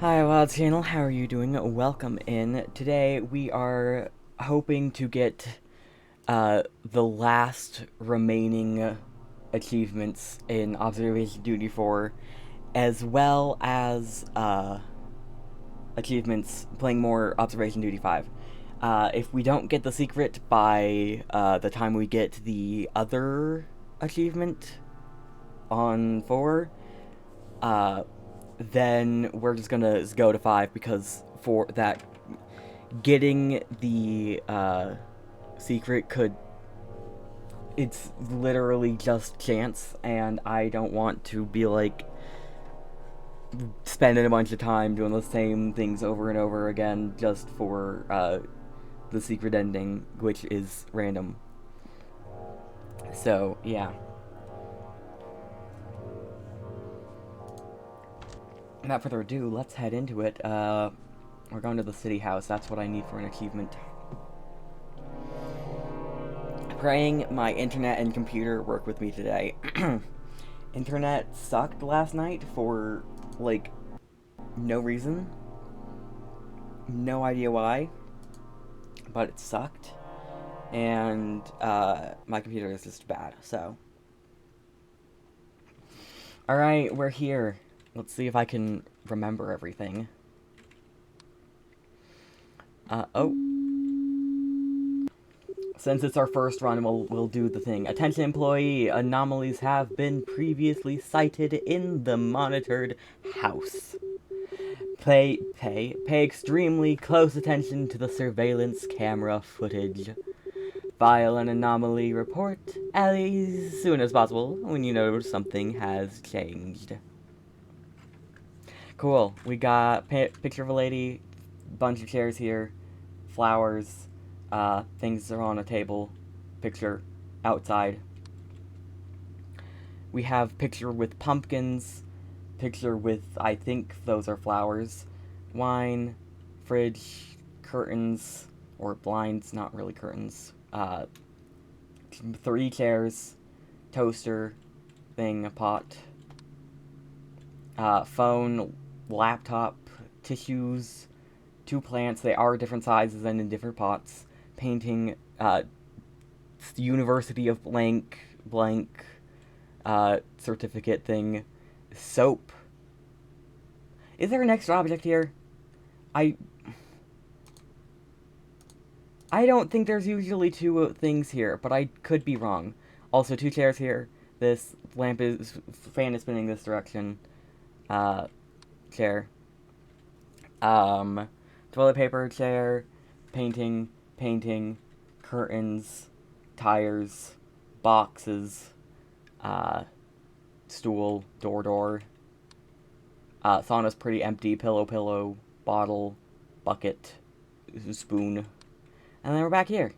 Hi, Wild Channel. How are you doing? Welcome in. Today we are hoping to get the last remaining achievements in Observation Duty 4, as well as achievements playing more Observation Duty 5. If we don't get the secret by the time we get the other achievement on 4, uh, then we're just gonna go to 5 because for that getting the secret could it's literally just chance, and I don't want to be like spending a bunch of time doing the same things over and over again just for the secret ending, which is random. So yeah, without further ado, let's head into it. We're going to the city house. That's what I need for an achievement. Praying my internet and computer work with me today. Internet sucked last night for, like, no reason. No idea why. But it sucked. And, my computer is just bad, so. Alright, we're here. Let's see if I can remember everything. Oh. Since it's our first run, we'll do the thing. Attention employee, anomalies have been previously cited in the monitored house. Pay extremely close attention to the surveillance camera footage. File an anomaly report as soon as possible when you notice something has changed. Cool. We got picture of a lady, bunch of chairs here, flowers, things are on a table, picture outside. We have picture with pumpkins, picture with, I think those are flowers, wine, fridge, curtains, or blinds, not really curtains, 3 chairs, toaster, thing, a pot, phone, laptop, tissues, 2 plants, they are different sizes and in different pots, painting, University of blank, certificate thing, soap. Is there an extra object here? I don't think there's usually 2 things here, but I could be wrong. Also, 2 chairs here. This fan is spinning this direction. Chair. Toilet paper, chair, painting, curtains, tires, boxes, stool, door. Sauna's pretty empty. Pillow, bottle, bucket, spoon. And then we're back here.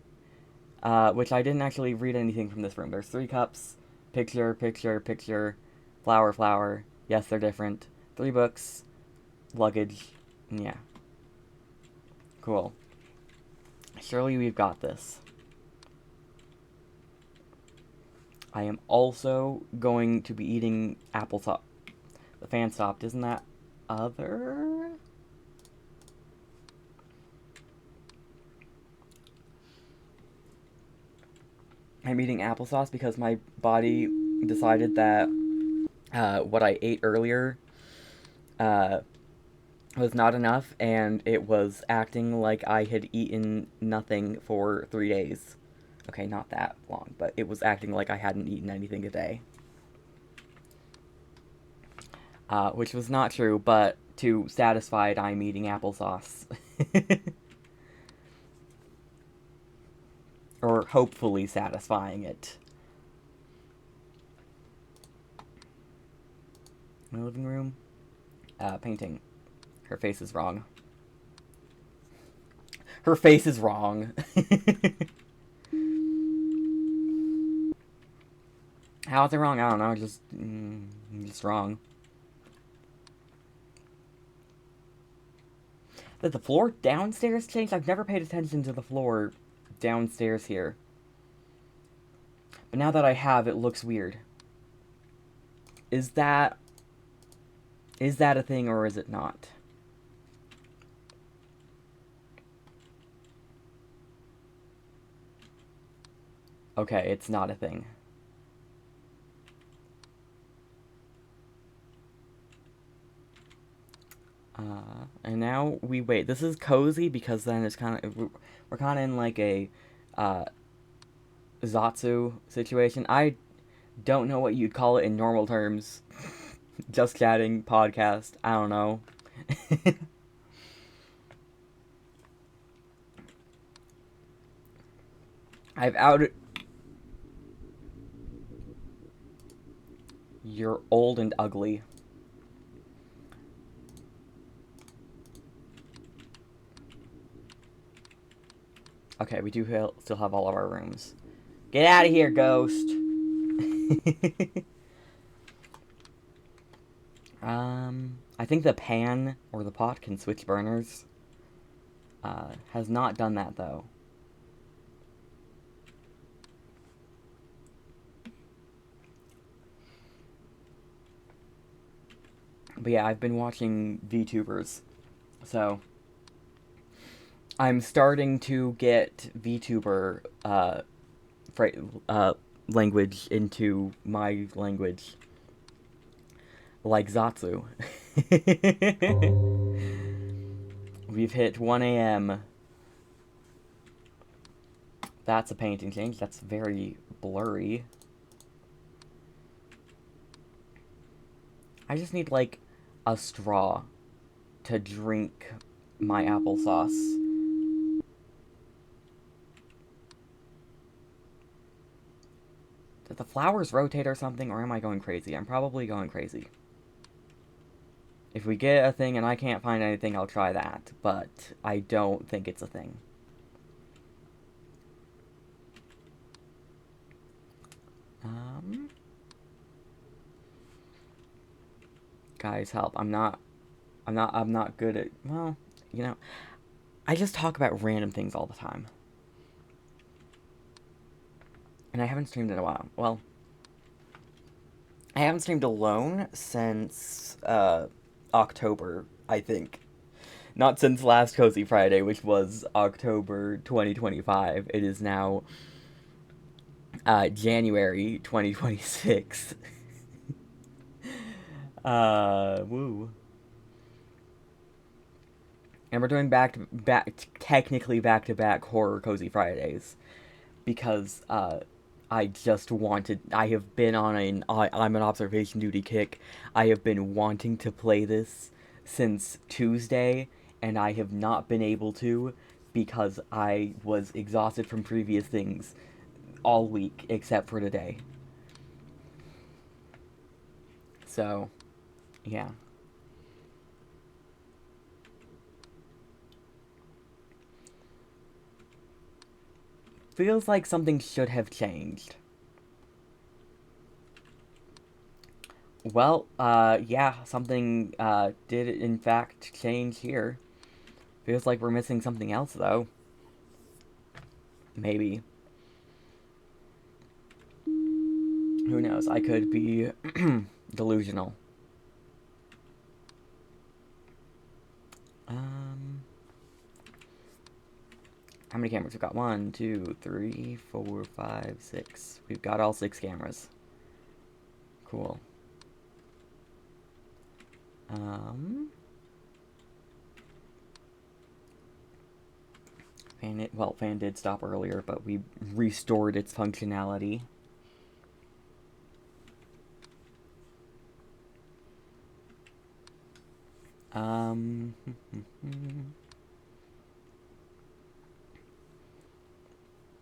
Which I didn't actually read anything from this room. There's 3 cups, picture, flower. Yes, they're different. 3 books, luggage, yeah. Cool. Surely we've got this. I am also going to be eating applesauce. The fan stopped. Isn't that other? I'm eating applesauce because my body decided that what I ate earlier was not enough, and it was acting like I had eaten nothing for 3 days. Okay, not that long, but it was acting like I hadn't eaten anything a day. Which was not true, but to satisfy it, I'm eating applesauce. Or hopefully satisfying it. My living room? Painting. Her face is wrong. Her face is wrong. How is it wrong? I don't know. Just wrong. Did the floor downstairs change? I've never paid attention to the floor downstairs here. But now that I have, it looks weird. Is that a thing or is it not? Okay, it's not a thing. And now we wait. This is cozy because then it's kind of we're kind of in like a uh, Zatsu situation. I don't know what you'd call it in normal terms. Just chatting podcast. I don't know. I've outed. You're old and ugly. Okay, we do still have all of our rooms. Get out of here, ghost. I think the pan or the pot can switch burners. Has not done that though. But yeah, I've been watching VTubers, so I'm starting to get VTuber language into my language, like Zatsu. We've hit 1 a.m. That's a painting change. That's very blurry. I just need, like, a straw to drink my applesauce. Did the flowers rotate or something, or am I going crazy? I'm probably going crazy. If we get a thing and I can't find anything, I'll try that, but I don't think it's a thing. Guys, help. I'm not good at, well, you know, I just talk about random things all the time. And I haven't streamed in a while. Well, I haven't streamed alone since, October, I think. Not since last Cozy Friday, which was October 2025. It is now, January 2026. Woo. And we're doing technically back to back horror Cozy Fridays. Because, I just wanted. I have been on I'm an observation duty kick. I have been wanting to play this since Tuesday, and I have not been able to because I was exhausted from previous things all week except for today. So, yeah. Feels like something should have changed. Well, yeah, something, did in fact change here. Feels like we're missing something else, though. Maybe. Who knows? I could be delusional. Um, how many cameras? We've got 1, 2, 3, 4, 5, 6. We've got all 6 cameras. Cool. Fan did stop earlier, but we restored its functionality.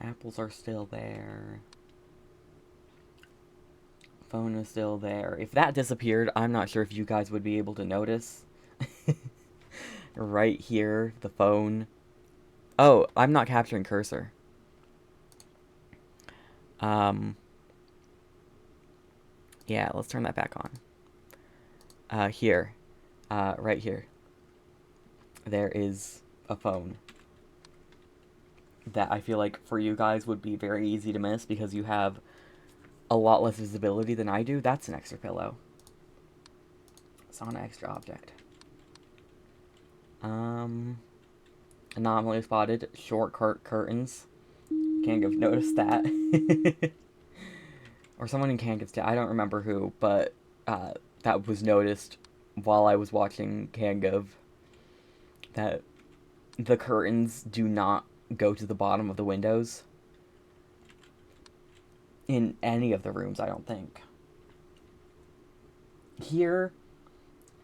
Apples are still there. Phone is still there. If that disappeared, I'm not sure if you guys would be able to notice. Right here, the phone. Oh, I'm not capturing cursor. Yeah, let's turn that back on. Here. Right here. There is a phone that I feel like for you guys would be very easy to miss because you have a lot less visibility than I do. That's an extra pillow. It's not an extra object. Anomaly spotted. Short curtains. Kangav noticed that. Or someone in Kangav's chat, I don't remember who, but that was noticed while I was watching Kangav, that the curtains do not go to the bottom of the windows in any of the rooms, I don't think. Here,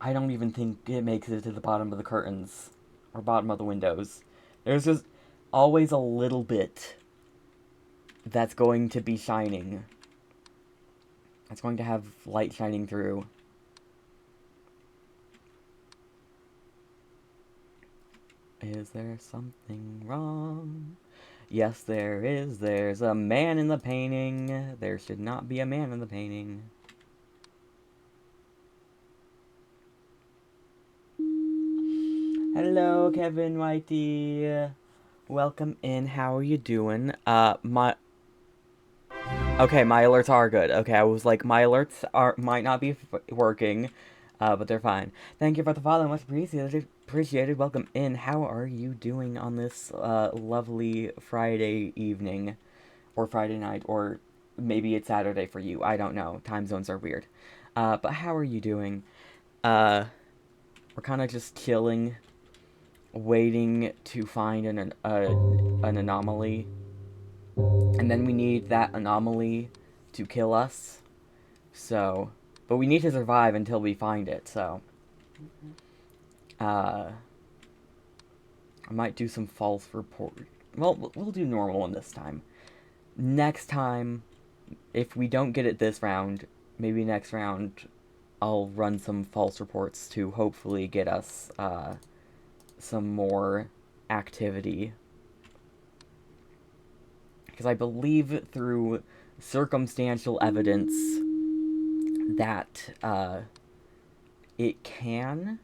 I don't even think it makes it to the bottom of the curtains or bottom of the windows. There's just always a little bit that's going to be shining. It's going to have light shining through. Is there something wrong? Yes, there is. There's a man in the painting. There should not be a man in the painting. Hello, Kevin Whitey. Welcome in. How are you doing? Okay, my alerts are good. Okay, I was like, my alerts might not be working, but they're fine. Thank you for the follow. Much appreciated. Appreciated. Welcome in. How are you doing on this lovely Friday evening, or Friday night, or maybe it's Saturday for you? I don't know. Time zones are weird. But how are you doing? We're kind of just chilling, waiting to find an anomaly. And then we need that anomaly to kill us. So, but we need to survive until we find it, so. I might do some false report. Well, we'll do normal one this time. Next time, if we don't get it this round, maybe next round, I'll run some false reports to hopefully get us, some more activity. Because I believe through circumstantial evidence that it can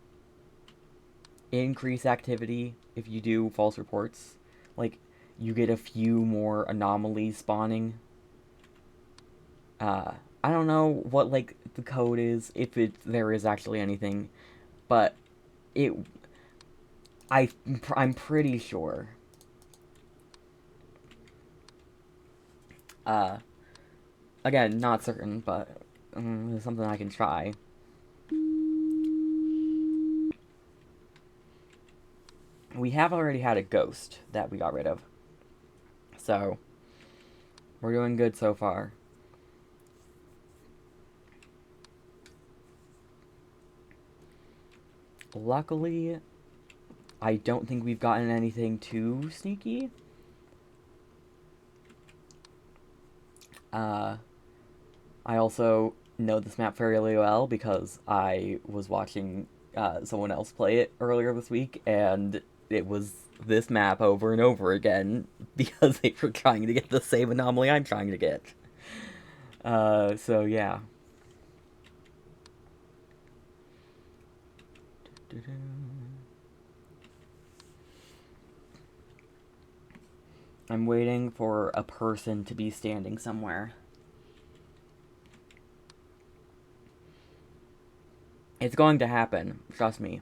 increase activity if you do false reports. Like, you get a few more anomalies spawning. I don't know what, like, the code is, if there is actually anything, but I'm pretty sure. Again, not certain, but it's something I can try. We have already had a ghost that we got rid of. So, we're doing good so far. Luckily, I don't think we've gotten anything too sneaky. I also know this map fairly well because I was watching someone else play it earlier this week, and it was this map over and over again because they were trying to get the same anomaly I'm trying to get. So yeah. I'm waiting for a person to be standing somewhere. It's going to happen, trust me.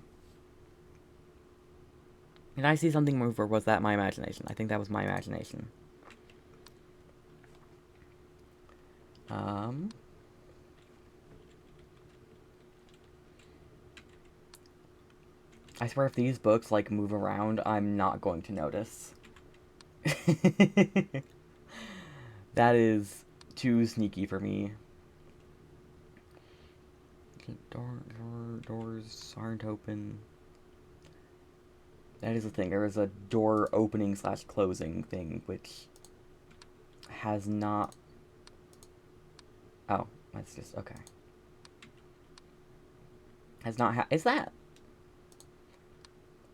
Did I see something move, or was that my imagination? I think that was my imagination. I swear if these books, like, move around, I'm not going to notice. That is too sneaky for me. Doors aren't open. That is the thing. There is a door opening / closing thing, which has not... Oh, that's just... Okay. Has not is that...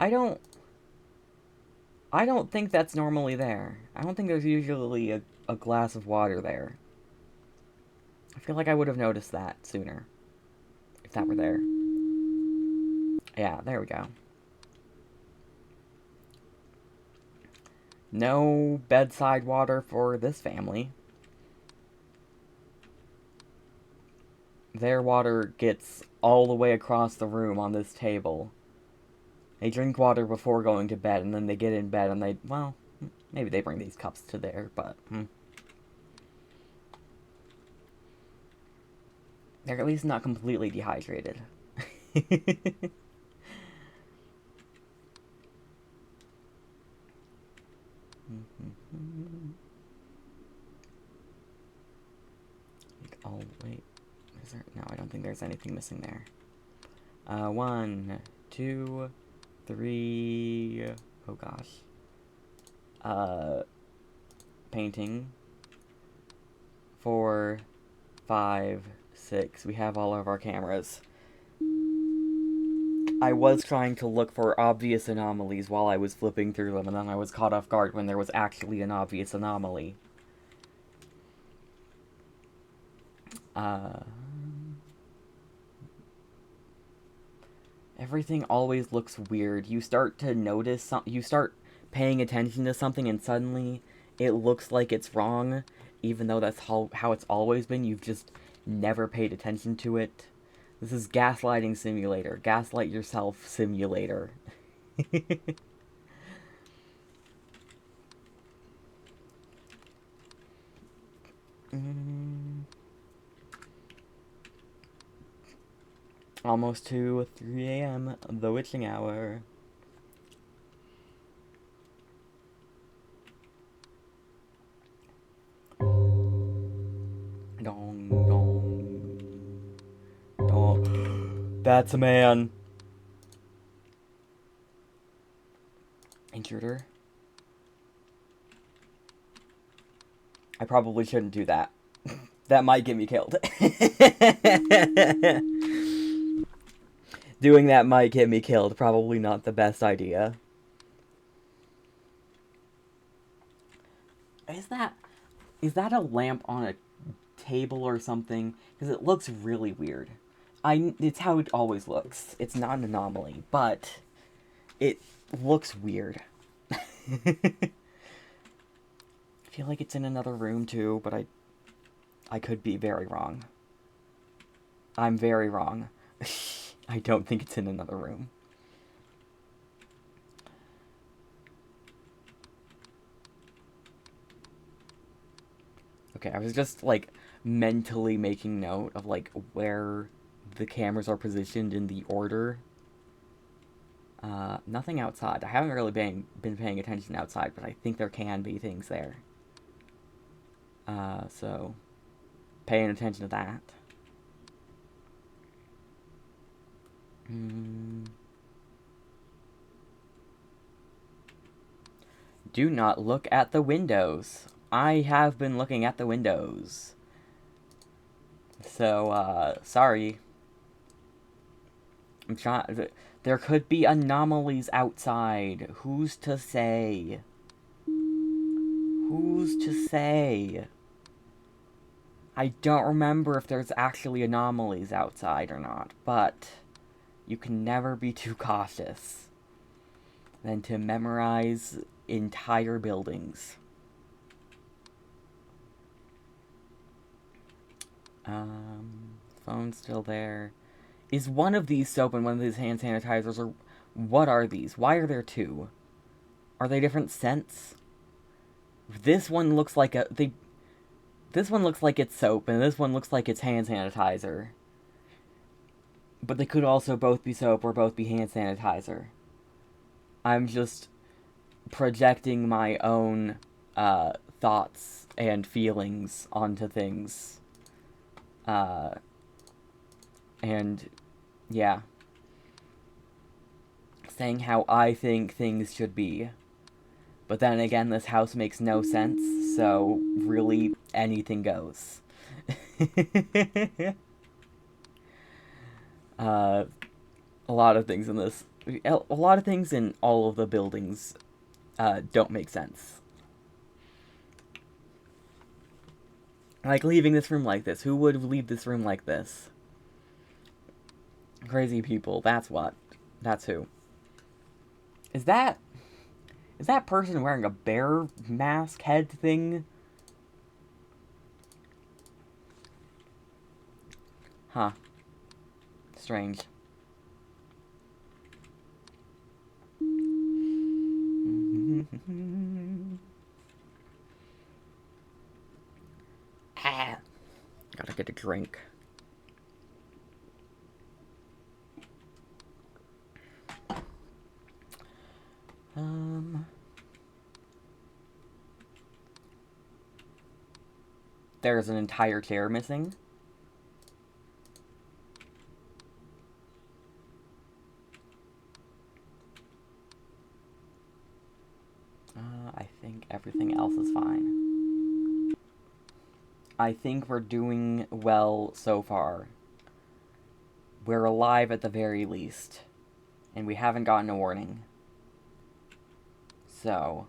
I don't think that's normally there. I don't think there's usually a glass of water there. I feel like I would have noticed that sooner. If that were there. Yeah, there we go. No bedside water for this family. Their water gets all the way across the room on this table. They drink water before going to bed, and then they get in bed and they, well, Maybe they bring these cups to there, but... They're at least not completely dehydrated. Like, oh, wait. Is there... No, I don't think there's anything missing there. 1, 2, 3... Oh, gosh. Painting. 4, 5, 6. We have all of our cameras. I was trying to look for obvious anomalies while I was flipping through them, and then I was caught off guard when there was actually an obvious anomaly. Everything always looks weird. You start to notice you start paying attention to something, and suddenly it looks like it's wrong, even though that's how it's always been. You've just never paid attention to it. This is gaslighting simulator. Gaslight yourself simulator. Almost to 3 a.m. The witching hour. Dong, dong. Dong. That's a man. Intruder. I probably shouldn't do that. That might get me killed. Doing that might get me killed. Probably not the best idea. Is that a lamp on a table or something? Because it looks really weird. It's how it always looks. It's not an anomaly, but it looks weird. I feel like it's in another room too, but I could be very wrong. I'm very wrong. I don't think it's in another room. Okay, I was just, like, mentally making note of, like, where the cameras are positioned in the order. Nothing outside. I haven't really been paying attention outside, but I think there can be things there. So, paying attention to that. Do not look at the windows. I have been looking at the windows. So, sorry. I'm trying... There could be anomalies outside. Who's to say? Who's to say? I don't remember if there's actually anomalies outside or not, but you can never be too cautious than to memorize entire buildings. Phone's still there. Is one of these soap and one of these hand sanitizers, or what are these? Why are there two? Are they different scents? This one looks like this one looks like it's soap, and this one looks like it's hand sanitizer. But they could also both be soap or both be hand sanitizer. I'm just projecting my own thoughts and feelings onto things. And, yeah. Saying how I think things should be. But then again, this house makes no sense, so really, anything goes. A lot of things in this... A lot of things in all of the buildings don't make sense. Like, leaving this room like this. Who would leave this room like this? Crazy people, that's what. That's who. Is that person wearing a bear mask head thing? Huh. Strange. Gotta get a drink. There's an entire chair missing. I think everything else is fine. I think we're doing well so far. We're alive at the very least. And we haven't gotten a warning. So,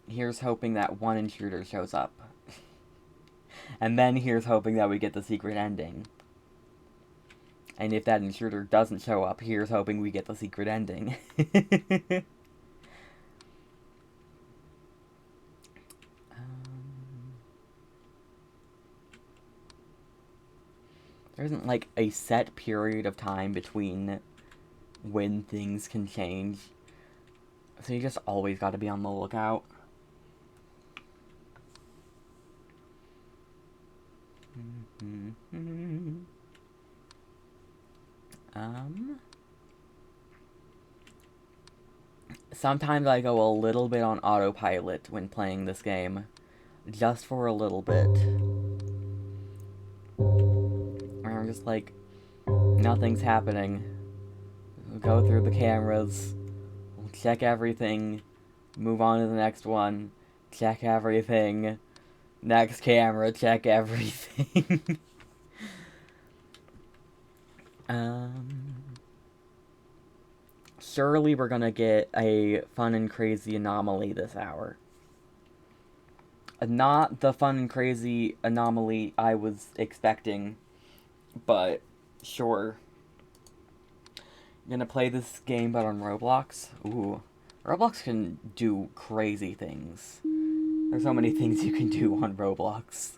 here's hoping that one intruder shows up. And then here's hoping that we get the secret ending. And if that intruder doesn't show up, here's hoping we get the secret ending. There isn't, like, a set period of time between when things can change. So you just always gotta be on the lookout. Sometimes I go a little bit on autopilot when playing this game. Just for a little bit. Where I'm just like, nothing's happening. We'll go through the cameras. We'll check everything. Move on to the next one. Check everything. Next camera, check everything. Surely we're gonna get a fun and crazy anomaly this hour. Not the fun and crazy anomaly I was expecting, but sure. I'm gonna play this game but on Roblox. Ooh. Roblox can do crazy things. There's so many things you can do on Roblox.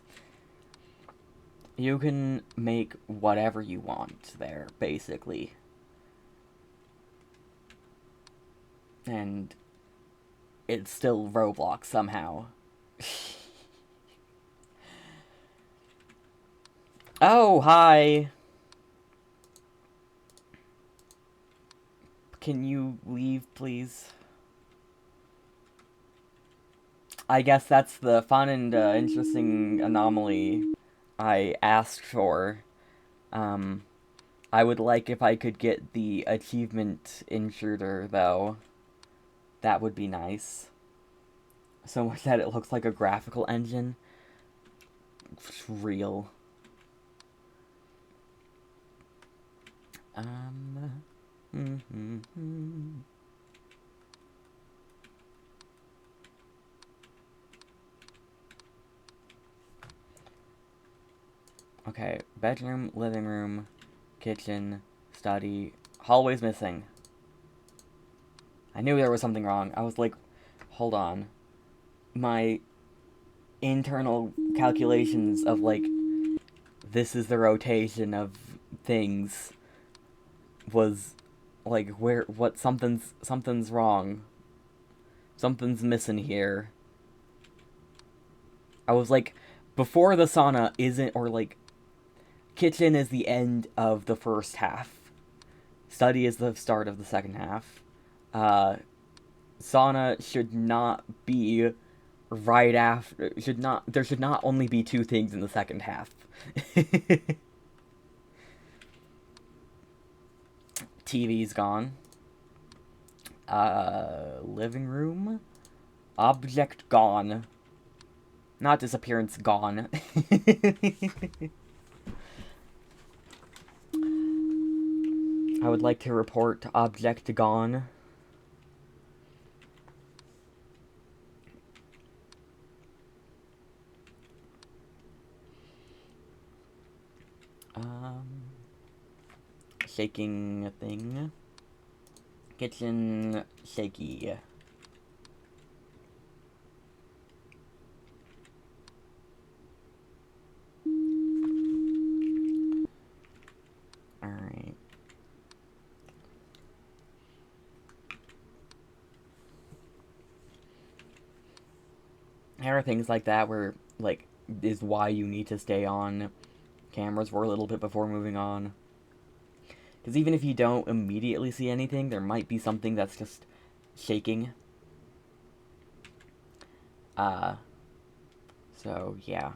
You can make whatever you want there, basically. And it's still Roblox somehow. Oh, hi! Can you leave, please? I guess that's the fun and interesting anomaly I asked for. I would like if I could get the achievement intruder, though. That would be nice. So much that it looks like a graphical engine. It's real. Okay, bedroom, living room, kitchen, study, hallway's missing. I knew there was something wrong. I was like, hold on. My internal calculations of, like, this is the rotation of things was, like, something's wrong. Something's missing here. I was like, before the sauna isn't, or, like, kitchen is the end of the first half. Study is the start of the second half. Sauna should not be right after. There should not only be two things in the second half. TV's gone. Living room. Object gone. Not disappearance, gone. I would like to report object gone. Shaking a thing. Kitchen shaky. Alright. There are things like that where, like, is why you need to stay on cameras for a little bit before moving on. Because even if you don't immediately see anything, there might be something that's just shaking. So, yeah.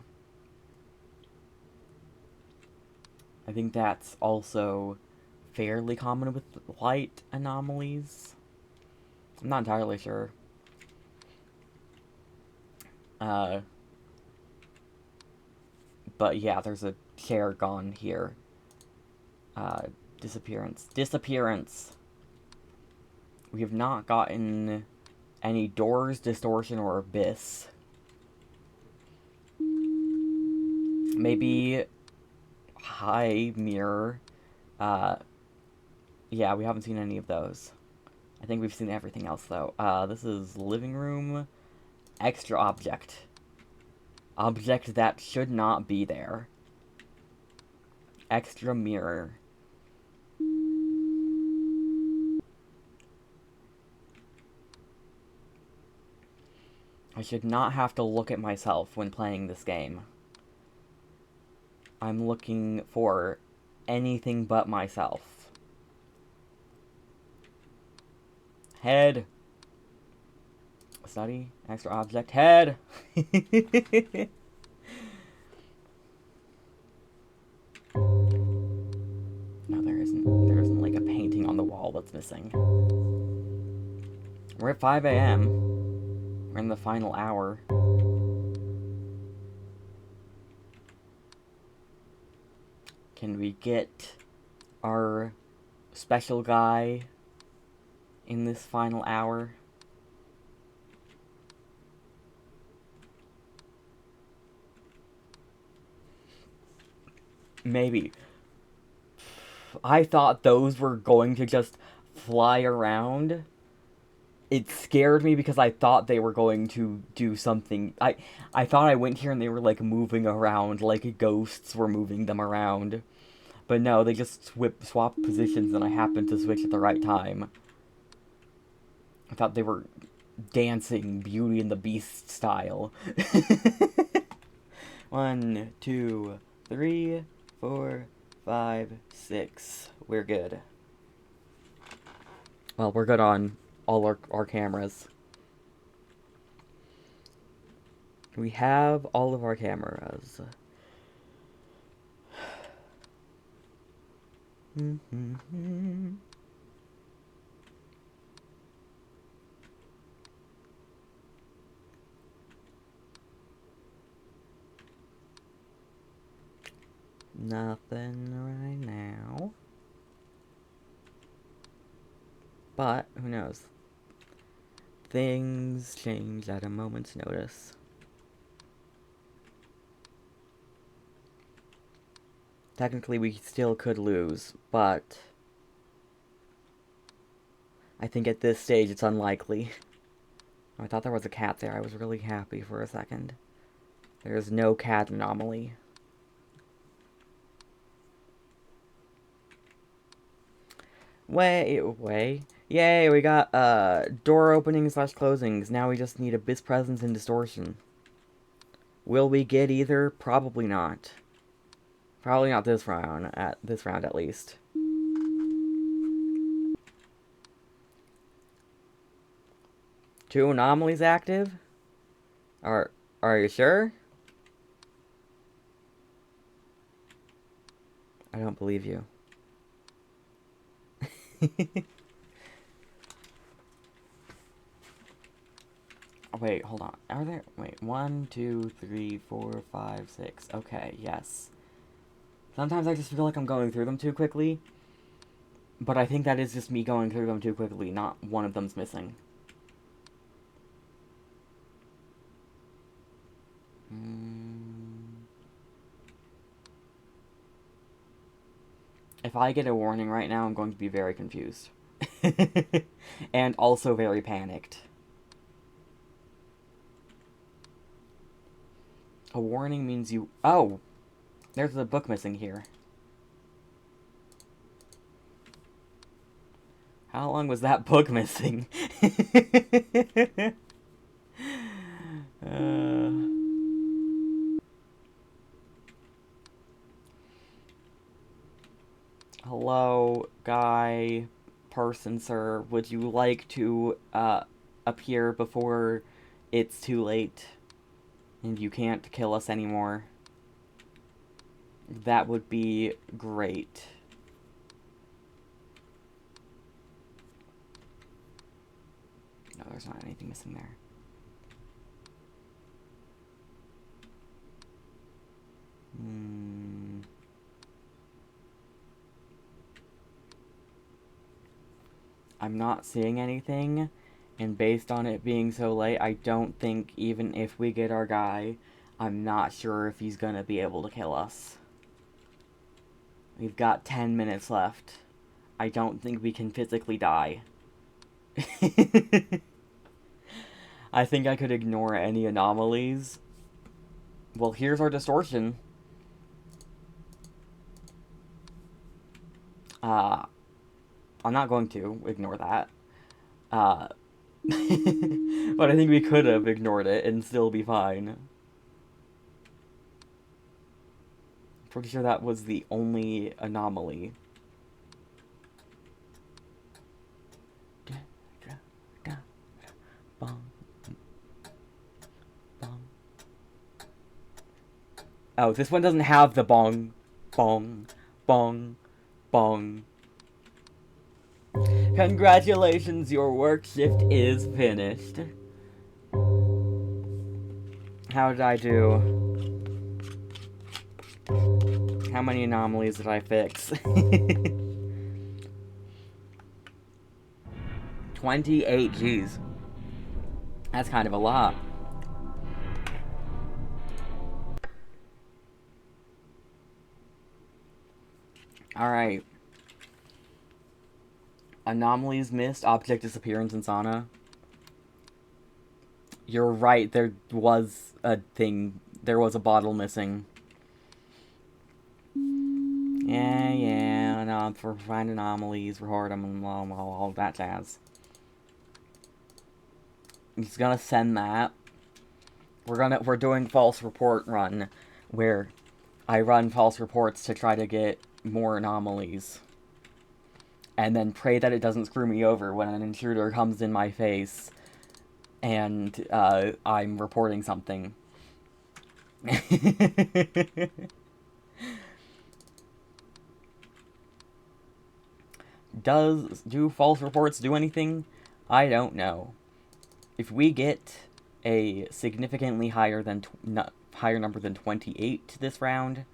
I think that's also fairly common with light anomalies. I'm not entirely sure. But yeah, there's a chair gone here. Disappearance. Disappearance! We have not gotten any doors, distortion, or abyss. Maybe high mirror. Yeah, we haven't seen any of those. I think we've seen everything else, though. This is living room. Extra object. Object that should not be there. Extra mirror. I should not have to look at myself when playing this game. I'm looking for anything but myself. Head. Study. Extra object. Head. No, there isn't like a painting on the wall that's missing. We're at 5 a.m. We're in the final hour. Can we get our special guy in this final hour? Maybe. I thought those were going to just fly around. It scared me because I thought they were going to do something. I thought I went here and they were like moving around, like ghosts were moving them around. But no, they just swap positions and I happened to switch at the right time. I thought they were dancing Beauty and the Beast style. 1, 2, 3, 4, 5, 6. We're good. Well, we're good on all our cameras. We have all of our cameras. Nothing right now. But, who knows? Things change at a moment's notice. Technically, we still could lose, but I think at this stage it's unlikely. I thought there was a cat there. I was really happy for a second. There's no cat anomaly. Wait. Yay, we got, door openings / closings. Now we just need abyss presence and distortion. Will we get either? Probably not. Probably not this round, at least. Two anomalies active? Are you sure? I don't believe you. Wait, hold on. Are there... Wait, 1, 2, 3, 4, 5, 6. Okay, yes. Sometimes I just feel like I'm going through them too quickly. But I think that is just me going through them too quickly, not one of them's missing. If I get a warning right now, I'm going to be very confused. And also very panicked. A warning means you... Oh! There's a book missing here. How long was that book missing? hello, guy, person, sir. Would you like to appear before it's too late and you can't kill us anymore? That would be great. No, there's not anything missing there. I'm not seeing anything, and based on it being so late, I don't think even if we get our guy, I'm not sure if he's gonna be able to kill us. We've got 10 minutes left. I don't think we can physically die. I think I could ignore any anomalies. Well, here's our distortion. I'm not going to ignore that. But I think we could have ignored it and still be fine. Pretty sure that was the only anomaly. Oh, this one doesn't have the bong, bong, bong, bong. Congratulations, your work shift is finished. How did I do? How many anomalies did I fix? 28 Gs. That's kind of a lot. Alright. Anomalies missed, object disappearance in sauna. You're right, there was a thing. There was a bottle missing. Yeah, for find anomalies, report them, and all that jazz. He's gonna send that. We're doing false report run, where I run false reports to try to get more anomalies. And then pray that it doesn't screw me over when an intruder comes in my face and I'm reporting something. Do false reports do anything? I don't know. If we get a significantly higher number than 28 this round,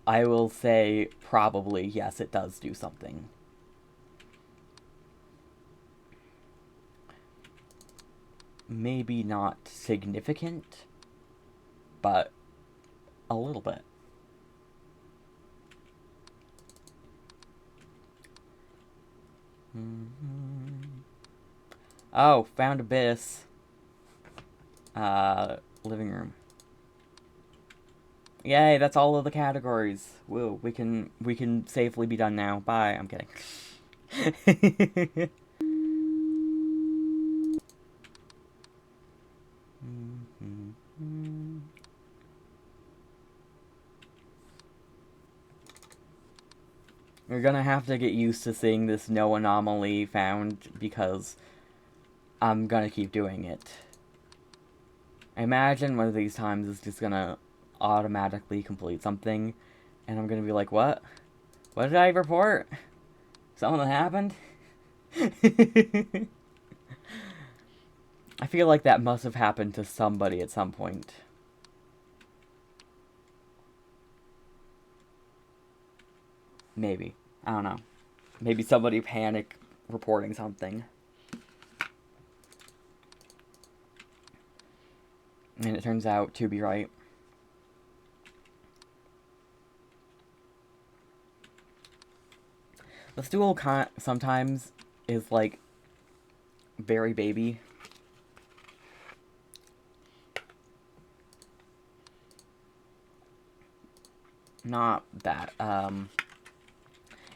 I will say probably yes, it does do something. Maybe not significant, but a little bit. Oh, found abyss. Living room. Yay, that's all of the categories. Woo, we can safely be done now. Bye. I'm kidding. We're gonna have to get used to seeing this no anomaly found because I'm gonna keep doing it. I imagine one of these times is just gonna automatically complete something, and I'm gonna be like, what? What did I report? Something that happened? I feel like that must have happened to somebody at some point. Maybe. I don't know. Maybe somebody panic reporting something. And it turns out to be right. The stool sometimes is like very baby. Not that.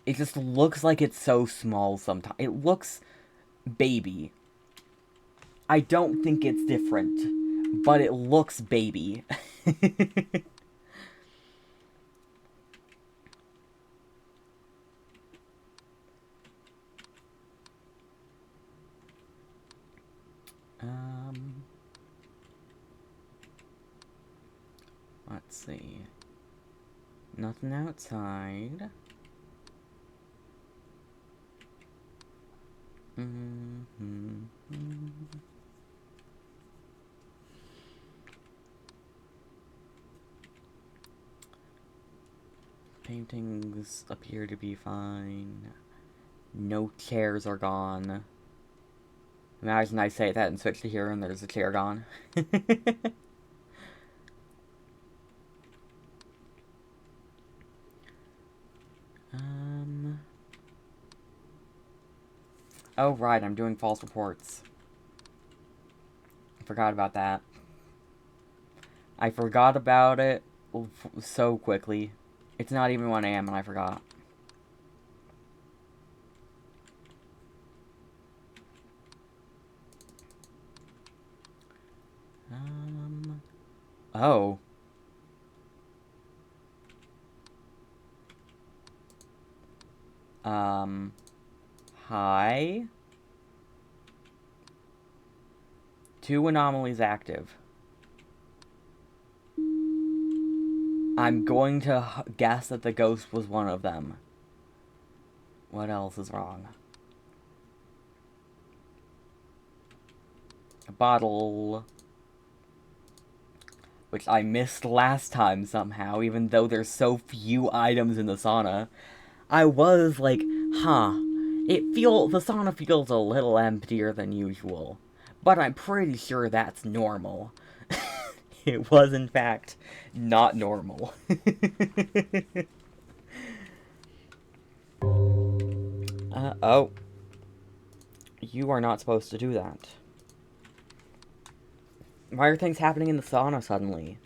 It just looks like it's so small sometimes. It looks baby. I don't think it's different, but it looks baby. see. Nothing outside. Paintings appear to be fine. No chairs are gone. Imagine I say that and switch to here and there's a chair gone. Oh, right, I'm doing false reports. I forgot about that. I forgot about it so quickly. It's not even 1 AM and I forgot. Oh. Hi? 2 anomalies active. I'm going to guess that the ghost was one of them. What else is wrong? A bottle. Which I missed last time somehow, even though there's so few items in the sauna. I was like, huh, the sauna feels a little emptier than usual. But I'm pretty sure that's normal. It was, in fact, not normal. Oh. You are not supposed to do that. Why are things happening in the sauna suddenly?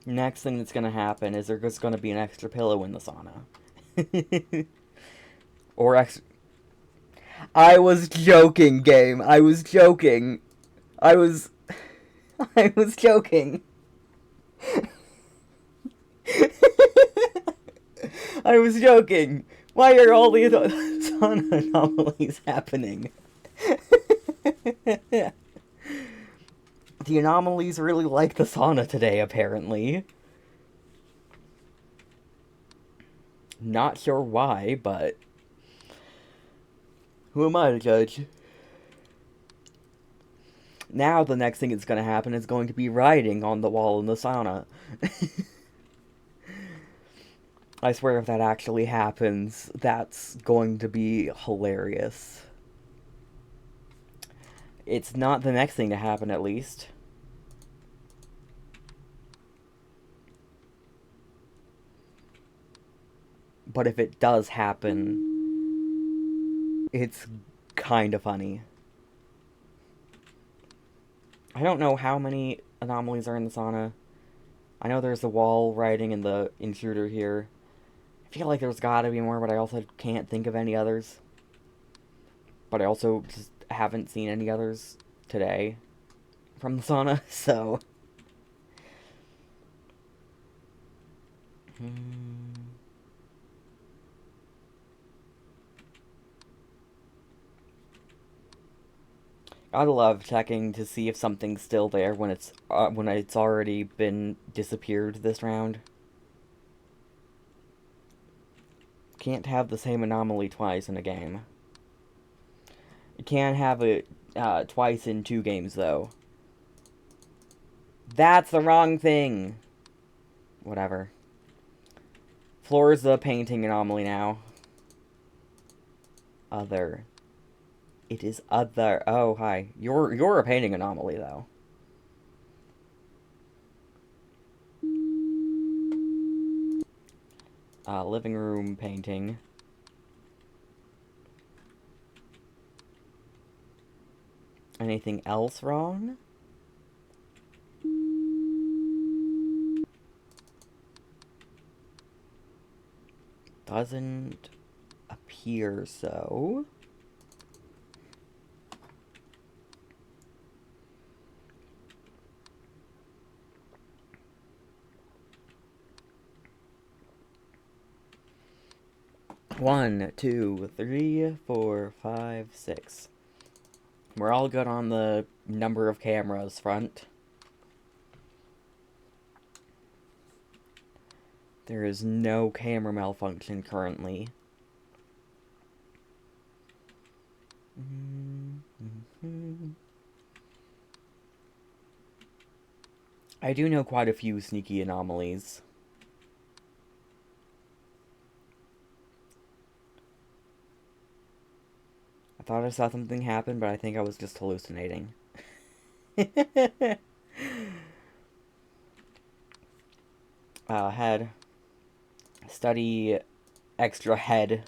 Next thing that's gonna happen is there's gonna be an extra pillow in the sauna. Or I was joking, game. I was joking. I was joking. I was joking. Why are all these sauna anomalies happening? The anomalies really like the sauna today, apparently. Not sure why, but who am I to judge? Now the next thing that's going to happen is going to be writing on the wall in the sauna. I swear if that actually happens, that's going to be hilarious. It's not the next thing to happen, at least. But if it does happen, it's kind of funny. I don't know how many anomalies are in the sauna. I know there's the wall writing and the intruder here. I feel like there's gotta be more, but I also can't think of any others. But I also just haven't seen any others today from the sauna, so... Gotta love checking to see if something's still there when it's already been disappeared this round. Can't have the same anomaly twice in a game. You can have it twice in 2 games, though. That's the wrong thing! Whatever. Floor is the painting anomaly now. Other. It is other. Oh, hi. You're a painting anomaly, though. Living room painting. Anything else wrong? Doesn't appear so. 1, 2, 3, 4, 5, 6. We're all good on the number of cameras front. There is no camera malfunction currently. I do know quite a few sneaky anomalies. I thought I saw something happen, but I think I was just hallucinating. Head. Study extra head.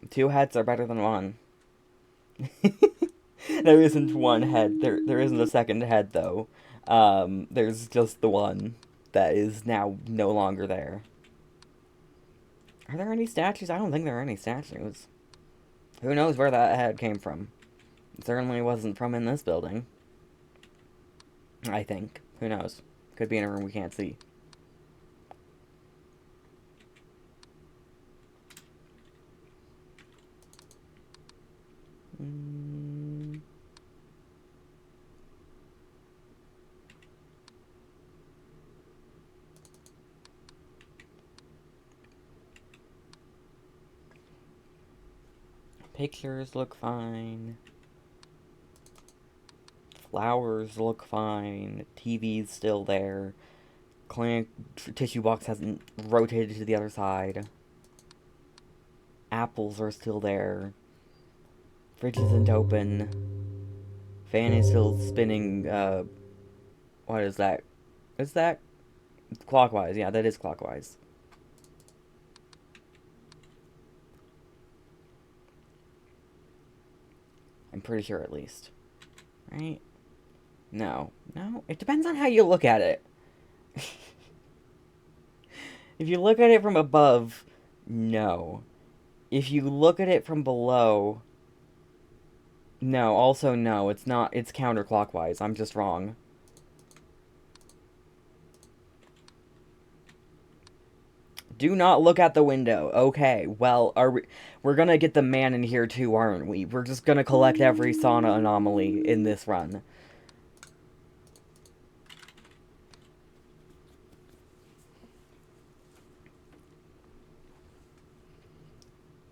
2 heads are better than 1. There isn't 1 head. There isn't a second head, though. There's just the one that is now no longer there. Are there any statues? I don't think there are any statues. Who knows where that head came from? It certainly wasn't from in this building. I think. Who knows? Could be in a room we can't see. Pictures look fine. Flowers look fine. TV's still there. Tissue box hasn't rotated to the other side. Apples are still there. Fridge isn't open. Fan is still spinning, what is that? Is that clockwise? Yeah, that is clockwise. I'm pretty sure, at least. Right? No. No? It depends on how you look at it. If you look at it from above, no. If you look at it from below, no. Also, no. It's not. It's counterclockwise. I'm just wrong. Do not look at the window. Okay, well, we're gonna get the man in here too, aren't we? We're just gonna collect every sauna anomaly in this run.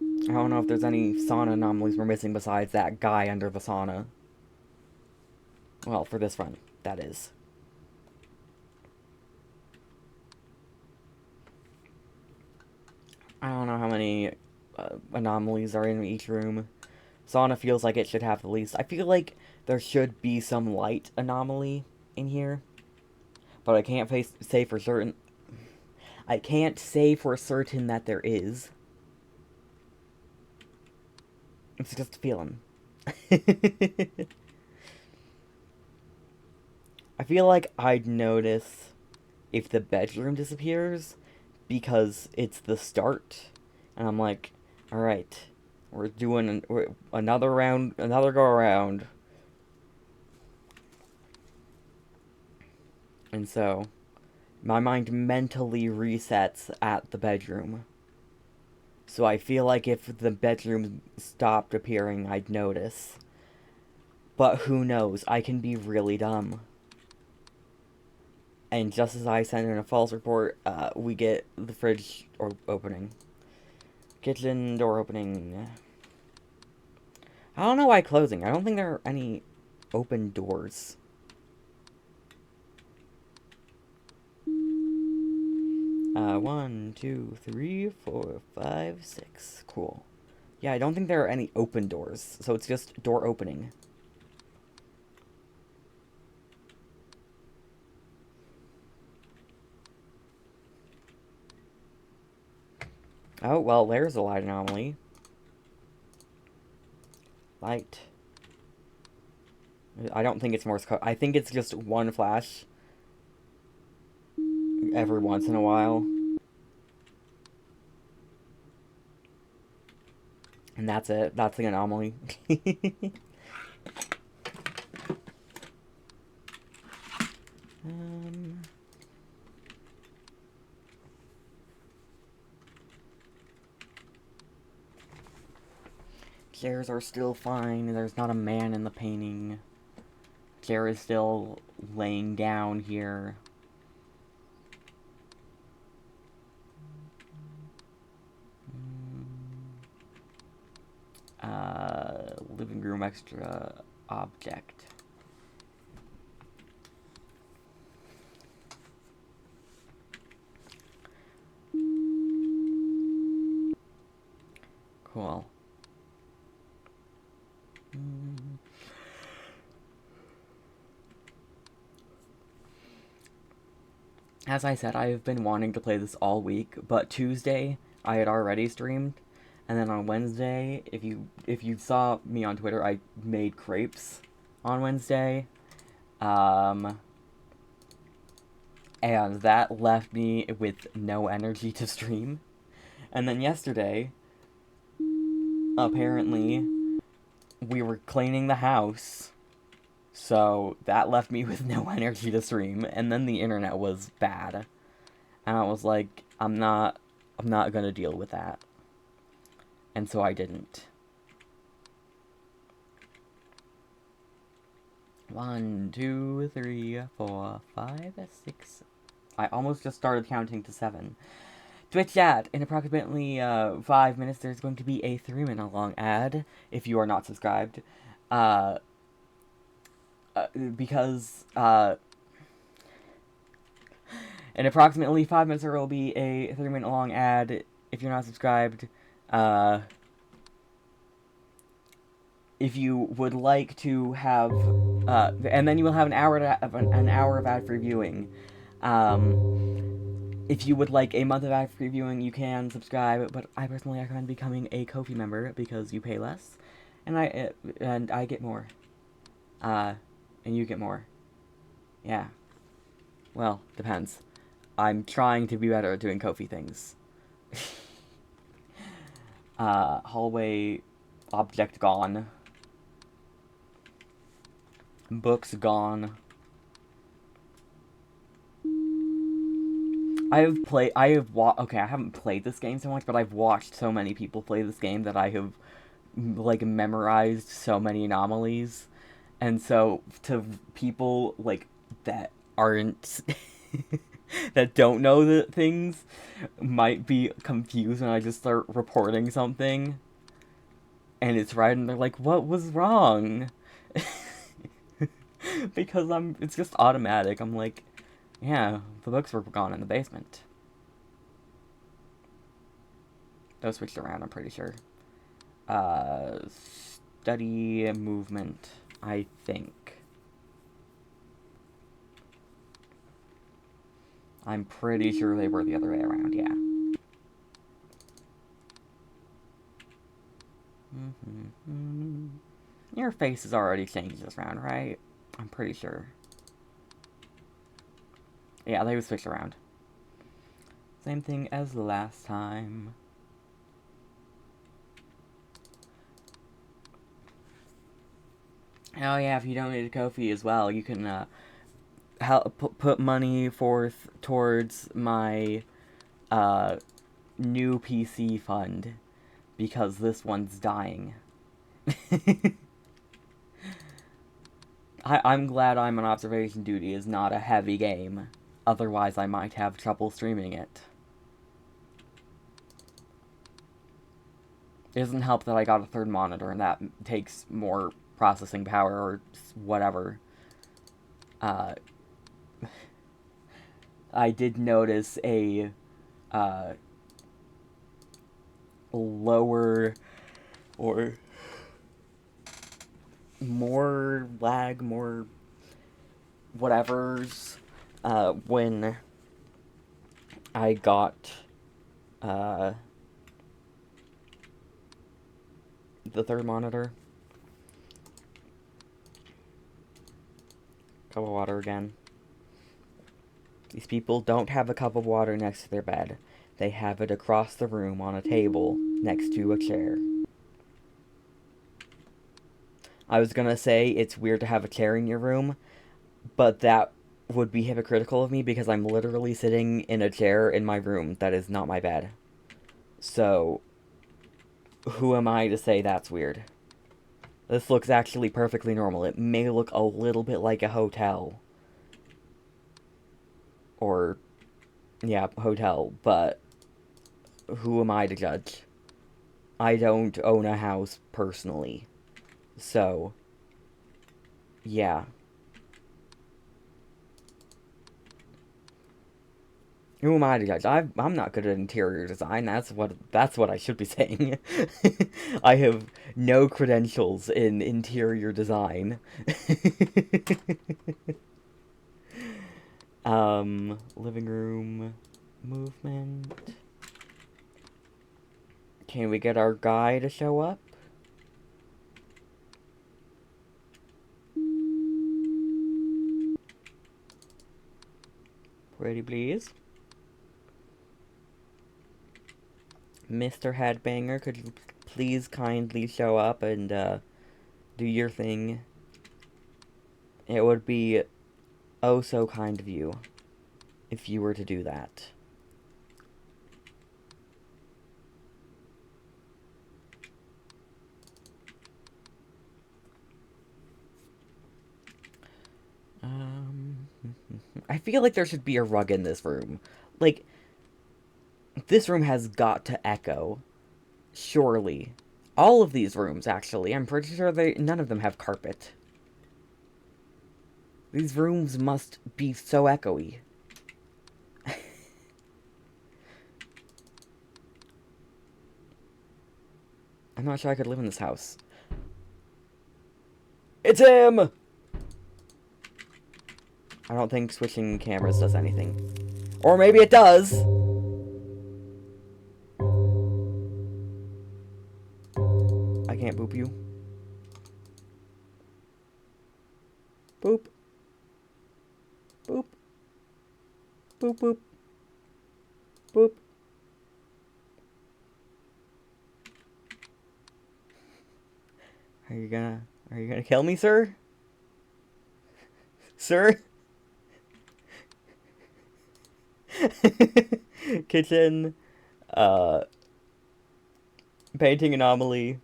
I don't know if there's any sauna anomalies we're missing besides that guy under the sauna. Well, for this run, that is. I don't know how many anomalies are in each room. Sauna feels like it should have the least. I feel like there should be some light anomaly in here, but I can't say for certain. I can't say for certain that there is. It's just a feeling. I feel like I'd notice if the bedroom disappears because it's the start, and I'm like, all right, we're doing another round, another go around, and so my mind mentally resets at the bedroom. So I feel like if the bedroom stopped appearing, I'd notice. But who knows? I can be really dumb. And just as I send in a false report, we get the fridge opening. Kitchen door opening. I don't know why closing. I don't think there are any open doors. One, two, 3, 4, 5, 6. Cool. Yeah, I don't think there are any open doors, so it's just door opening. Oh, well, there's a light anomaly. Light. I don't think it's Morse code. I think it's just one flash every once in a while. And that's it. That's the anomaly. Chairs are still fine. There's not a man in the painting. Chair is still laying down here. Living room extra object. Cool. As I said, I have been wanting to play this all week, but Tuesday I had already streamed, and then on Wednesday, if you saw me on Twitter, I made crepes on Wednesday, and that left me with no energy to stream. And then yesterday, apparently, we were cleaning the house, so that left me with no energy to stream, and then the internet was bad. And I was like, I'm not gonna deal with that. And so I didn't. 1, 2, 3, 4, 5, 6. I almost just started counting to 7. Twitch chat, in approximately 5 minutes, there's going to be a 3-minute long ad, if you are not subscribed. Because in approximately 5 minutes, there will be a 3-minute long ad, if you're not subscribed. If you would like to have, and then you will have an hour of ad-free viewing. If you would like a month of ad-free viewing, you can subscribe, but I personally recommend becoming a Ko-fi member because you pay less, and I get more, and you get more. Yeah. Well, depends. I'm trying to be better at doing Ko-fi things. Hallway object gone. Books gone. I haven't played this game so much, but I've watched so many people play this game that I have, like, memorized so many anomalies. And so, to people, like, that aren't, that don't know the things, might be confused when I just start reporting something, and it's right, and they're like, what was wrong? Because it's just automatic. I'm like, yeah, the books were gone in the basement. Those switched around, I'm pretty sure. Study movement, I think. I'm pretty sure they were the other way around, yeah. Your face is already changed this round, right? I'm pretty sure. Yeah, they were switched around. Same thing as last time. Oh yeah, if you donate to Ko-fi as well, you can help put money forth towards my new PC fund, because this one's dying. I'm glad I'm on observation duty is not a heavy game. Otherwise, I might have trouble streaming it. It doesn't help that I got a third monitor, and that takes more processing power or whatever. I did notice a lower or more lag, more whatevers, when I got the third monitor. Cup of water again. These people don't have a cup of water next to their bed. They have it across the room on a table next to a chair. I was gonna say it's weird to have a chair in your room, but that would be hypocritical of me because I'm literally sitting in a chair in my room that is not my bed. So, who am I to say that's weird? This looks actually perfectly normal. It may look a little bit like a hotel. Or, yeah, hotel, but who am I to judge? I don't own a house personally. So, yeah. Who am I to judge? I'm not good at interior design. That's what I should be saying. I have no credentials in interior design. Living room movement. Can we get our guy to show up? Pretty please. Mr. Headbanger, could you please kindly show up and do your thing? It would be oh so kind of you if you were to do that. I feel like there should be a rug in this room. Like, this room has got to echo. Surely. All of these rooms, actually. I'm pretty sure none of them have carpet. These rooms must be so echoey. I'm not sure I could live in this house. It's him! I don't think switching cameras does anything. Or maybe it does! I can't boop you. Boop. Boop. Boop boop. Boop. Are you gonna kill me, sir? Sir? Kitchen. Painting anomaly.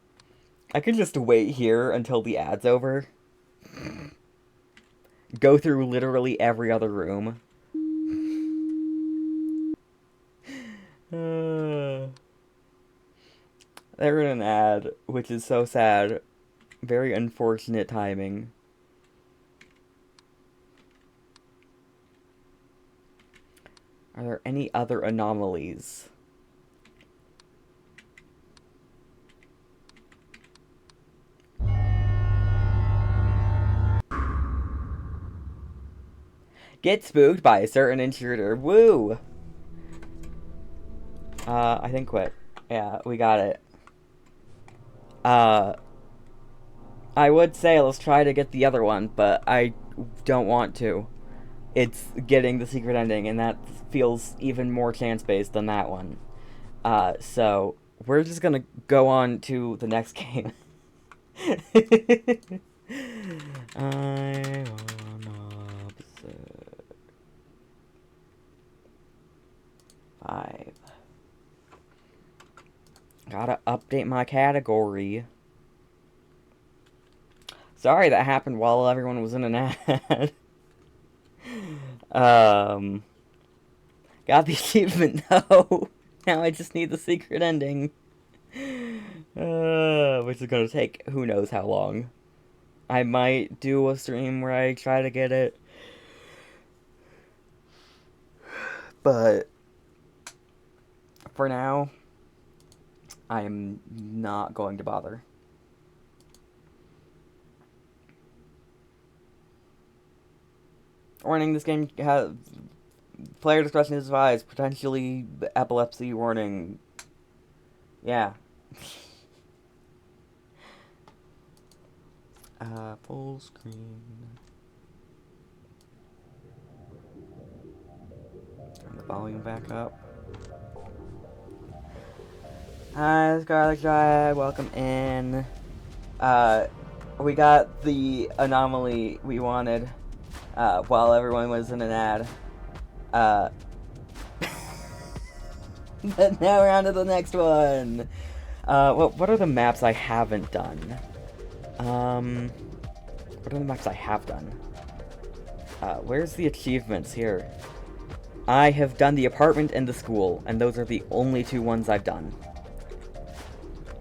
I could just wait here until the ad's over. Go through literally every other room. They're in an ad, which is so sad. Very unfortunate timing. Are there any other anomalies? Get spooked by a certain intruder. Woo! I think quit. Yeah, we got it. I would say let's try to get the other one, but I don't want to. It's getting the secret ending, and that feels even more chance-based than that one. So, we're just gonna go on to the next game. I wanna observe. 5. Gotta update my category. Sorry that happened while everyone was in an ad. Got the achievement though. Now I just need the secret ending. Which is gonna take who knows how long. I might do a stream where I try to get it. But for now, I am not going to bother. Warning, this game has player discretion is advised. Potentially epilepsy warning. Yeah. Full screen. Turn the volume back up. Hi, Scarlet Drive. Welcome in. We got the anomaly we wanted. While everyone was in an ad. But now we're on to the next one. What are the maps I haven't done? What are the maps I have done? Where's the achievements here? I have done the apartment and the school, and those are the only two ones I've done.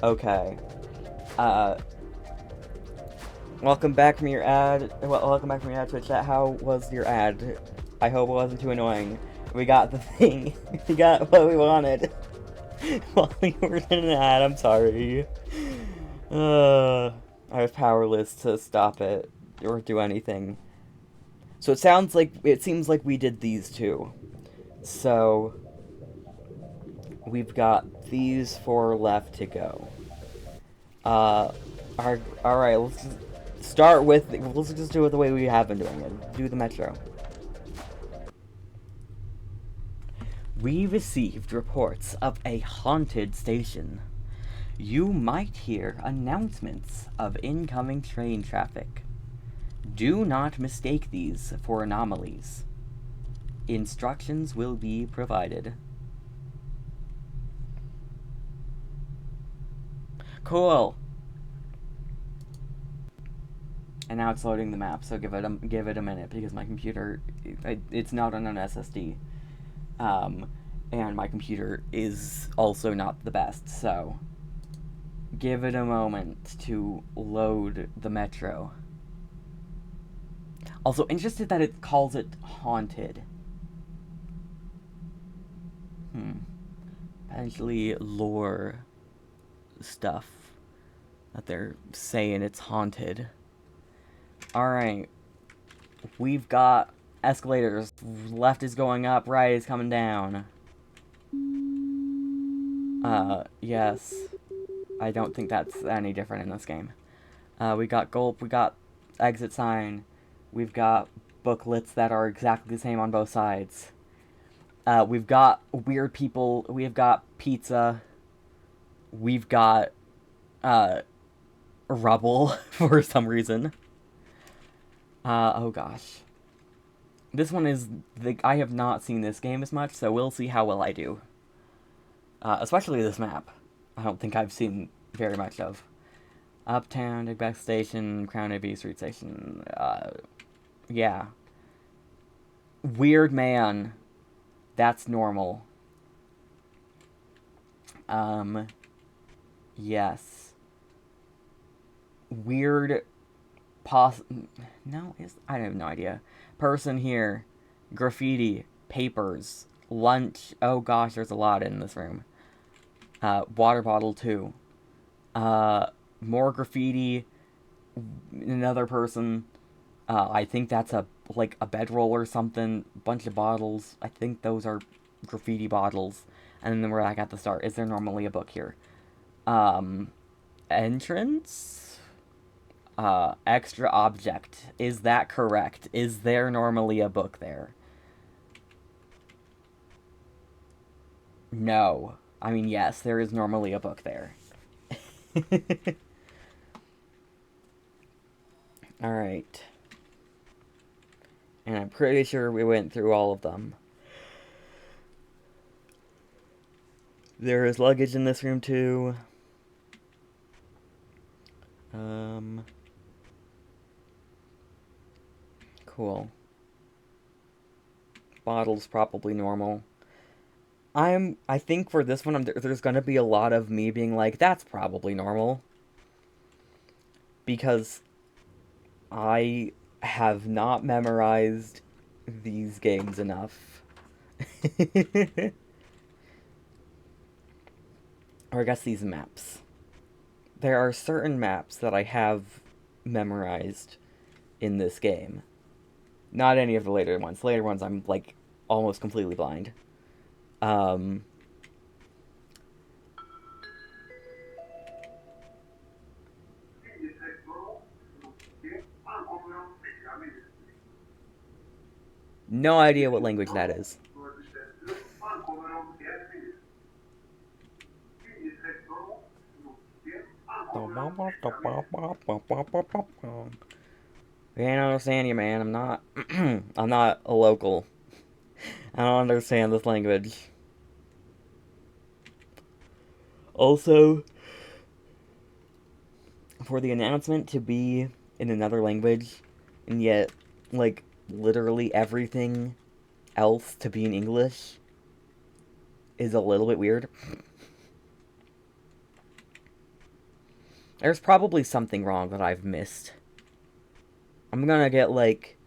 Okay. Welcome back from your ad. Welcome back from your ad to chat. How was your ad? I hope it wasn't too annoying. We got the thing. We got what we wanted. While we were in an ad, I'm sorry. I was powerless to stop it or do anything. So it seems like we did these two. So we've got these 4 left to go. Alright, let's just start with, let's just do it the way we have been doing it. Do the metro. We received reports of a haunted station. You might hear announcements of incoming train traffic. Do not mistake these for anomalies. Instructions will be provided. Cool. And now it's loading the map, so give it a minute because my computer, it's not on an SSD, and my computer is also not the best. So give it a moment to load the metro. Also interested that it calls it haunted. Potentially lore stuff that they're saying it's haunted. Alright. We've got escalators. Left is going up, right is coming down. Yes. I don't think that's any different in this game. We got gulp, we got exit sign. We've got booklets that are exactly the same on both sides. We've got weird people. We've got pizza. We've got rubble for some reason. Oh gosh. This one is I have not seen this game as much, so we'll see how well I do. Especially this map. I don't think I've seen very much of. Uptown, Digback Station, Crown AB Street Station. Yeah. Weird man. That's normal. Yes. Weird no, I have no idea. Person here. Graffiti. Papers. Lunch. Oh gosh, there's a lot in this room. Water bottle too. More graffiti. Another person. I think that's like a bedroll or something. Bunch of bottles. I think those are graffiti bottles. And then we're back at the start. Is there normally a book here? Entrance? Extra object. Is that correct? Is there normally a book there? No. I mean, yes, there is normally a book there. Alright. And I'm pretty sure we went through all of them. There is luggage in this room too. Cool. Bottles probably normal. I think for this one, there's gonna be a lot of me being like, that's probably normal. Because I have not memorized these games enough. Or I guess these maps. There are certain maps that I have memorized in this game. Not any of the later ones. Later ones I'm, like, almost completely blind. No idea what language that is. I can't understand you, man. I'm not I'm not a local. I don't understand this language. Also, for the announcement to be in another language, and yet, like, literally everything else to be in English is a little bit weird. There's probably something wrong that I've missed. I'm gonna get, like,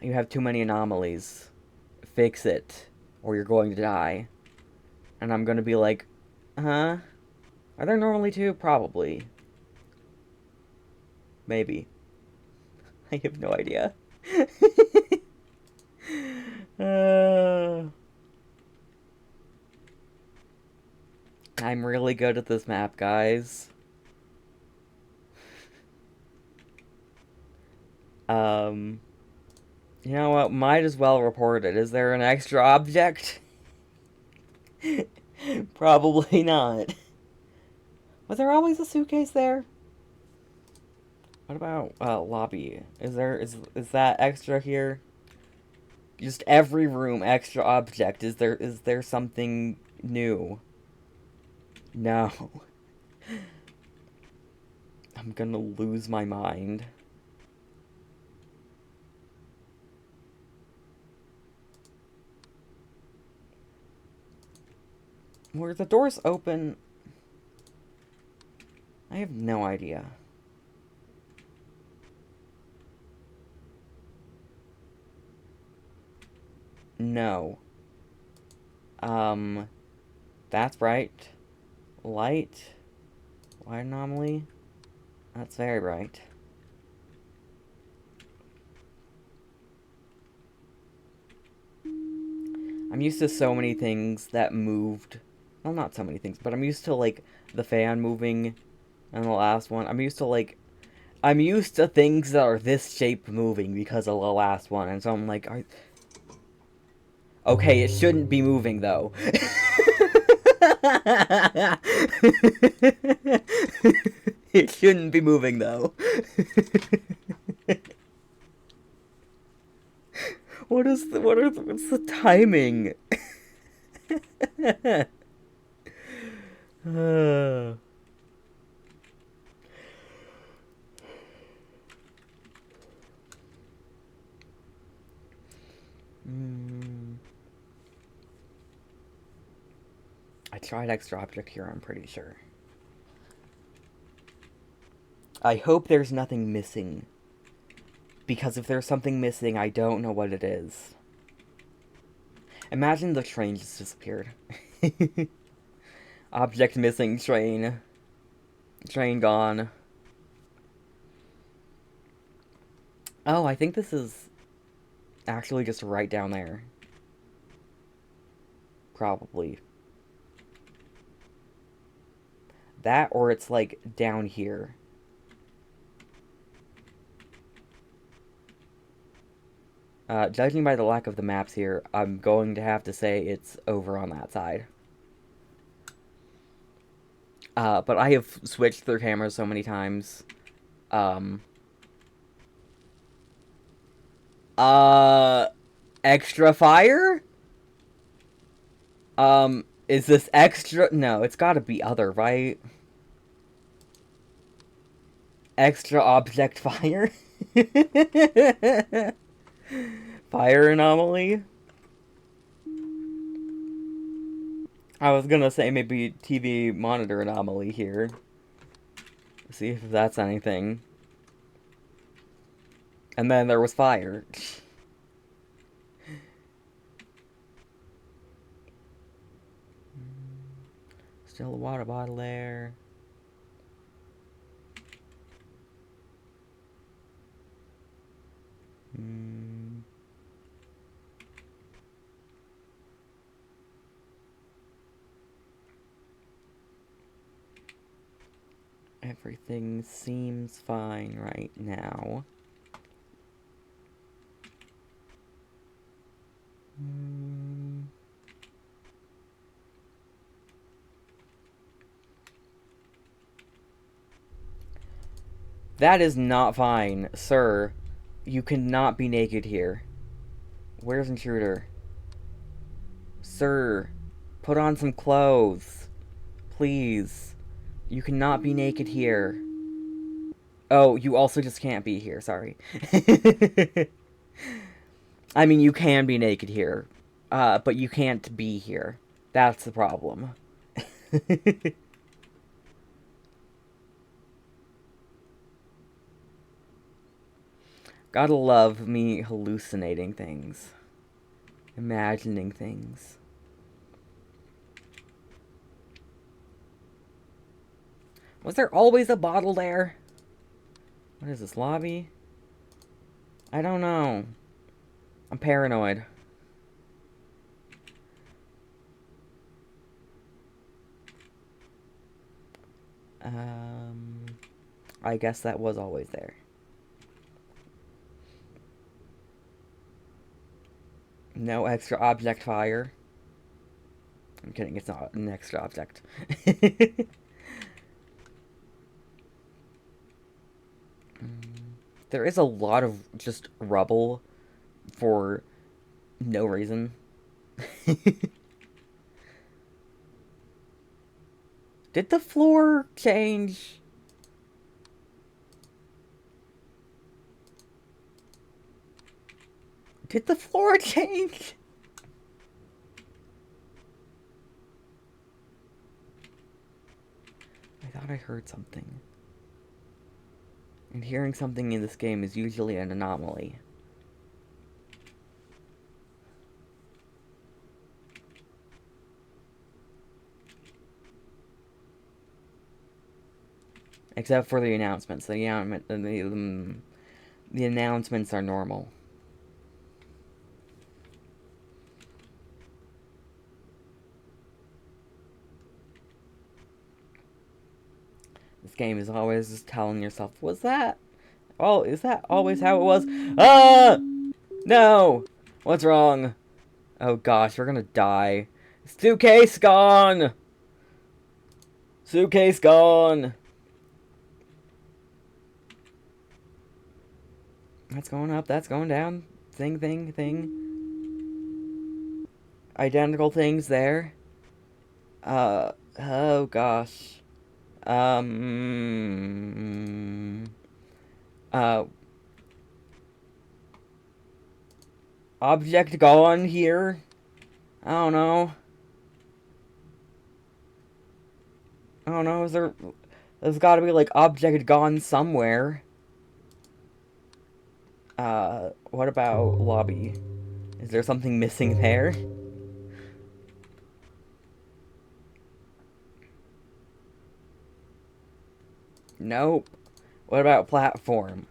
you have too many anomalies. Fix it, or you're going to die. And I'm gonna be like, huh? Are there normally two? Probably. Maybe. I have no idea. I'm really good at this map, guys. You know what? Might as well report it. Is there an extra object? Probably not. Was there always a suitcase there? What about lobby? Is that extra here? Just every room extra object. Is there something new? No. I'm gonna lose my mind. Were the doors open? I have no idea. No. That's bright. Light. Light anomaly. That's very bright. I'm used to so many things that moved. Well, not so many things, but I'm used to, like, the fan moving and the last one. I'm used to things that are this shape moving because of the last one, and so I'm like, okay, it shouldn't be moving, though. It shouldn't be moving, though. What's the timing? I tried extra object here, I'm pretty sure. I hope there's nothing missing. Because if there's something missing, I don't know what it is. Imagine the train just disappeared. Object missing, train. Train gone. Oh, I think this is actually just right down there. Probably. That, or it's like down here. Judging by the lack of the maps here, I'm going to have to say it's over on that side. But I have switched their cameras so many times. Extra fire? Is this extra? No, it's gotta be other, right? Extra object fire? Fire anomaly? I was gonna say maybe TV monitor anomaly here. See if that's anything. And then there was fire. Still a water bottle there. Everything seems fine right now. That is not fine, sir. You cannot be naked here. Where's Intruder? Sir, put on some clothes. Please. You cannot be naked here. Oh, you also just can't be here, sorry. I mean, you can be naked here, but you can't be here. That's the problem. Gotta love me hallucinating things. Imagining things. Was there always a bottle there? What is this, lobby? I don't know. I'm paranoid. I guess that was always there. No extra object fire. I'm kidding, it's not an extra object. There is a lot of just rubble for no reason. Did the floor change? Did the floor change? I thought I heard something. And hearing something in this game is usually an anomaly. Except for the announcements. The announcements are normal. This game is always just telling yourself, was that? Oh, is that always how it was? Ah! No! What's wrong? Oh gosh, we're gonna die. Suitcase gone! Suitcase gone! That's going up, that's going down. Thing. Identical things there. Oh gosh. Uh, object gone here? I don't know. There's gotta be, like, object gone somewhere. What about lobby? Is there something missing there? Nope. What about platform?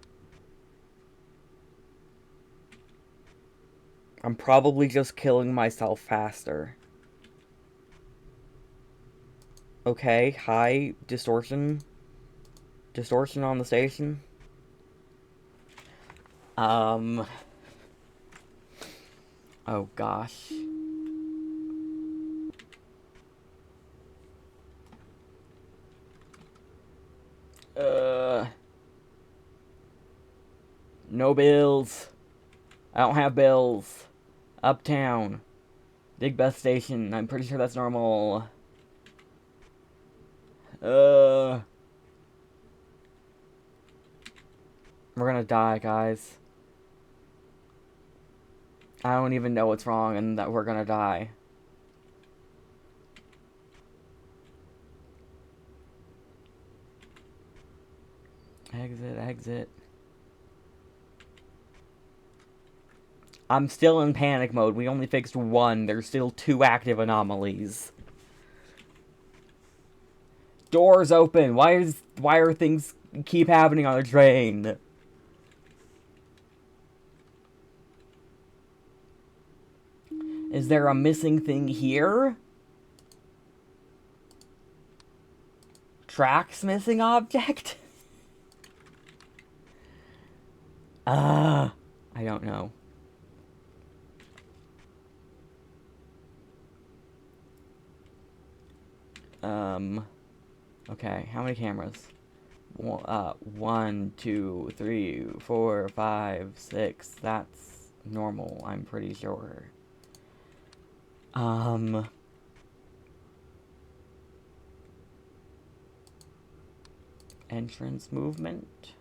I'm probably just killing myself faster. Okay, hi, distortion. Distortion on the station. Oh gosh. No bills. I don't have bills. Uptown. Big bus station. I'm pretty sure that's normal. We're gonna die, guys. I don't even know what's wrong and that we're gonna die. Exit. I'm still in panic mode. We only fixed one. There's still 2 active anomalies. Doors open. Why are things keep happening on the train? Is there a missing thing here? Tracks missing object? I don't know. Okay, how many cameras? 1, 2, 3, 4, 5, 6. That's normal, I'm pretty sure. Entrance movement.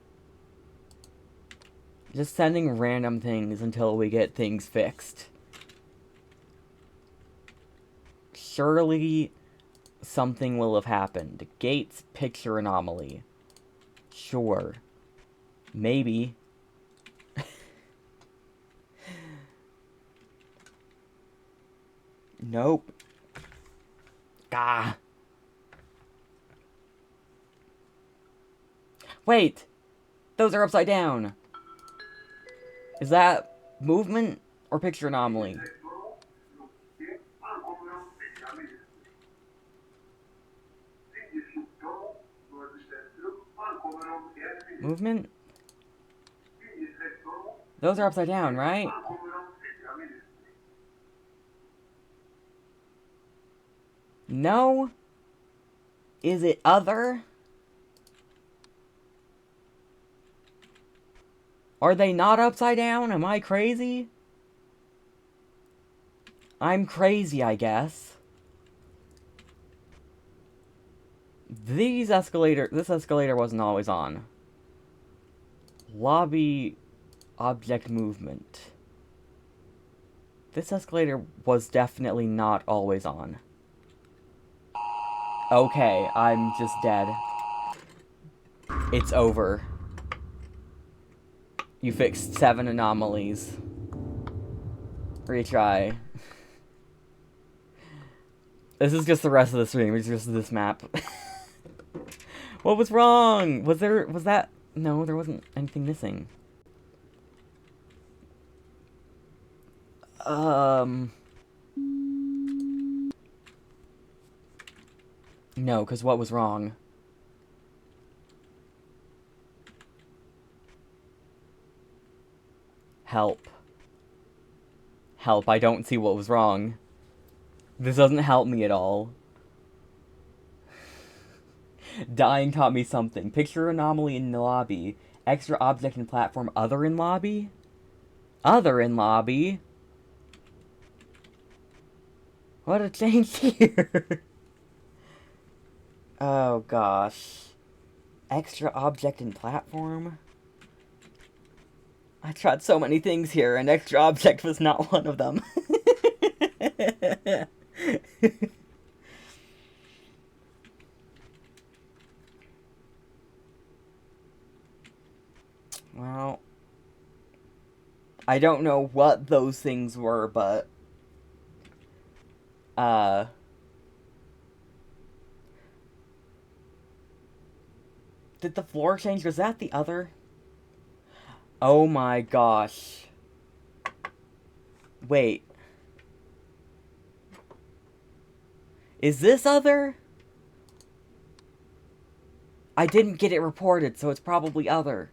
Just sending random things until we get things fixed. Surely something will have happened. Gates picture anomaly. Sure. Maybe. Nope. Ah. Wait! Those are upside down! Is that movement or picture anomaly? Movement? Those are upside down, right? No? Is it other? Are they not upside down? Am I crazy? I'm crazy, I guess. This escalator wasn't always on. Lobby object movement. This escalator was definitely not always on. Okay, I'm just dead. It's over. You fixed 7 anomalies. Retry. This is just the rest of the stream. It's just this map. What was wrong? Was that... No, there wasn't anything missing. No, because what was wrong? Help. Help, I don't see what was wrong. This doesn't help me at all. Dying taught me something. Picture anomaly in the lobby. Extra object and platform other in lobby? Other in lobby? What a change here. Oh gosh. Extra object and platform? I tried so many things here and extra object was not one of them. Well, I don't know what those things were, but did the floor change? Was that the other? Oh my gosh. Wait. Is this other? I didn't get it reported, so it's probably other.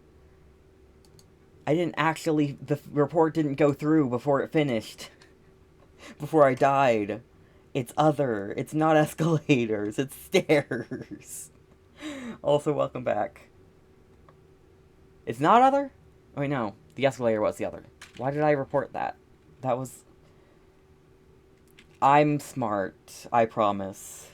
I didn't actually... The report didn't go through before it finished. Before I died. It's other. It's not escalators. It's stairs. Also, welcome back. It's not other? Oh, wait, no. The escalator was the other. Why did I report that? That was... I'm smart. I promise.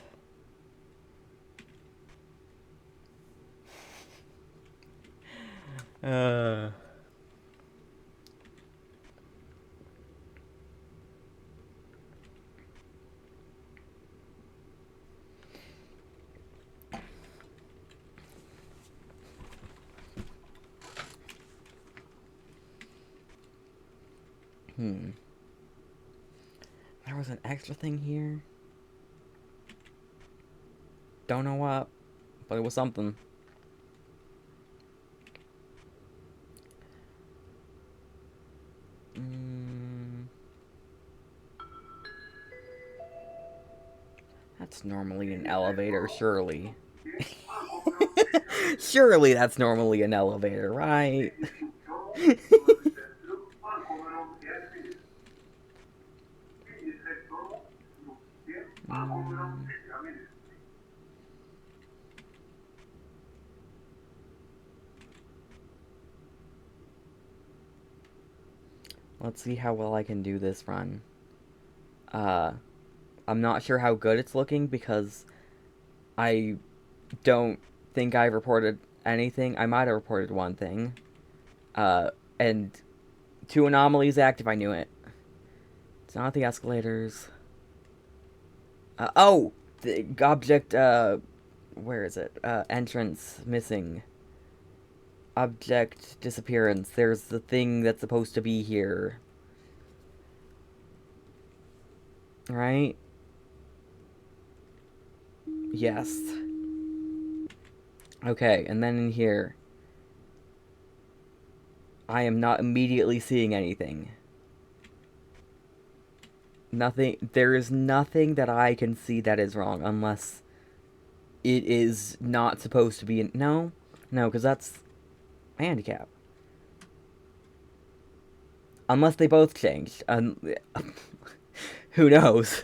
There was an extra thing here. Don't know what, but it was something. That's normally an elevator, surely. Surely that's normally an elevator, right? Let's see how well I can do this run. I'm not sure how good it's looking because I don't think I reported anything. I might have reported one thing. And 2 anomalies active, I knew it. It's not the escalators. Oh! The object, where is it? Entrance missing. Object disappearance. There's the thing that's supposed to be here. Right? Yes. Okay, and then in here, I am not immediately seeing anything. Nothing. There is nothing that I can see that is wrong, unless it is not supposed to be. No, because that's a handicap. Unless they both changed. Who knows?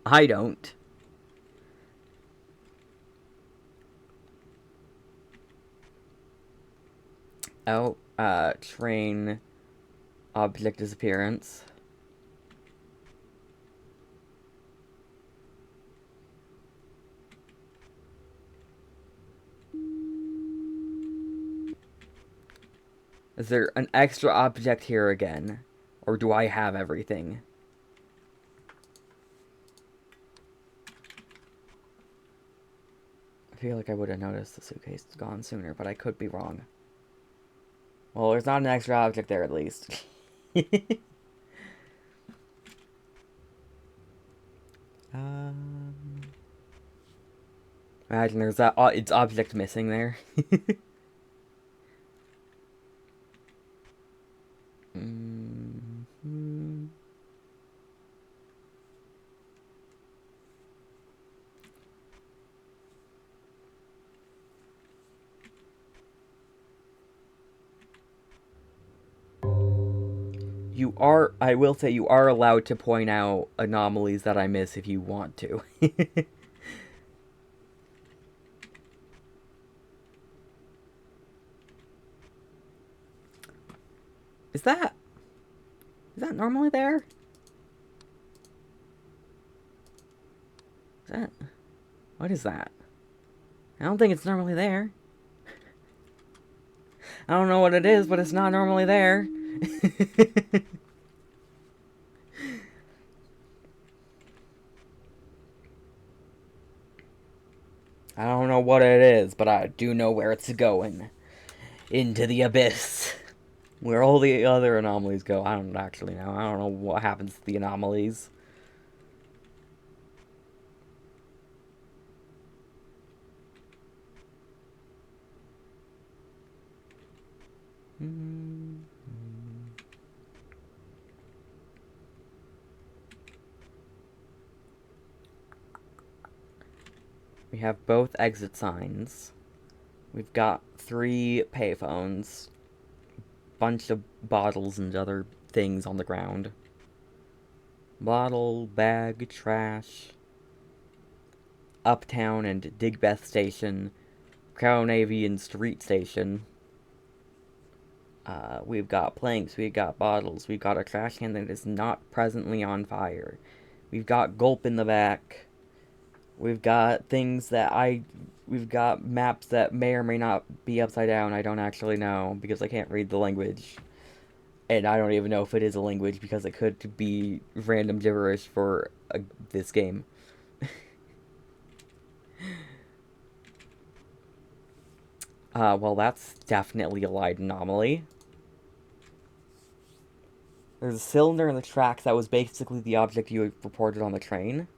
I don't. Oh, train object disappearance. Is there an extra object here again? Or do I have everything? I feel like I would have noticed the suitcase gone sooner, but I could be wrong. Well, there's not an extra object there, at least. Imagine there's that. It's object missing there. Mm-hmm. I will say you are allowed to point out anomalies that I miss if you want to. Is that normally there? What is that? I don't think it's normally there. I don't know what it is, but it's not normally there. I don't know what it is, but I do know where it's going. Into the abyss. Where all the other anomalies go. I don't actually know. I don't know what happens to the anomalies. We have both exit signs. We've got 3 payphones. Bunch of bottles and other things on the ground. Bottle, bag, trash. Uptown and Digbeth Station. Crown Avian Street Station. We've got planks, we've got bottles, we've got a trash can that is not presently on fire. We've got Gulp in the back. We've got things that we've got maps that may or may not be upside down. I don't actually know because I can't read the language. And I don't even know if it is a language because it could be random gibberish for this game. Well, that's definitely a light anomaly. There's a cylinder in the tracks that was basically the object you had reported on the train.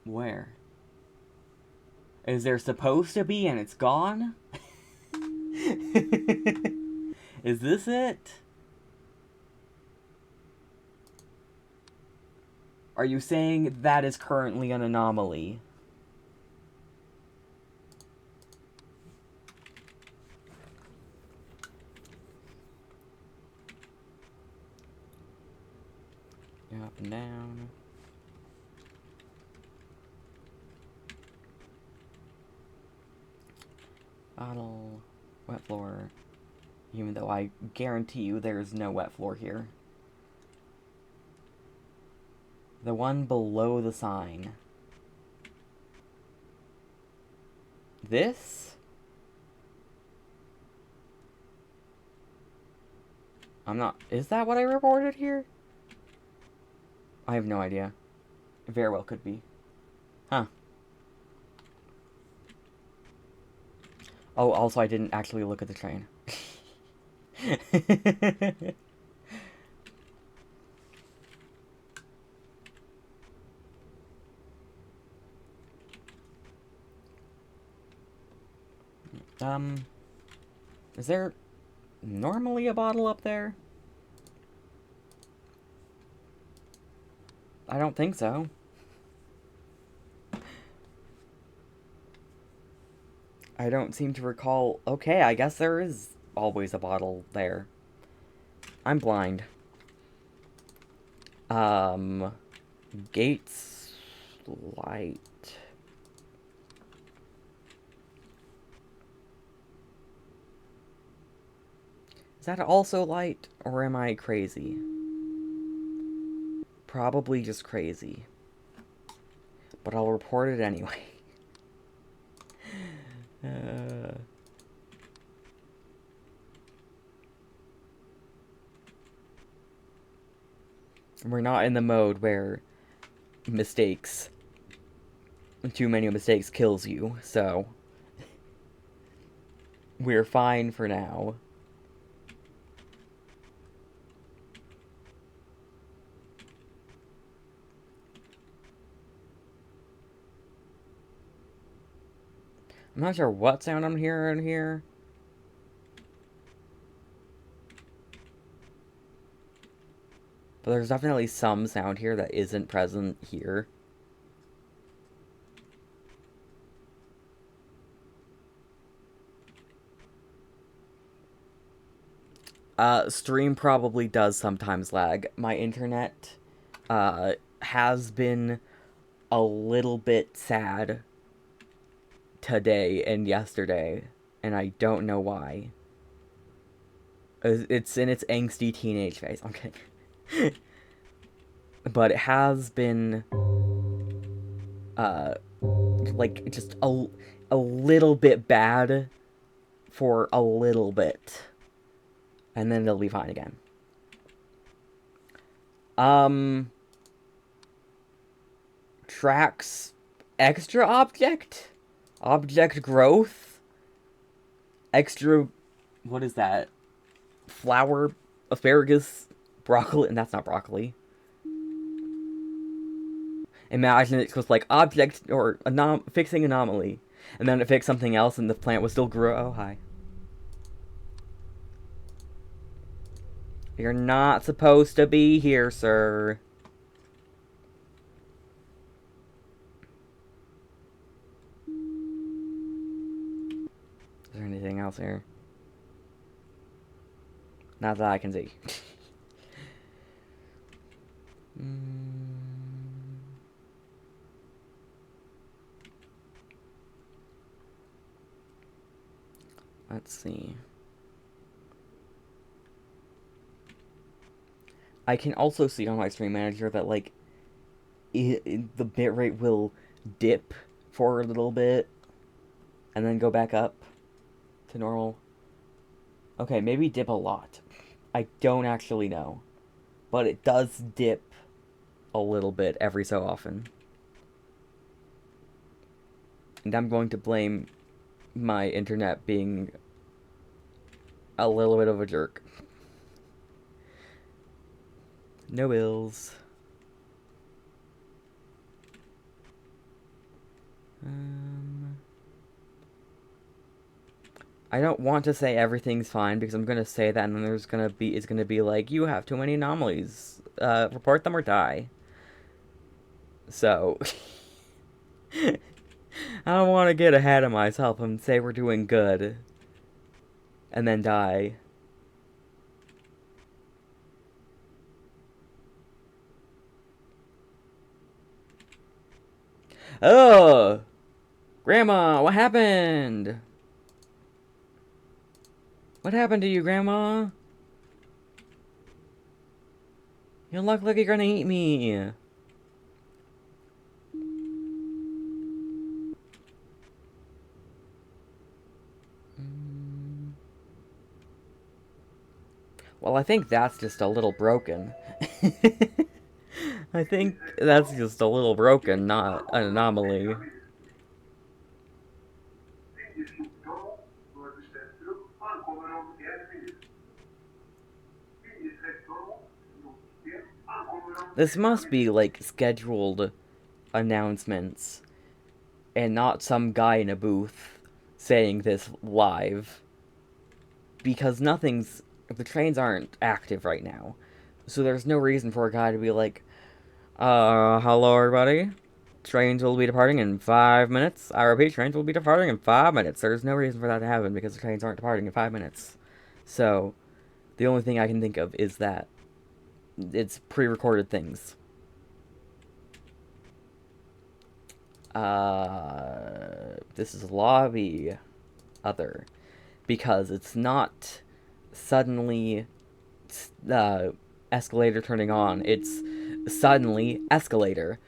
Where? Is there supposed to be and it's gone? Is this it? Are you saying that is currently an anomaly? Up and down. Bottle. Wet floor. Even though I guarantee you there's no wet floor here. The one below the sign. This? I'm not... Is that what I reported here? I have no idea. It very well could be. Huh. Oh, also I didn't actually look at the train. Is there normally a bottle up there? I don't think so. I don't seem to recall... Okay, I guess there is always a bottle there. I'm blind. Gates... light... Is that also light, or am I crazy? Probably just crazy. But I'll report it anyway. We're not in the mode where mistakes, too many mistakes kills you, so we're fine for now. I'm not sure what sound I'm hearing here. But there's definitely some sound here that isn't present here. Stream probably does sometimes lag. My internet, has been a little bit sad today and yesterday, and I don't know why. It's in its angsty teenage phase. I'm kidding. But it has been, like, just a little bit bad for a little bit. And then it'll be fine again. Tracks extra object? Object growth? Extra... What is that? Flower? Asparagus? Broccoli? And that's not broccoli. Imagine it was like object or fixing anomaly. And then it fixed something else and the plant would still grow. Oh, hi. You're not supposed to be here, sir. Is there anything else here? Not that I can see. Let's see. I can also see on my stream manager that, like, the bitrate will dip for a little bit and then go back up to normal. Okay, maybe dip a lot. I don't actually know. But it does dip a little bit every so often. And I'm going to blame my internet being a little bit of a jerk. No ills. I don't want to say everything's fine because I'm gonna say that and then it's gonna be like, you have too many anomalies. Report them or die. So I don't want to get ahead of myself and say we're doing good and then die. Oh, Grandma, what happened? What happened to you, Grandma? You look like you're gonna eat me. Well, I think that's just a little broken. I think that's just a little broken, not an anomaly. This must be, like, scheduled announcements, and not some guy in a booth saying this live. Because the trains aren't active right now. So there's no reason for a guy to be like, hello everybody. Trains will be departing in 5 minutes. I repeat, trains will be departing in 5 minutes. There's no reason for that to happen because the trains aren't departing in 5 minutes. So, the only thing I can think of is that it's pre-recorded things. This is lobby other. Because it's not suddenly escalator turning on. It's suddenly escalator.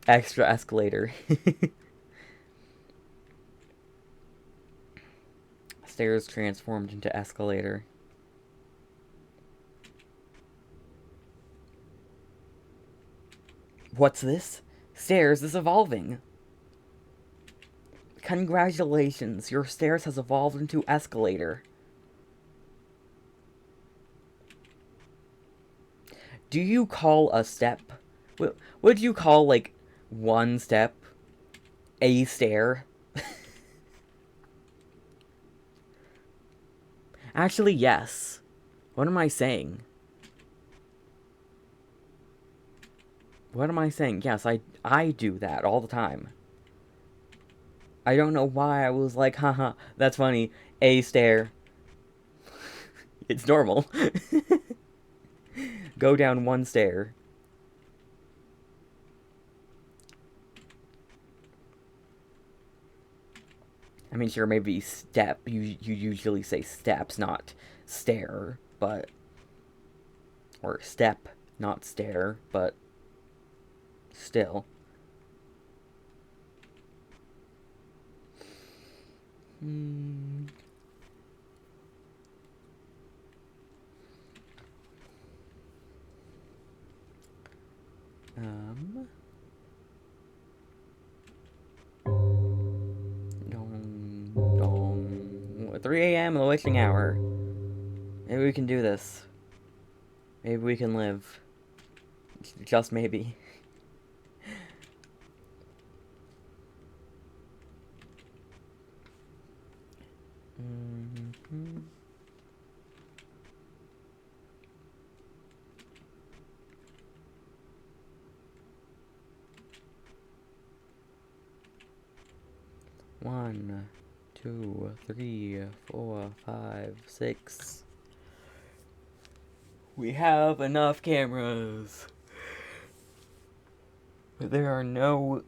Extra escalator. Stairs transformed into escalator. What's this? Stairs is evolving. Congratulations, your stairs has evolved into escalator. Do you call a step... Would you call, like, one step a stair? Actually, yes. What am I saying? What am I saying? Yes, I do that all the time. I don't know why I was like, haha, that's funny. A stair. It's normal. Go down one stair. I mean, sure, maybe step. You usually say steps, not stair, but... Or step, not stair, but... Still. Dong. 3 a.m. the witching hour. Maybe we can do this. Maybe we can live. Just maybe. Mm-hmm. One, 2, 3, 4, 5, 6. We have enough cameras. But there are no...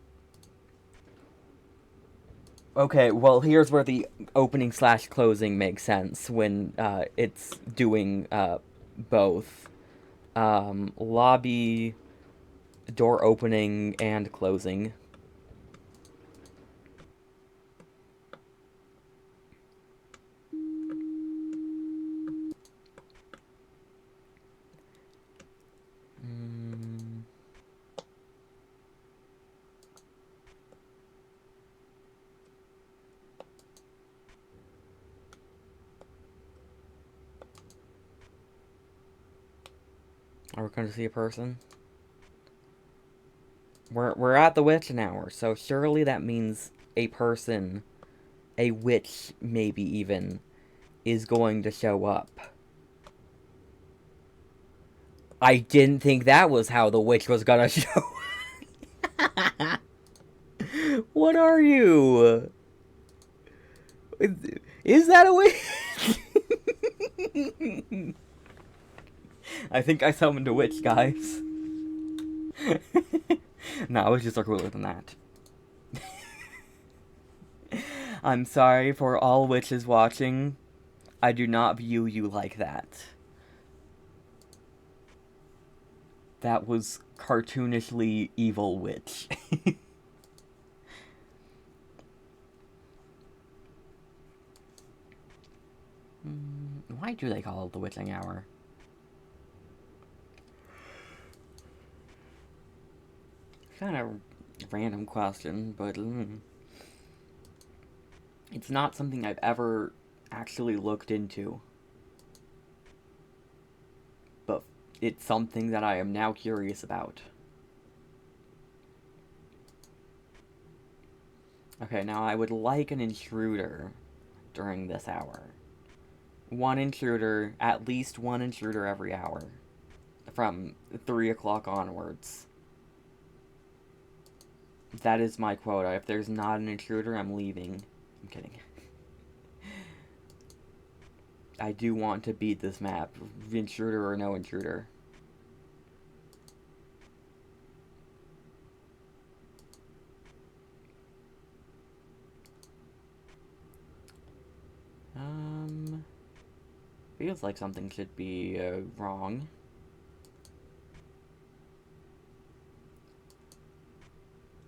Okay, well, here's where the opening / closing makes sense when it's doing both. Lobby, door opening, and closing. Are we going to see a person? We're at the witching hour, so surely that means a person, a witch maybe even, is going to show up. I didn't think that was how the witch was gonna show. What are you? Is that a witch? I think I summoned a witch, guys. No, witches are cooler than that. I'm sorry for all witches watching. I do not view you like that. That was cartoonishly evil witch. Why do they call it the witching hour? Kind of random question, but it's not something I've ever actually looked into. But it's something that I am now curious about. Okay, now I would like an intruder during this hour. One intruder, at least one intruder every hour. From 3 o'clock onwards. That is my quota. If there's not an intruder, I'm leaving. I'm kidding. I do want to beat this map. Intruder or no intruder. Feels like something should be wrong.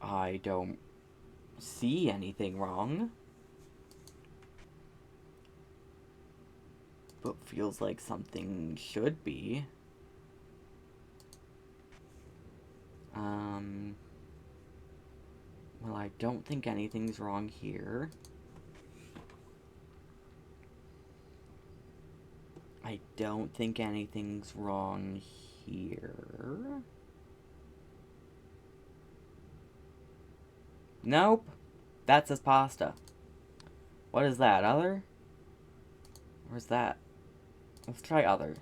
I don't see anything wrong. But feels like something should be. Well, I don't think anything's wrong here. I don't think anything's wrong here. Nope. That says pasta. What is that? Other? Where's that? Let's try other.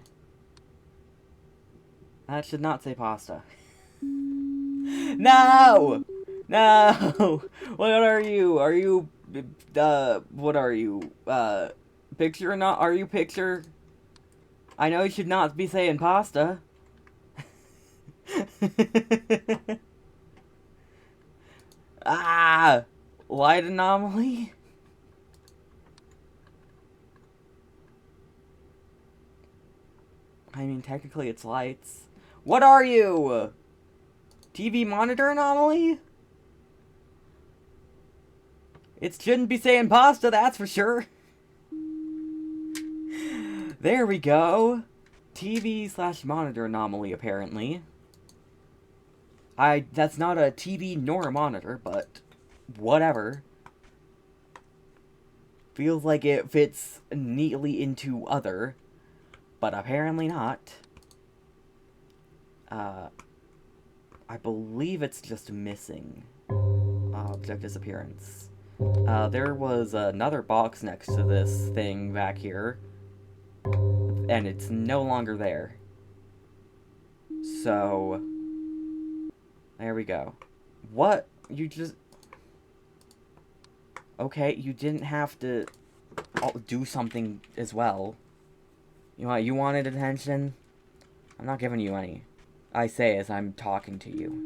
That should not say pasta. No! No! What are you? Are you, what are you? Picture or not? Are you picture? I know you should not be saying pasta. Ah! Light anomaly? I mean, technically it's lights. What are you? TV monitor anomaly? It shouldn't be saying pasta, that's for sure. There we go. TV/monitor anomaly, apparently. That's not a TV nor a monitor, but whatever. Feels like it fits neatly into other, but apparently not. I believe it's just missing object disappearance. There was another box next to this thing back here, and it's no longer there. So, there we go. What? You just... Okay, you didn't have to do something as well. You wanted attention? I'm not giving you any. I say as I'm talking to you.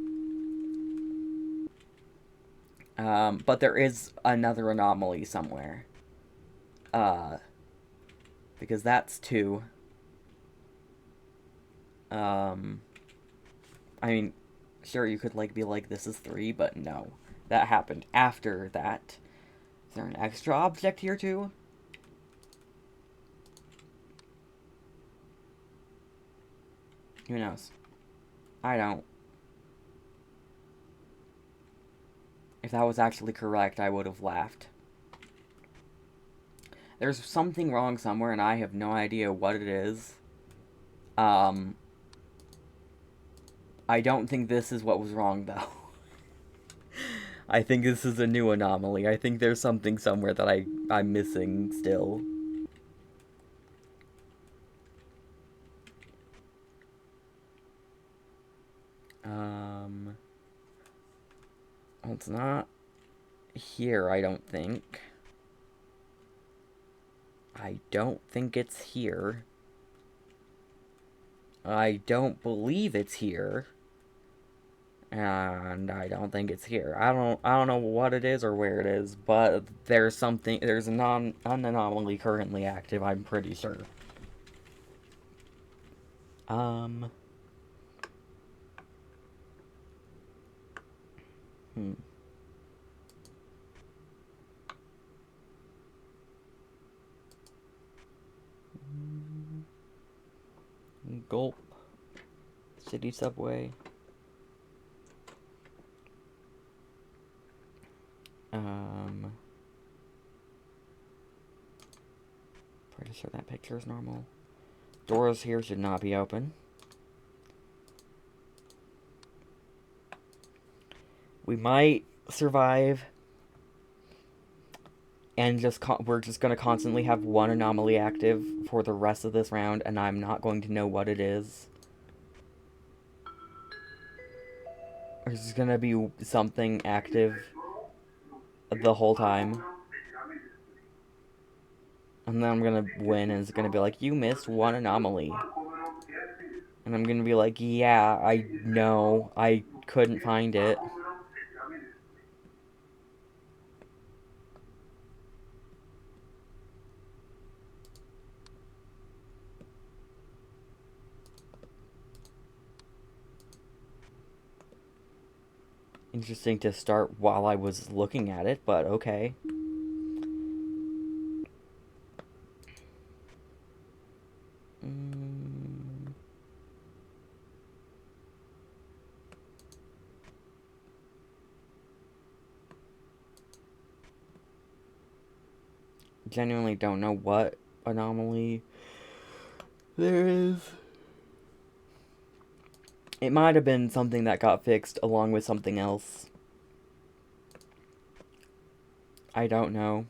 But there is another anomaly somewhere. Because that's 2. I mean, sure, you could, be like, this is 3, but no. That happened after that. Is there an extra object here, too? Who knows? I don't. If that was actually correct, I would have laughed. There's something wrong somewhere, and I have no idea what it is. I don't think this is what was wrong, though. I think this is a new anomaly. I think there's something somewhere that I'm missing still. It's not here, I don't think. I don't think it's here. I don't believe it's here. And I don't think it's here. I don't know what it is or where it is, but there's an anomaly currently active, I'm pretty sure. Gulp. City subway. Pretty sure that picture is normal. Doors here should not be open. We might survive. And we're just going to constantly have one anomaly active for the rest of this round, and I'm not going to know what it is. There's just going to be something active the whole time. And then I'm going to win, and it's going to be like, you missed one anomaly. And I'm going to be like, yeah, I know, I couldn't find it. Interesting to start while I was looking at it, but okay. Genuinely don't know what anomaly there is. It might have been something that got fixed along with something else. I don't know.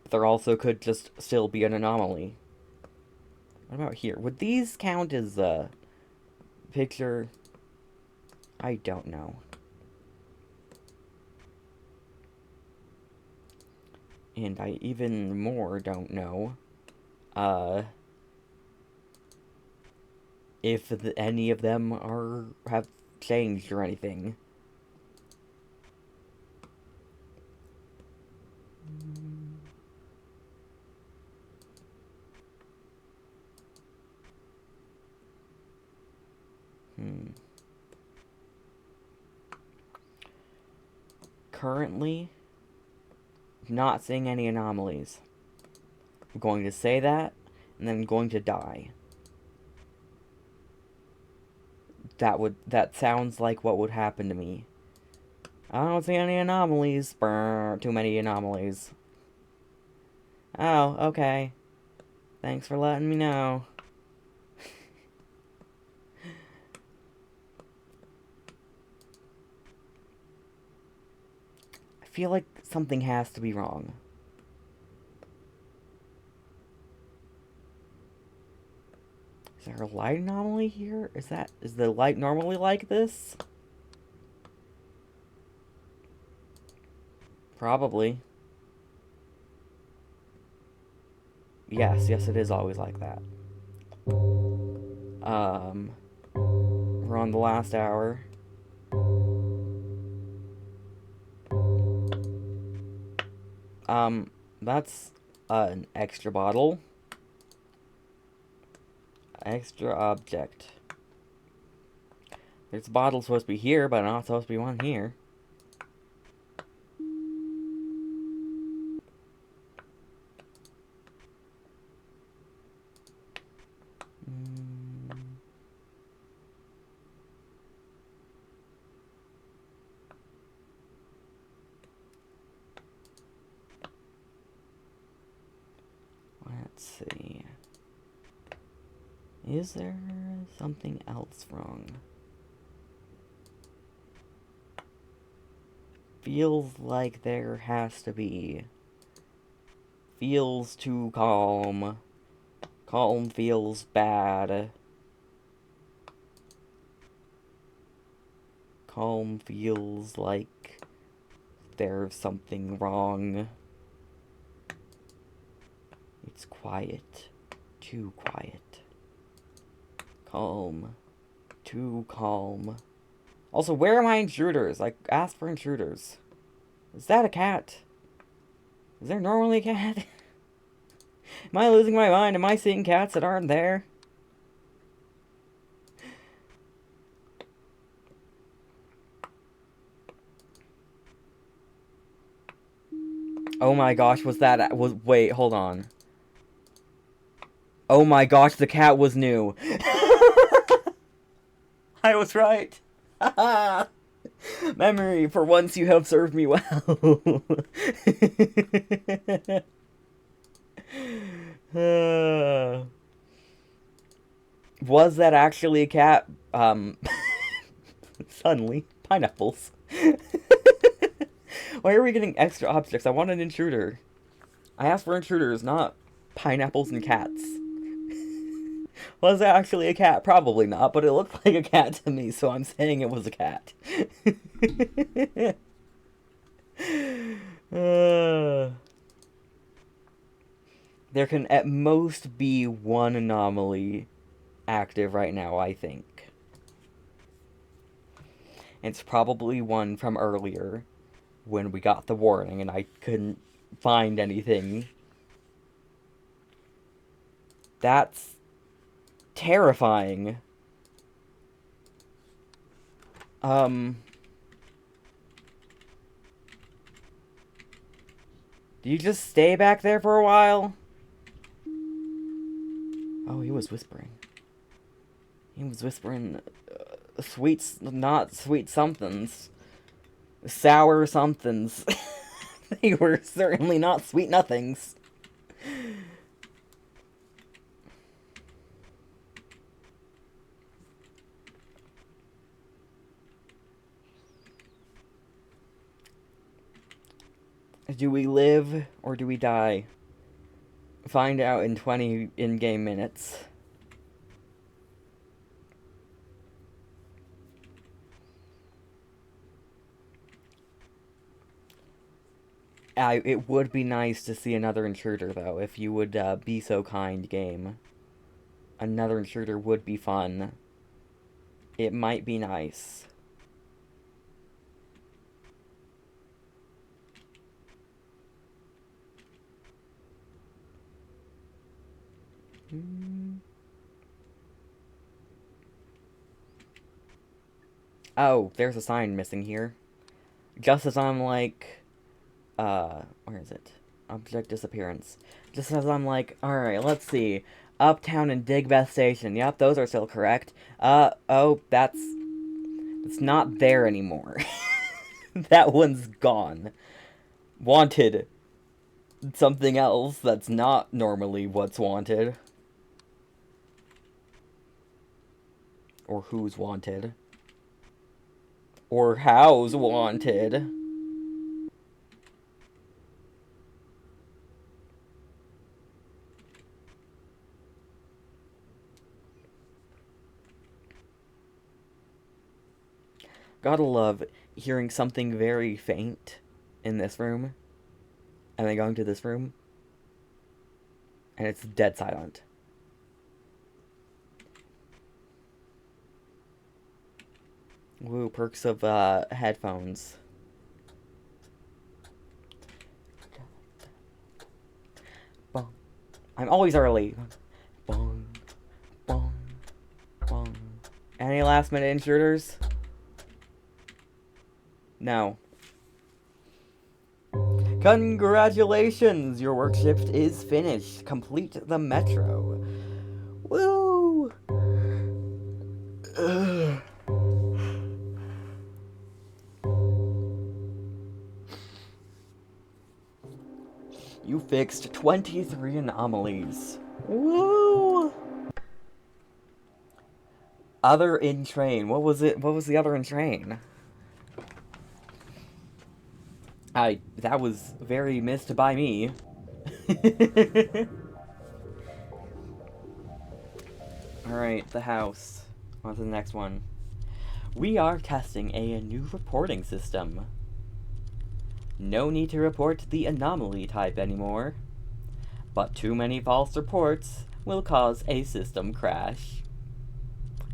But there also could just still be an anomaly. What about here? Would these count as a picture? I don't know. And I even more don't know if any of them have changed or anything. Currently, not seeing any anomalies. I'm going to say that, and then I'm going to die. That sounds like what would happen to me. I don't see any anomalies. Brr, too many anomalies. Oh, okay. Thanks for letting me know. I feel like something has to be wrong. Is there a light anomaly here? Is the light normally like this? Probably. Yes, it is always like that. We're on the last hour. That's an extra bottle. Extra object. There's a bottle supposed to be here, but not supposed to be one here. Let's see. Is there something else wrong? Feels like there has to be. Feels too calm. Calm feels bad. Calm feels like there's something wrong. It's quiet. Too quiet. Calm. Too calm. Also, where are my intruders? I asked for intruders. Is that a cat? Is there normally a cat? Am I losing my mind? Am I seeing cats that aren't there? Oh my gosh, wait, hold on. Oh my gosh, the cat was new. I was right. Memory, for once you have served me well. Was that actually a cat? Suddenly, pineapples. Why are we getting extra objects? I want an intruder. I asked for intruders, not pineapples and cats. Was that actually a cat? Probably not, but it looked like a cat to me, so I'm saying it was a cat. There can at most be one anomaly active right now, I think. It's probably one from earlier, when we got the warning and I couldn't find anything. That's terrifying. Do you just stay back there for a while? Oh, he was whispering. He was whispering not sweet somethings. Sour somethings. They were certainly not sweet nothings. Do we live or do we die? Find out in 20 in-game minutes. It would be nice to see another intruder, though, if you would be so kind, game. Another intruder would be fun. It might be nice. Oh, there's a sign missing here. Just as I'm like... where is it? Object disappearance. Just as I'm like, alright, let's see. Uptown and Digbeth Station. Yep, those are still correct. Oh, that's... It's not there anymore. That one's gone. Wanted. Something else that's not normally what's wanted. Or who's wanted. Or how's wanted. Gotta love hearing something very faint in this room, and then going to this room, and it's dead silent. Woo, perks of headphones. Bong. I'm always early. Bong, bong, bong. Any last minute intruders? No. Congratulations! Your work shift is finished. Complete the metro. Woo! Ugh. You fixed 23 anomalies. Woo! Other in train. What was it? What was the other in train? That was very missed by me. Alright, the house. On to the next one. We are testing a new reporting system. No need to report the anomaly type anymore. But too many false reports will cause a system crash.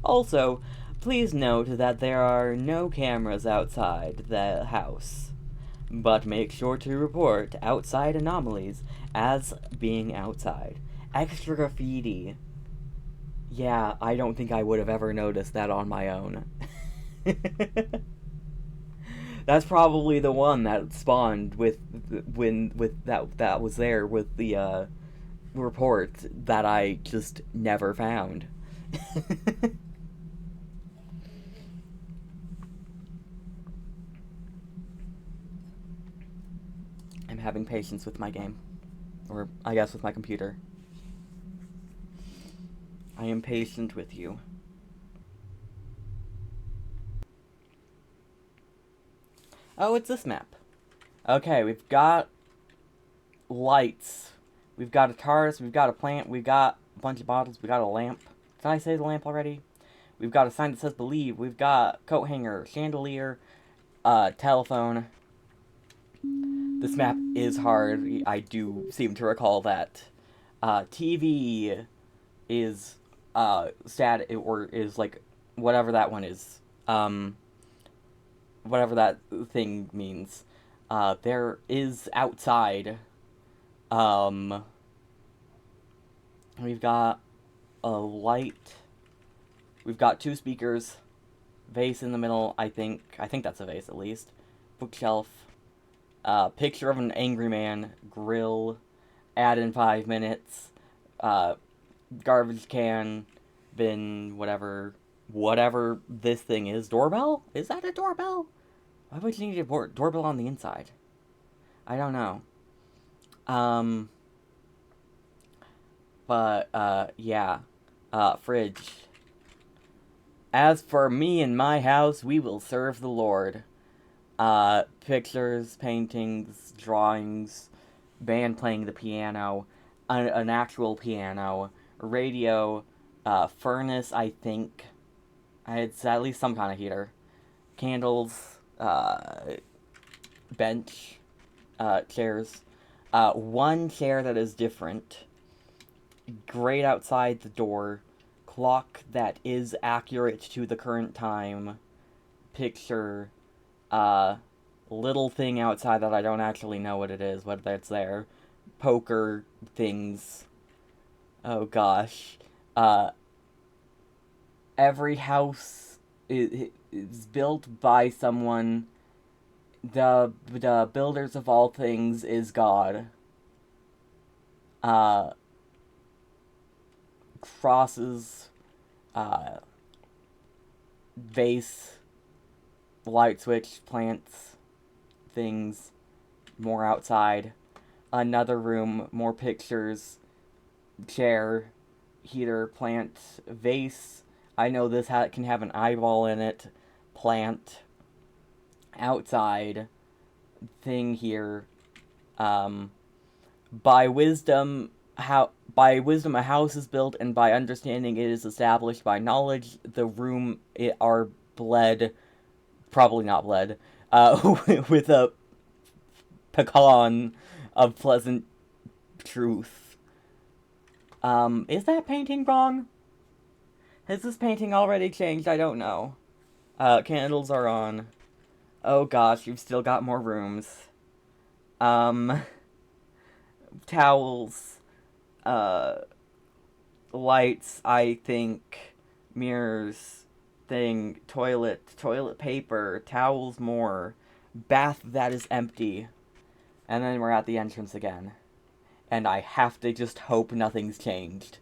Also, please note that there are no cameras outside the house. But make sure to report outside anomalies as being outside. Extra graffiti. Yeah, I don't think I would have ever noticed that on my own. That's probably the one that spawned with that was there with the report that I just never found. having patience with my game. Or, I guess, with my computer. I am patient with you. Oh, it's this map. Okay, we've got lights. We've got a TARDIS, we've got a plant, we've got a bunch of bottles, we got a lamp. Did I say the lamp already? We've got a sign that says believe, we've got coat hanger, chandelier, telephone. This map is hard, I do seem to recall that. TV is, or is like, whatever that one is. Whatever that thing means. There is outside. We've got a light. We've got 2 speakers. Vase in the middle, I think. I think that's a vase, at least. Bookshelf. Picture of an angry man. Grill. Add in 5 minutes. Garbage can. Bin. Whatever. Whatever this thing is. Doorbell? Is that a doorbell? Why would you need a doorbell on the inside? I don't know. Yeah. Fridge. As for me and my house, we will serve the Lord. Pictures, paintings, drawings, band playing the piano, an actual piano, radio, furnace, I think. It's at least some kind of heater. Candles, bench, chairs. One chair that is different. Grate outside the door. Clock that is accurate to the current time. Picture. Little thing outside that I don't actually know what it is, but that's there. Poker things. Oh gosh. Every house is built by someone. The builders of all things is God. Crosses, vase, light switch, plants, things, more outside, another room, more pictures, chair, heater, plant, vase. I know this can have an eyeball in it, plant, outside, thing here. By wisdom a house is built, and by understanding it is established. By knowledge the room are bled, probably not bled, with a pecan of pleasant truth. Is that painting wrong? Has this painting already changed? I don't know. Candles are on. Oh gosh, you've still got more rooms. Towels. Lights, I think. Mirrors. Thing. Toilet paper. Towels more. Bath that is empty. And then we're at the entrance again. And I have to just hope nothing's changed.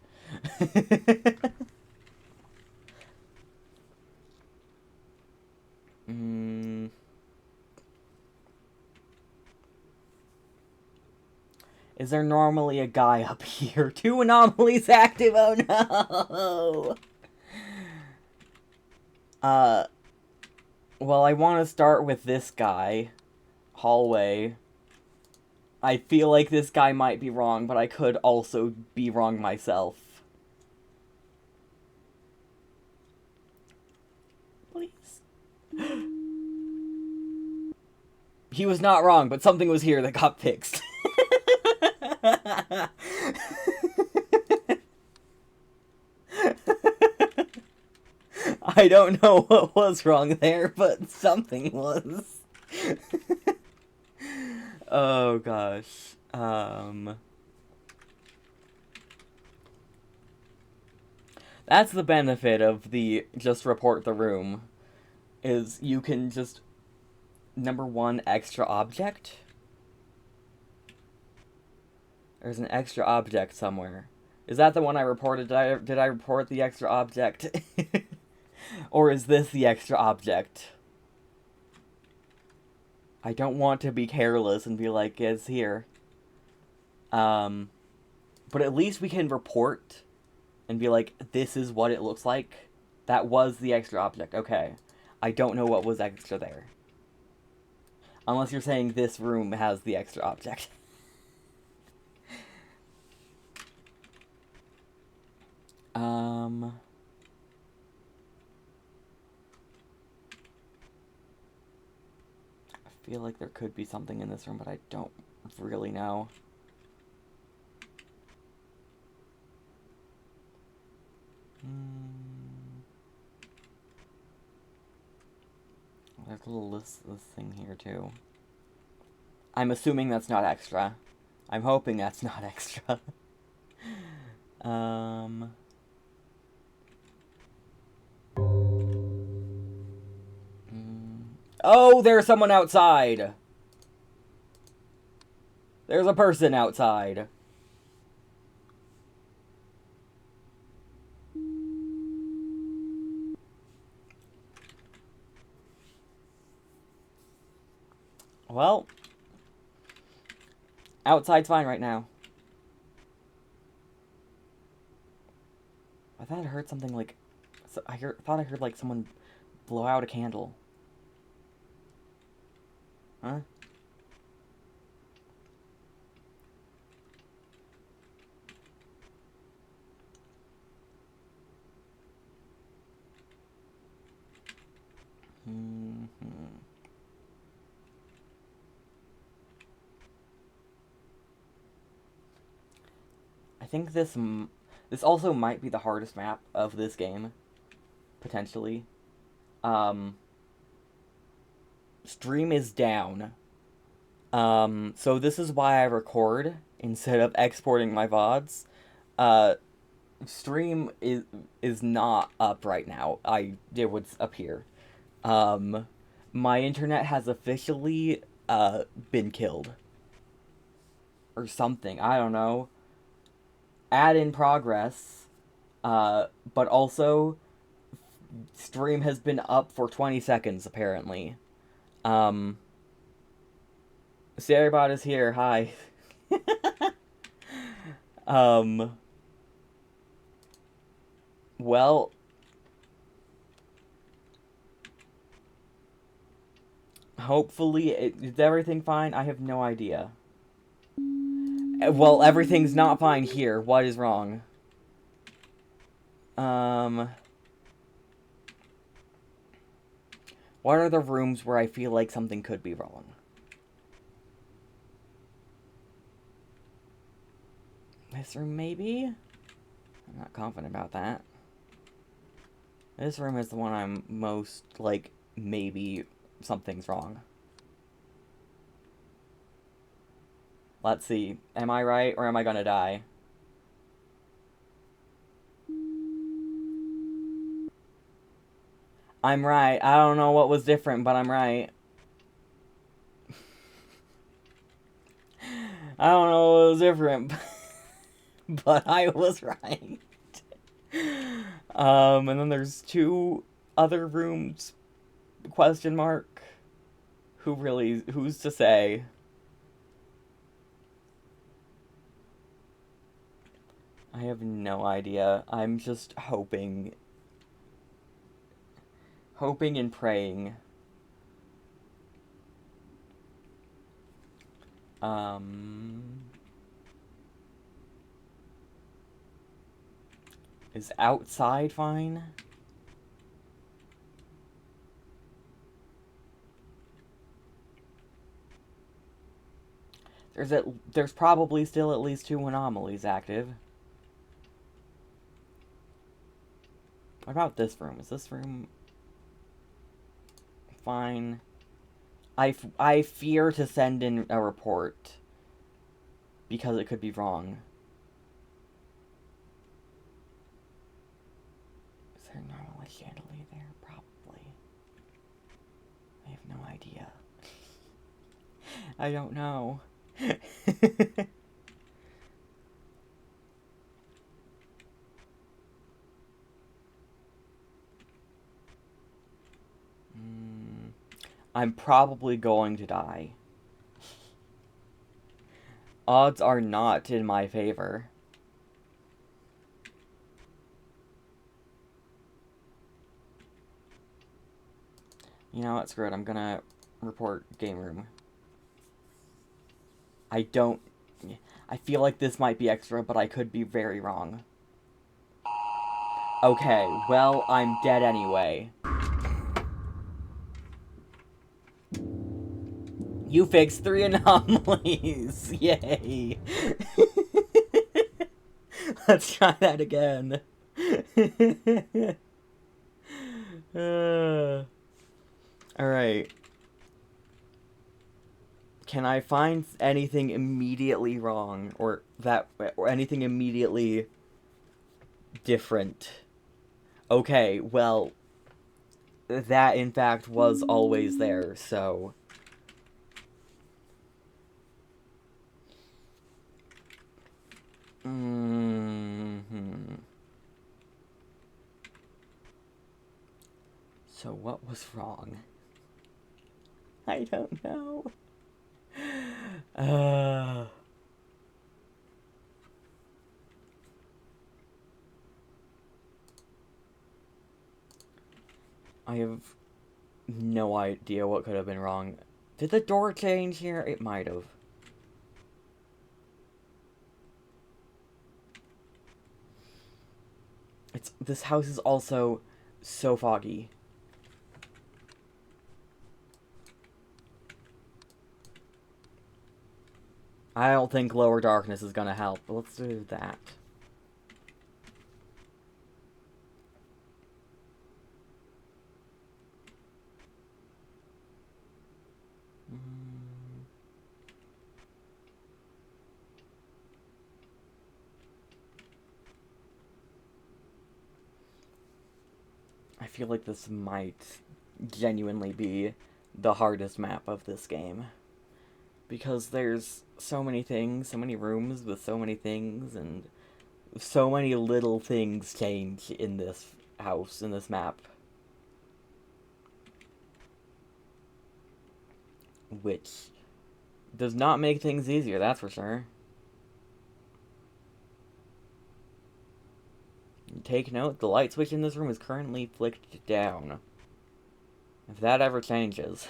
Is there normally a guy up here? 2 anomalies active, oh no! Well, I want to start with this guy. Hallway. I feel like this guy might be wrong, but I could also be wrong myself. Please. He was not wrong, but something was here that got fixed. I don't know what was wrong there, but something was. Oh gosh. That's the benefit of the just report the room, is you can just number 1 extra object. There's an extra object somewhere. Is that the one I reported? Did I report the extra object? Or is this the extra object? I don't want to be careless and be like, it's here. But at least we can report and be like, this is what it looks like. That was the extra object. Okay. I don't know what was extra there. Unless you're saying this room has the extra object. I feel like there could be something in this room, but I don't really know. There's a little this thing here too. I'm assuming that's not extra. I'm hoping that's not extra. Oh, there's someone outside! There's a person outside. Well, outside's fine right now. I thought I heard something like... thought I heard like someone blow out a candle. Huh? I think this also might be the hardest map of this game, potentially. Stream is down. So this is why I record instead of exporting my VODs. Stream is not up right now. It would appear. My internet has officially been killed. Or something. I don't know. Ad in progress. But also stream has been up for 20 seconds apparently. Sarybot is here. Hi. Well, hopefully is everything fine? I have no idea. Well, everything's not fine here. What is wrong? What are the rooms where I feel like something could be wrong? This room, maybe? I'm not confident about that. This room is the one I'm most, like, maybe something's wrong. Let's see. Am I right, or am I gonna die? I'm right. I don't know what was different, but I'm right. I don't know what was different, but I was right. And then there's 2 other rooms, question mark. Who's to say? I have no idea. I'm just hoping and praying. Is outside fine? There's probably still at least 2 anomalies active. What about this room? Is this room fine? I fear to send in a report because it could be wrong. Is there a normal chandelier there? Probably. I have no idea. I don't know. I'm probably going to die. Odds are not in my favor. You know what, screw it, I'm gonna report game room. I feel like this might be extra, but I could be very wrong. Okay, well, I'm dead anyway. You fixed 3 anomalies! Yay! Let's try that again. Alright. Can I find anything immediately wrong? Or anything immediately different? Okay, well, that in fact was always there, so... So what was wrong? I don't know. I have no idea what could have been wrong. Did the door change here? It might have. This house is also so foggy. I don't think lower darkness is gonna help, but let's do that. I feel like this might genuinely be the hardest map of this game. Because there's so many things, so many rooms with so many things, and so many little things change in this house, in this map. Which does not make things easier, that's for sure. Take note, the light switch in this room is currently flicked down. If that ever changes.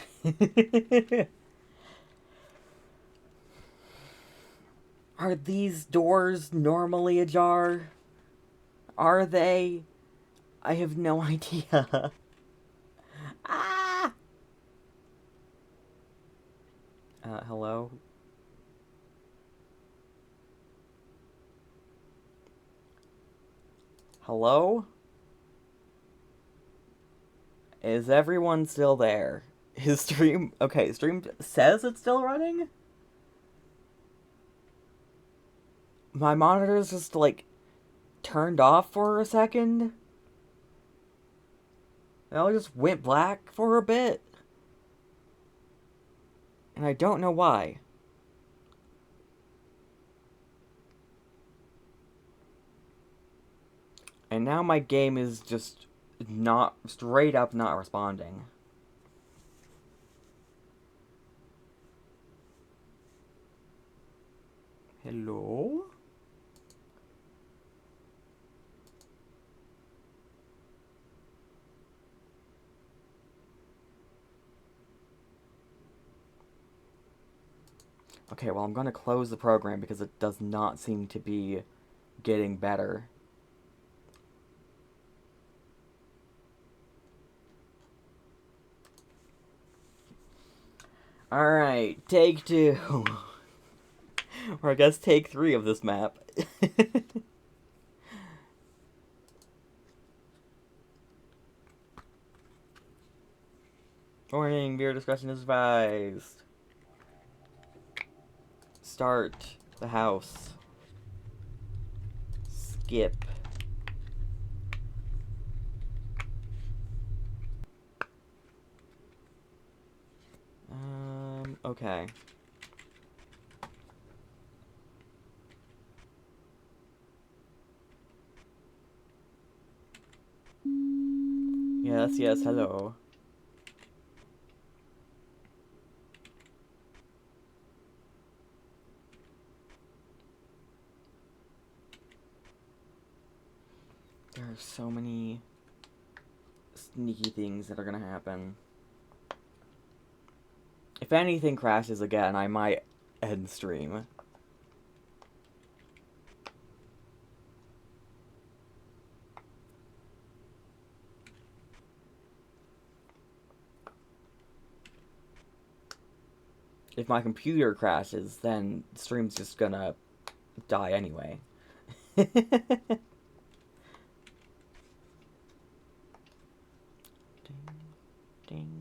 Are these doors normally ajar? Are they? I have no idea. Ah! Hello? Hello? Is everyone still there? His stream... Okay, stream says it's still running? My monitor's just, like, turned off for a second? It all just went black for a bit. And I don't know why. And now my game is just not... straight up not responding. Hello? Okay, well, I'm gonna close the program because it does not seem to be getting better. Alright, take 2. Or I guess take 3 of this map. Warning, viewer discretion is advised. Start the house. Skip. Okay. Yes, yes, hello. There's so many sneaky things that are gonna happen. If anything crashes again, I might end stream. If my computer crashes, then the stream's just gonna die anyway. Ding, ding.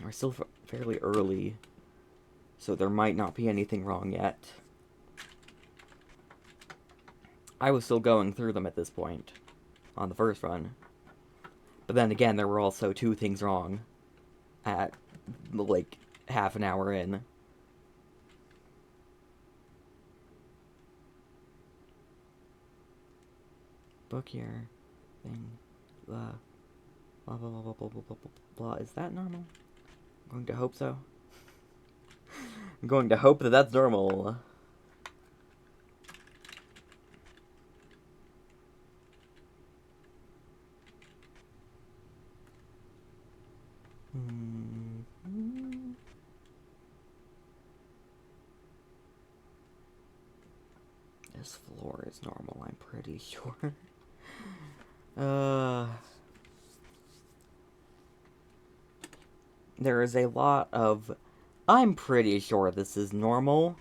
We're still fairly early, so there might not be anything wrong yet. I was still going through them at this point, on the first run. But then again, there were also 2 things wrong at, like, half an hour in. Book here, thing, blah, blah, blah, blah, blah, blah, blah, blah, blah. Is that normal? I'm going to hope so. I'm going to hope that that's normal. This floor is normal, I'm pretty sure. There is a lot of, I'm pretty sure this is normal,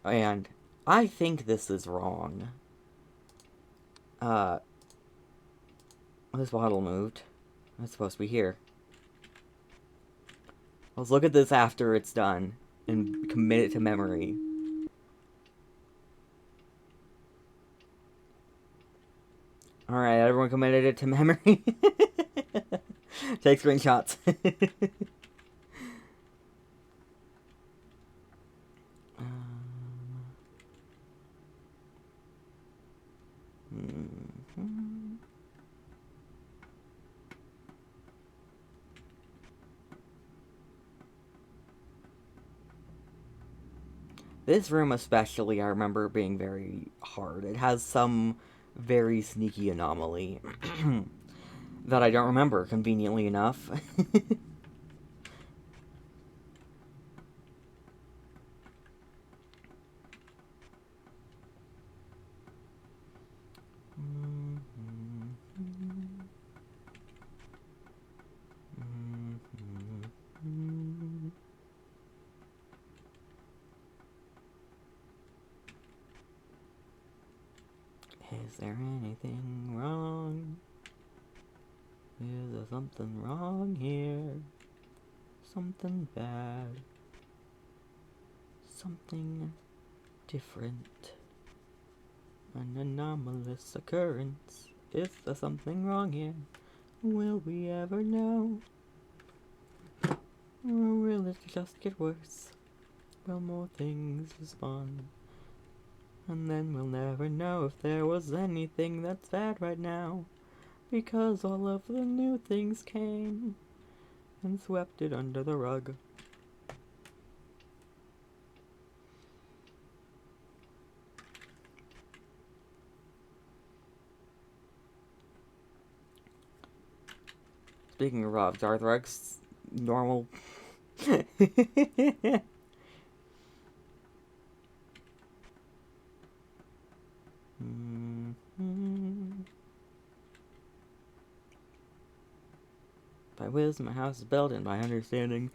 and I think this is wrong. This bottle moved. It's supposed to be here. Let's look at this after it's done, and commit it to memory. Alright, everyone committed it to memory. Take screenshots. This room especially, I remember being very hard. It has some very sneaky anomaly that I don't remember, conveniently enough. Is there anything wrong? Is there something wrong here? Something bad. Something different. An anomalous occurrence. Is there something wrong here? Will we ever know? Or will it just get worse? Will more things spawn? And then we'll never know if there was anything that's bad right now, because all of the new things came and swept it under the rug. Speaking of Rob, Darthrex, normal. By wisdom, a house is built, and by understanding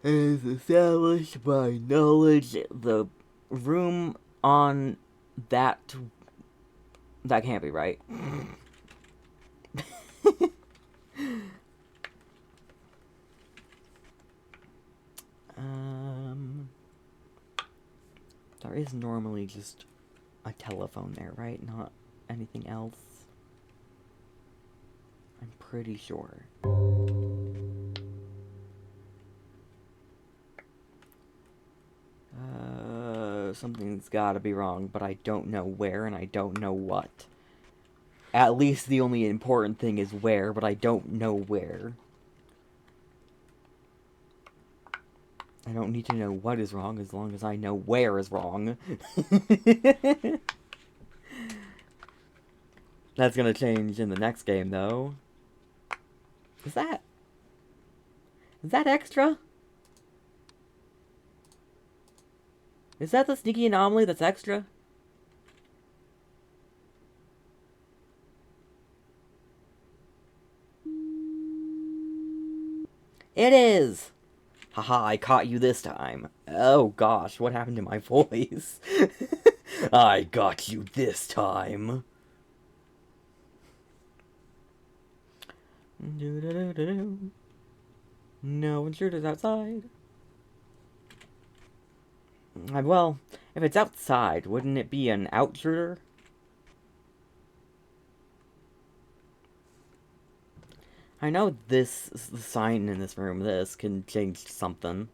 is established. By knowledge, the room on that can't be right. is normally just a telephone there, right? Not anything else. I'm pretty sure. Something's gotta be wrong, but I don't know where and I don't know what. At least the only important thing is where, but I don't know where. I don't need to know what is wrong as long as I know where is wrong. That's gonna change in the next game, though. Is that extra? Is that the sneaky anomaly that's extra? It is! Haha, I caught you this time. Oh gosh, what happened to my voice? I got you this time. No intruders outside. Well, if it's outside, wouldn't it be an outruder? I know this the sign in this room, this can change something.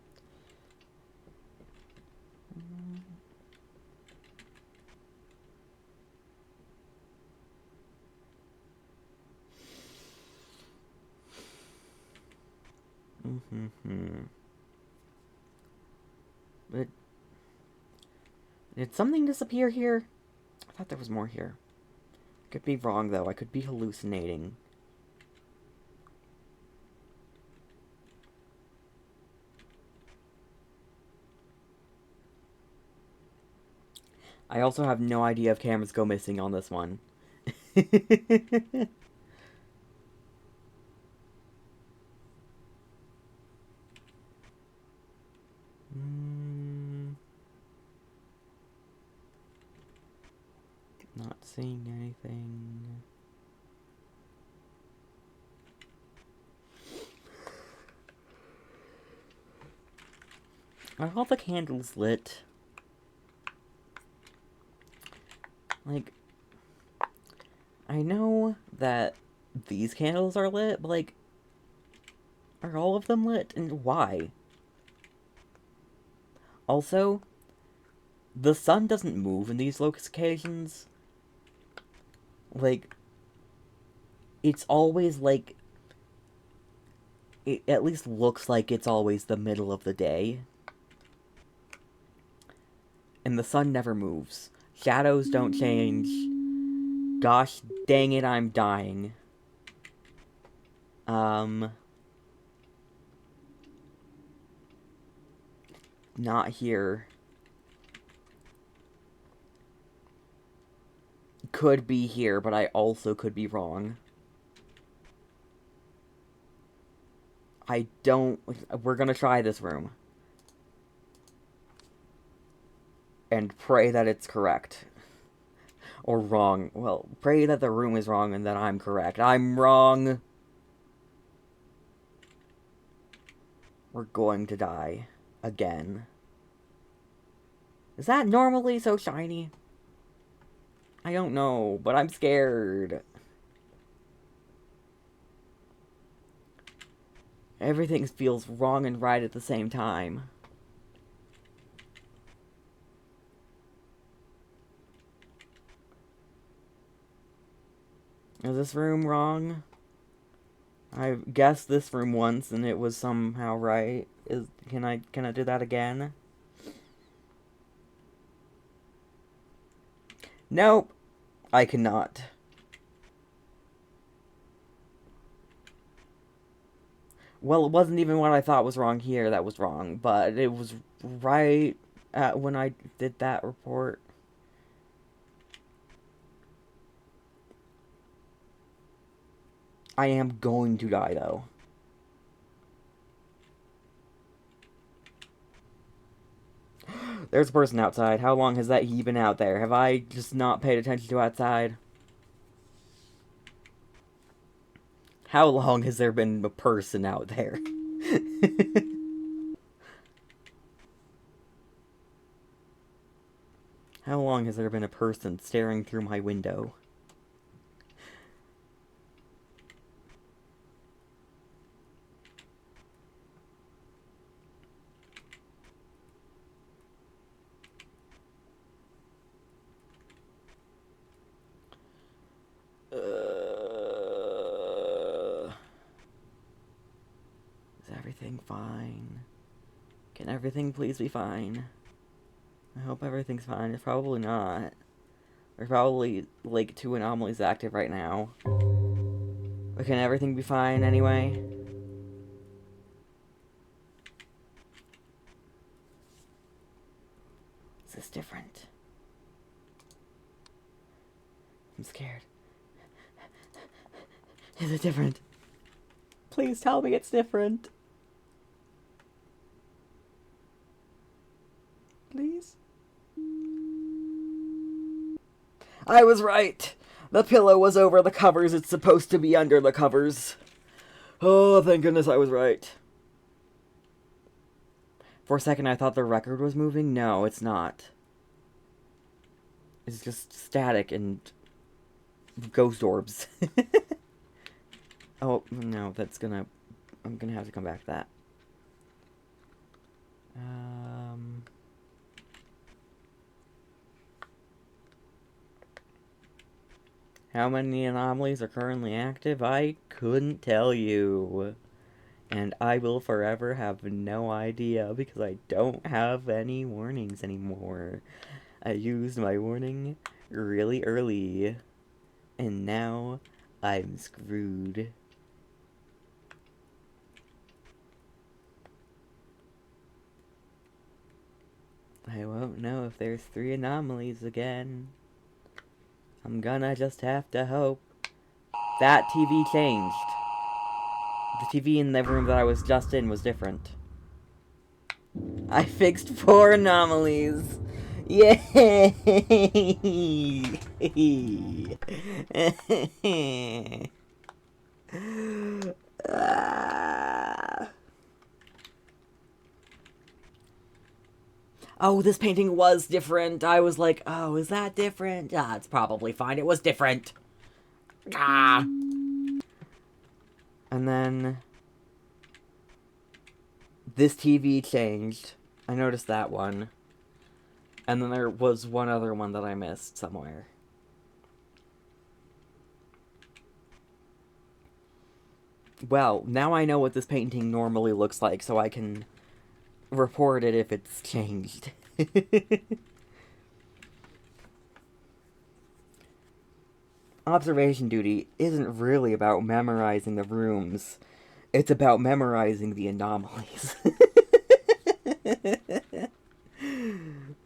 But did something disappear here? I thought there was more here. Could be wrong though, I could be hallucinating. I also have no idea if cameras go missing on this one. Not seeing anything. Are all the candles lit? Like, I know that these candles are lit, but like, are all of them lit? And why? Also, the sun doesn't move in these locations. Like, it's always like, it at least looks like it's always the middle of the day. And the sun never moves. Shadows don't change. Gosh dang it, I'm dying. Not here. Could be here, but I also could be wrong. We're gonna try this room. And pray that it's correct. Or wrong. Well, pray that the room is wrong and that I'm correct. I'm wrong! We're going to die. Again. Is that normally so shiny? I don't know, but I'm scared. Everything feels wrong and right at the same time. Is this room wrong? I guessed this room once and it was somehow right. Can I do that again? Nope. I cannot. Well, it wasn't even what I thought was wrong here that was wrong, but it was right when I did that report. I am going to die, though. There's a person outside. How long has he been out there? Have I just not paid attention to outside? How long has there been a person out there? How long has there been a person staring through my window? Is everything fine? Can everything please be fine? I hope everything's fine. It's probably not. There's probably, like, 2 anomalies active right now. But can everything be fine anyway? Is this different? I'm scared. Is it different? Please tell me it's different. Please? I was right! The pillow was over the covers. It's supposed to be under the covers. Oh, thank goodness I was right. For a second I thought the record was moving. No, it's not. It's just static and ghost orbs. Oh, no, I'm gonna have to come back to that. How many anomalies are currently active? I couldn't tell you. And I will forever have no idea because I don't have any warnings anymore. I used my warning really early. And now I'm screwed. I won't know if there's 3 anomalies again. I'm gonna just have to hope. That TV changed. The TV in the room that I was just in was different. I fixed 4 anomalies! Yay! Oh, this painting was different. I was like, oh, is that different? Ah, it's probably fine. It was different. Ah. And then this TV changed. I noticed that one. And then there was one other one that I missed somewhere. Well, now I know what this painting normally looks like, so I can report it if it's changed. Observation duty isn't really about memorizing the rooms. It's about memorizing the anomalies.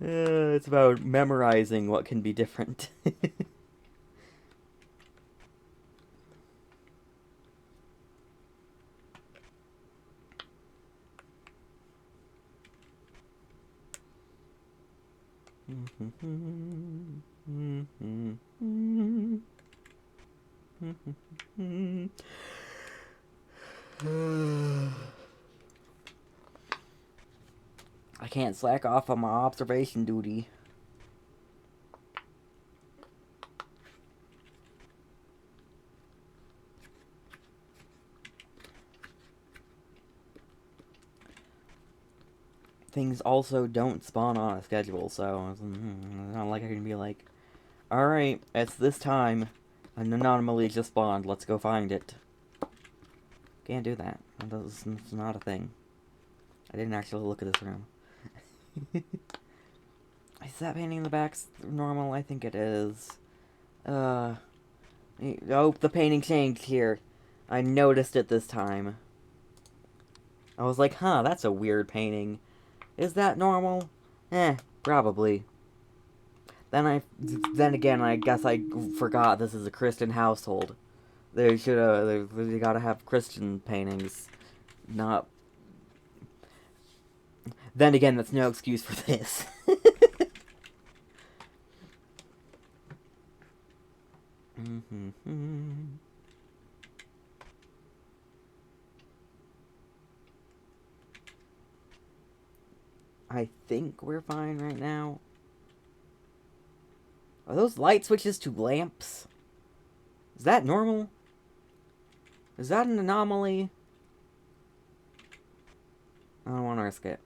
It's about memorizing what can be different. I can't slack off on my observation duty. Things also don't spawn on a schedule, so it's not like I can be like, alright, it's this time. An anomaly just spawned, let's go find it. Can't do that. That's not a thing. I didn't actually look at this room. Is that painting in the back normal? I think it is. Oh, the painting changed here. I noticed it this time. I was like, huh, that's a weird painting. Is that normal? Probably. Then again, I guess I forgot this is a Christian household. They gotta have Christian paintings. Not... Then again, that's no excuse for this. I think we're fine right now. Are those light switches to lamps? Is that normal? Is that an anomaly? I don't want to risk it.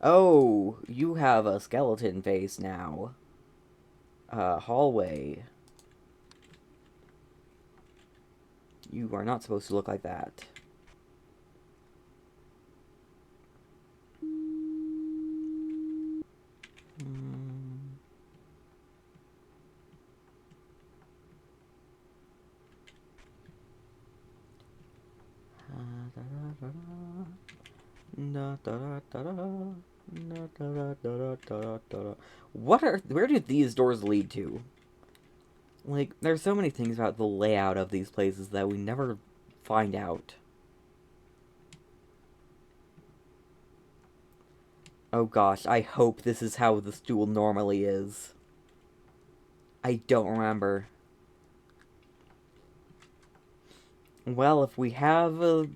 Oh, you have a skeleton face now. Hallway. You are not supposed to look like that. Where do these doors lead to? Like, there's so many things about the layout of these places that we never find out. Oh gosh, I hope this is how the stool normally is. I don't remember. Well, if we have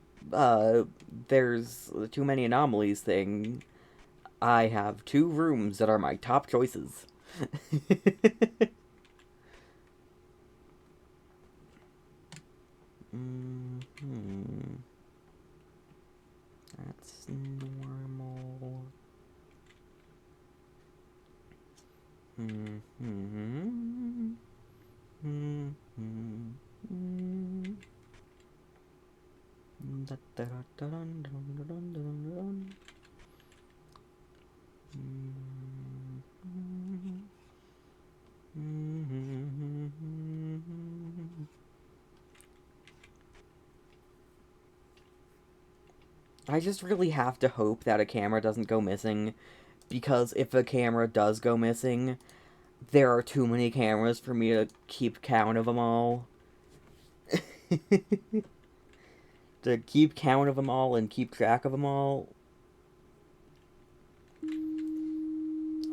there's too many anomalies thing, I have 2 rooms that are my top choices. That's normal. I just really have to hope that a camera doesn't go missing, because if a camera does go missing, there are too many cameras for me to keep count of them all. To keep count of them all and keep track of them all.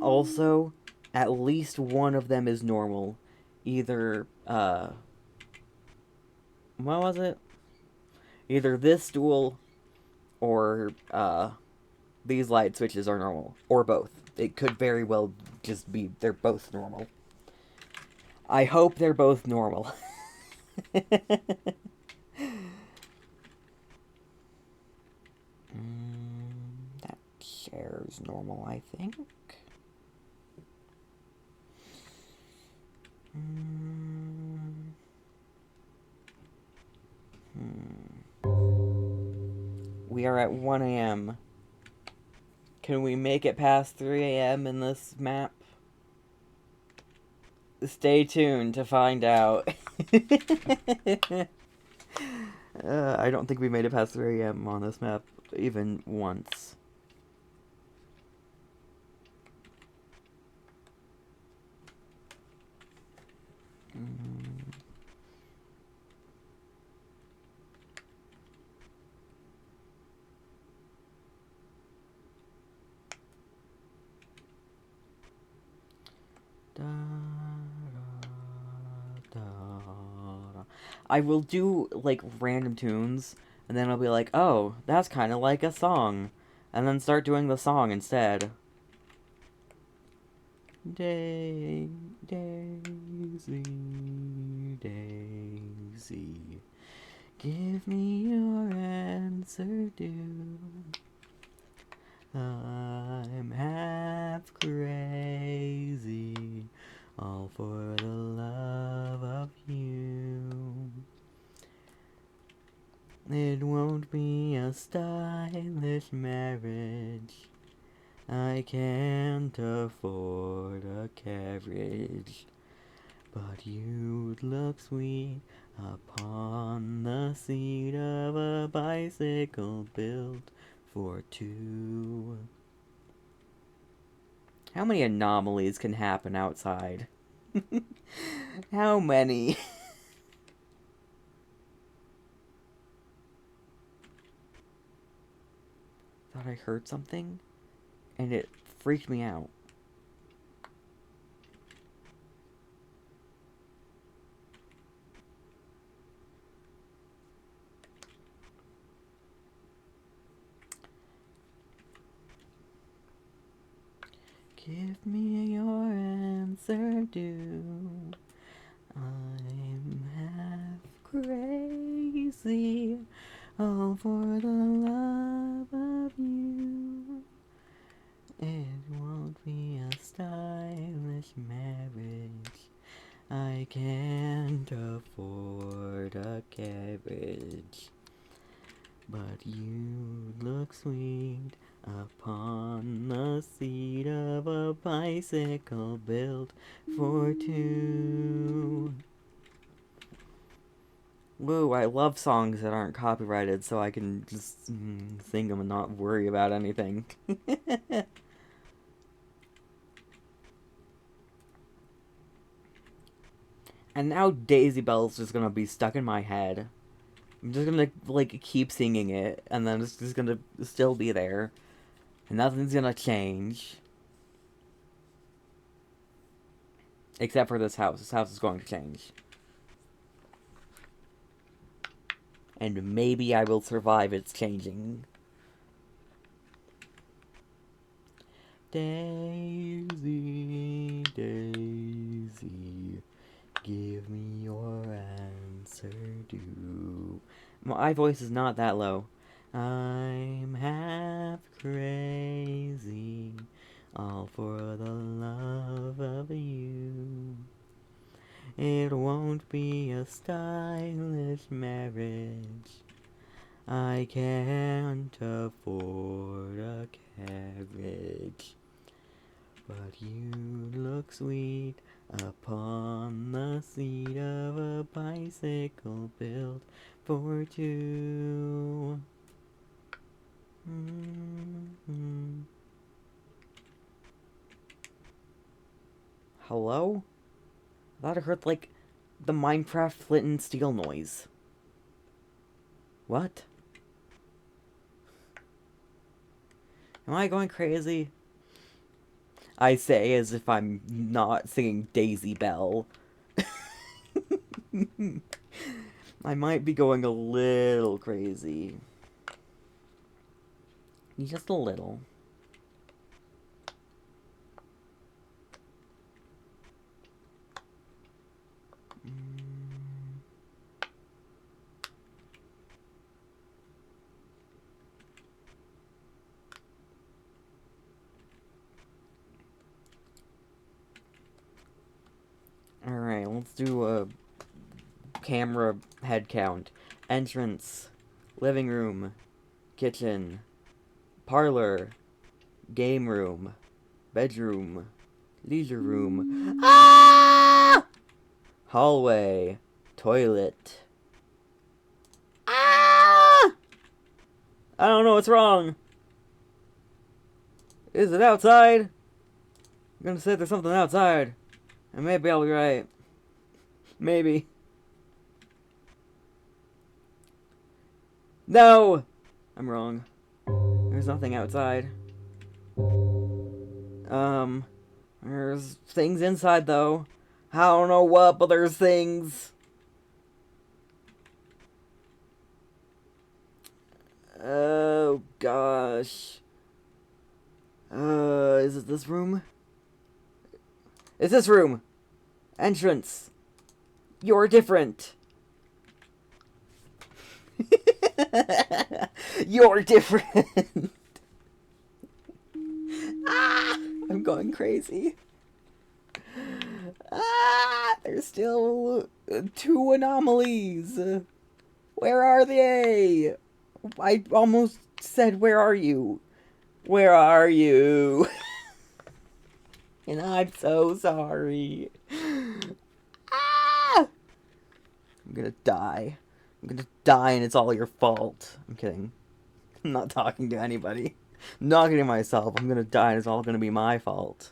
Also, at least one of them is normal. Either, what was it? Either this stool or, these light switches are normal. Or both. It could very well just be they're both normal. I hope they're both normal. That chair's normal, I think. We are at 1 a.m. Can we make it past 3 a.m. in this map? Stay tuned to find out. I don't think we made it past 3 a.m. on this map even once. I will do, like, random tunes, and then I'll be like, oh, that's kind of like a song. And then start doing the song instead. Daisy, Daisy, give me your answer due. I'm half crazy, all for the love of you. It won't be a stylish marriage. I can't afford a carriage, but you'd look sweet upon the seat of a bicycle built for 2. How many anomalies can happen outside? How many? Thought I heard something, and it freaked me out. Give me your answer, do. I'm half crazy, all for the love of you. It won't be a stylish marriage. I can't afford a carriage. But you look sweet upon the seat of a bicycle built for two. Woo, I love songs that aren't copyrighted so I can just sing them and not worry about anything. And now Daisy Bell's just gonna be stuck in my head. I'm just gonna, like, keep singing it, and then it's just gonna still be there. And nothing's gonna change. Except for this house. This house is going to change. And maybe I will survive its changing. Daisy, Daisy, give me your answer, do. My voice is not that low. I'm half crazy, all for the love of you. It won't be a stylish marriage. I can't afford a carriage. But you look sweet upon the seat of a bicycle built for two. Hello? I thought I heard, like, the Minecraft flint and steel noise. What? Am I going crazy? I say as if I'm not singing Daisy Bell. I might be going a little crazy. Just a little. Alright, let's do a camera head count. Entrance, living room, kitchen, parlor, game room, bedroom, leisure room, hallway, toilet. I don't know what's wrong. Is it outside? I'm gonna say there's something outside. And maybe I'll be right. Maybe. No! I'm wrong. There's nothing outside. There's things inside, though. I don't know what, but there's things. Oh, gosh. Is it this room? It's this room! Entrance! You're different! You're different! I'm going crazy. There's still 2 anomalies. Where are they? I almost said, where are you? Where are you? And I'm so sorry. I'm gonna die. I'm gonna die and it's all your fault. I'm kidding. I'm not talking to anybody. I'm talking to myself. I'm gonna die and it's all gonna be my fault.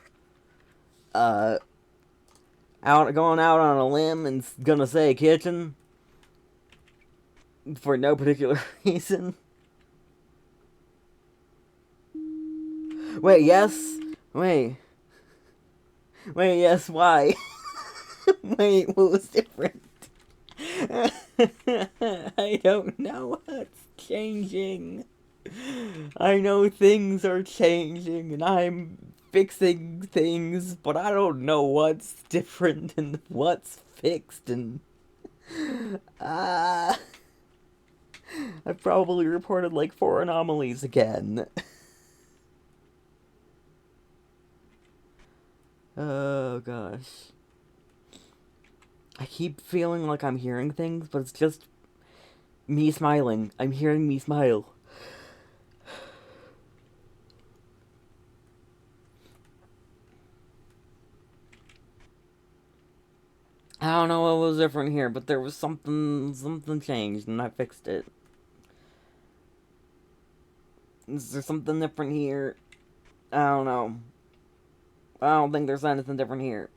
Going out on a limb and gonna say kitchen. For no particular reason. Wait, yes? Wait, yes, why? Wait, what was different? I don't know what's changing. I know things are changing, and I'm fixing things, but I don't know what's different and what's fixed, and I've probably reported like 4 anomalies again. Oh gosh. I keep feeling like I'm hearing things, but it's just me smiling. I'm hearing me smile. I don't know what was different here, but there was something changed, and I fixed it. Is there something different here? I don't know. I don't think there's anything different here.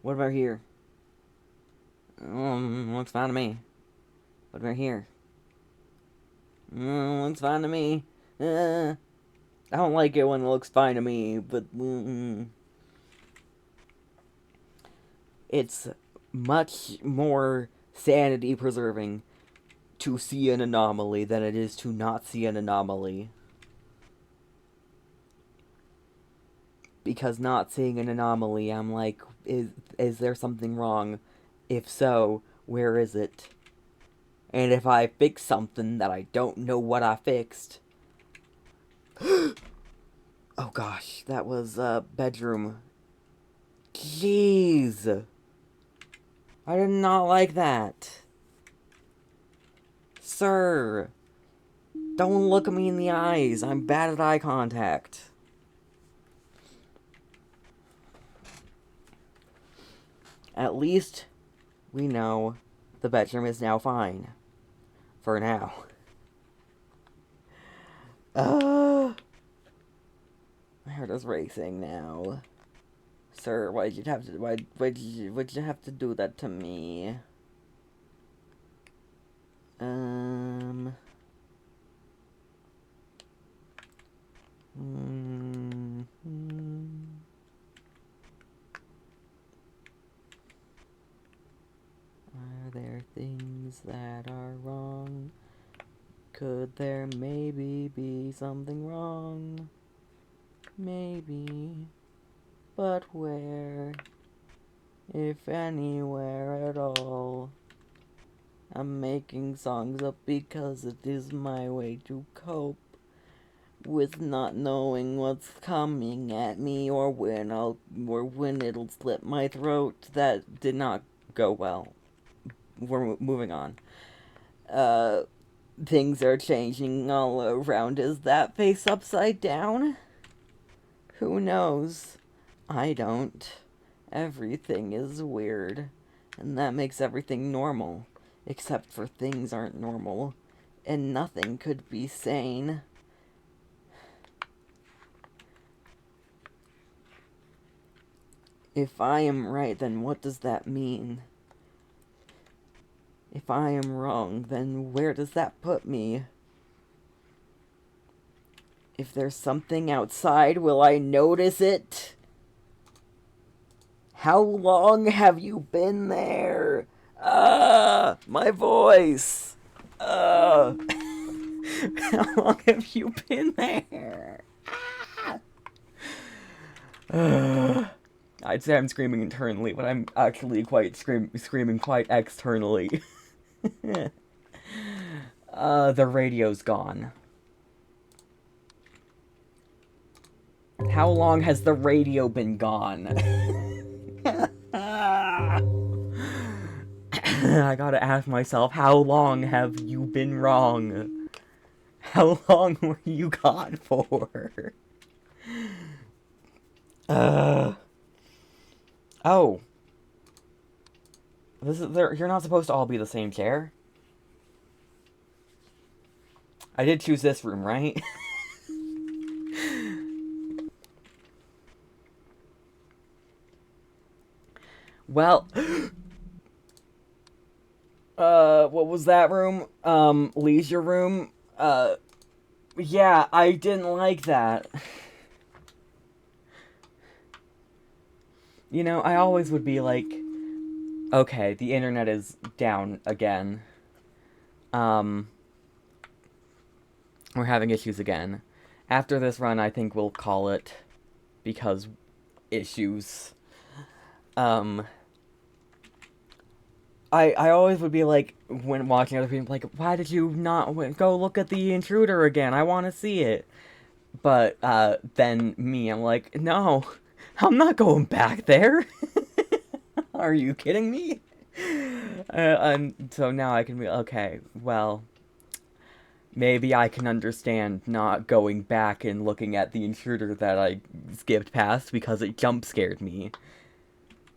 What about here? Looks fine to me. What about here? Looks fine to me. I don't like it when it looks fine to me, but it's much more sanity preserving to see an anomaly than it is to not see an anomaly. Because not seeing an anomaly, I'm like, is there something wrong? If so, where is it? And if I fix something that I don't know what I fixed... Oh gosh, that was bedroom. Jeez. I did not like that. Sir. Don't look at me in the eyes. I'm bad at eye contact. At least we know the bedroom is now fine. For now. My heart is racing now. Sir, why'd you have to have to do that to me? Are there things that are wrong? Could there maybe be something wrong? Maybe. But where? If anywhere at all. I'm making songs up because it is my way to cope with not knowing what's coming at me or when it'll slip my throat. That did not go well. We're moving on. Things are changing all around. Is that face upside down? Who knows? I don't. Everything is weird. And that makes everything normal. Except for things aren't normal. And nothing could be sane. If I am right, then what does that mean? If I am wrong, then where does that put me? If there's something outside, will I notice it? How long have you been there? My voice. How long have you been there? I'd say I'm screaming internally, but I'm actually quite screaming quite externally. The radio's gone. How long has the radio been gone? I gotta ask myself, how long have you been wrong? How long were you gone for? Oh. You're not supposed to all be the same chair. I did choose this room, right? Well, what was that room? Leisure room? Yeah, I didn't like that. You know, I always would be like, okay, the internet is down again. We're having issues again. After this run, I think we'll call it, because issues. I always would be like, when watching other people, like, why did you not go look at the intruder again? I want to see it. But, then me, I'm like, no, I'm not going back there. Are you kidding me? And so now I can be, okay, well, maybe I can understand not going back and looking at the intruder that I skipped past because it jump scared me.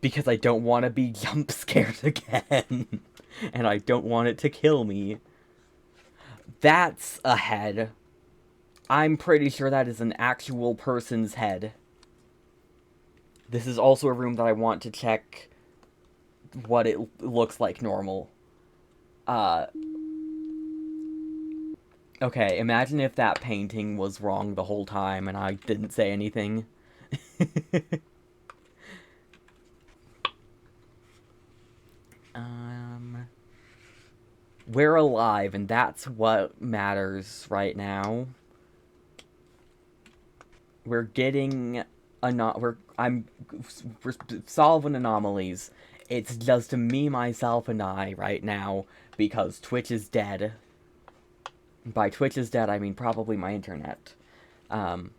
Because I don't want to be jump scared again. And I don't want it to kill me. That's a head. I'm pretty sure that is an actual person's head. This is also a room that I want to check what it looks like normal. Okay, imagine if that painting was wrong the whole time and I didn't say anything. We're alive, and that's what matters right now. We're getting we're solving anomalies. It's just me, myself, and I right now because Twitch is dead. By Twitch is dead, I mean probably my internet. I'll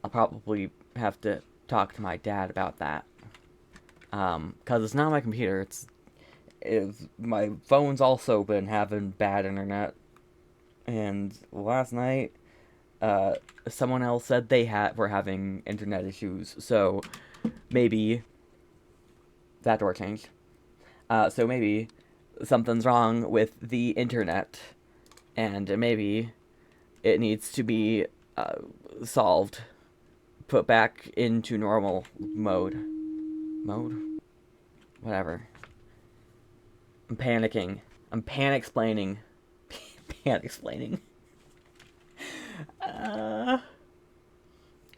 probably have to talk to my dad about that. Because it's not my computer, it's my phone's also been having bad internet. And last night, someone else said they were having internet issues, so maybe that door changed. So maybe something's wrong with the internet, and maybe it needs to be solved, put back into normal mode. Whatever. I'm panicking. I'm panic-splaining. Panic-splaining.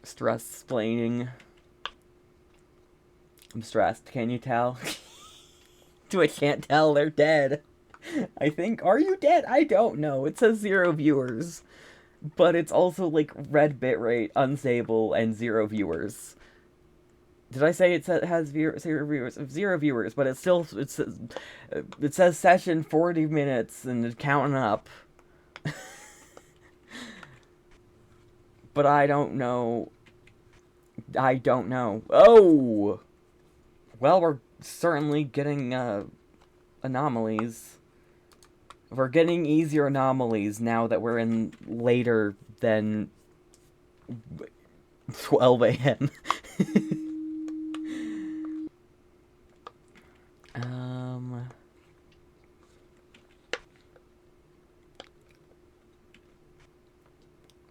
Stress-splaining. I'm stressed. Can you tell? I can't tell. They're dead. I think. Are you dead? I don't know. It says 0 viewers. But it's also, like, red bitrate, unstable, and 0 viewers. Did I say it has 0 viewers? 0 viewers, but it's still, it says session 40 minutes and it's counting up. But I don't know. I don't know. Oh! Well, we're certainly getting, anomalies. We're getting easier anomalies now that we're in later than 12 a.m.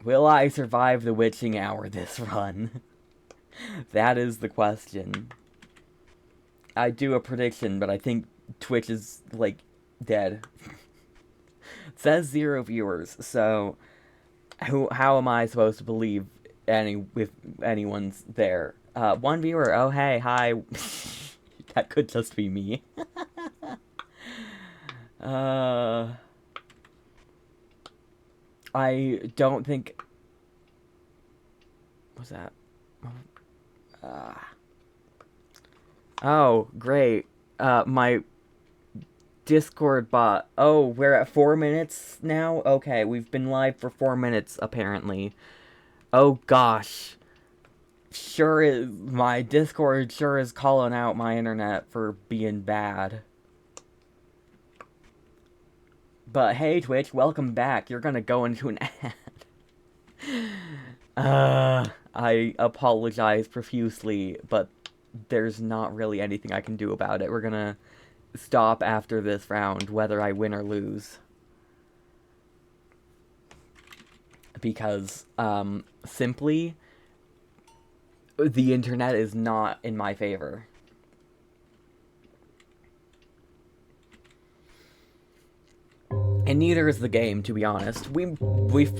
Will I survive the witching hour this run? That is the question. I do a prediction, but I think Twitch is, like, dead. It says 0 viewers, so how am I supposed to believe if anyone's there? 1 viewer, oh hey, hi. That could just be me. I don't think... What's that? Oh, great. My Discord bot. Oh, we're at 4 minutes now? Okay, we've been live for 4 minutes, apparently. Oh, gosh. Sure is... My Discord sure is calling out my internet for being bad. But hey, Twitch, welcome back. You're gonna go into an ad. I apologize profusely, but there's not really anything I can do about it. We're gonna stop after this round, whether I win or lose. Because, simply, the internet is not in my favor. And neither is the game, to be honest. We've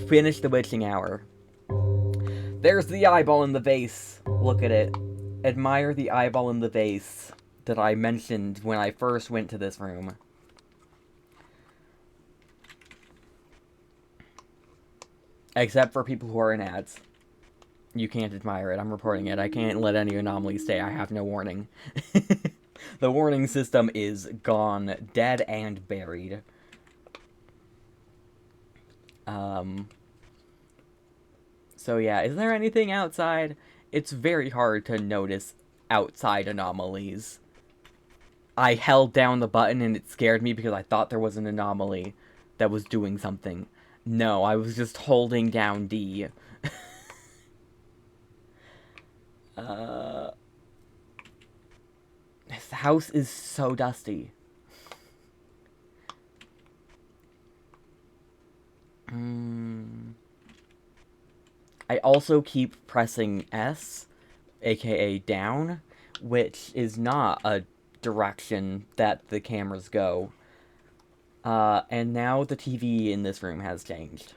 finished the witching hour. There's the eyeball in the vase. Look at it. Admire the eyeball in the vase that I mentioned when I first went to this room. Except for people who are in ads. You can't admire it. I'm reporting it. I can't let any anomalies stay. I have no warning. The warning system is gone, dead and buried. So yeah, is there anything outside? It's very hard to notice outside anomalies. I held down the button and it scared me because I thought there was an anomaly that was doing something. No, I was just holding down D. This house is so dusty. I also keep pressing S, aka down, which is not a direction that the cameras go. And now the TV in this room has changed.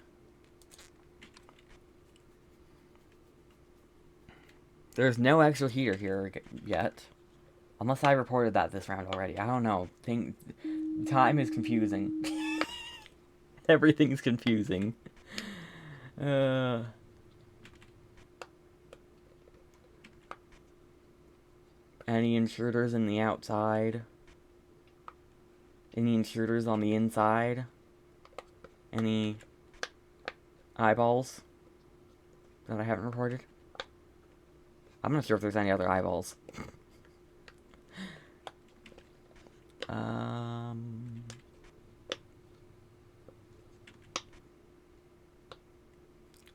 There's no extra heater here yet. Unless I reported that this round already. I don't know. Time is confusing. Everything's confusing. Any intruders in the outside? Any intruders on the inside? Any eyeballs that I haven't reported? I'm not sure if there's any other eyeballs. I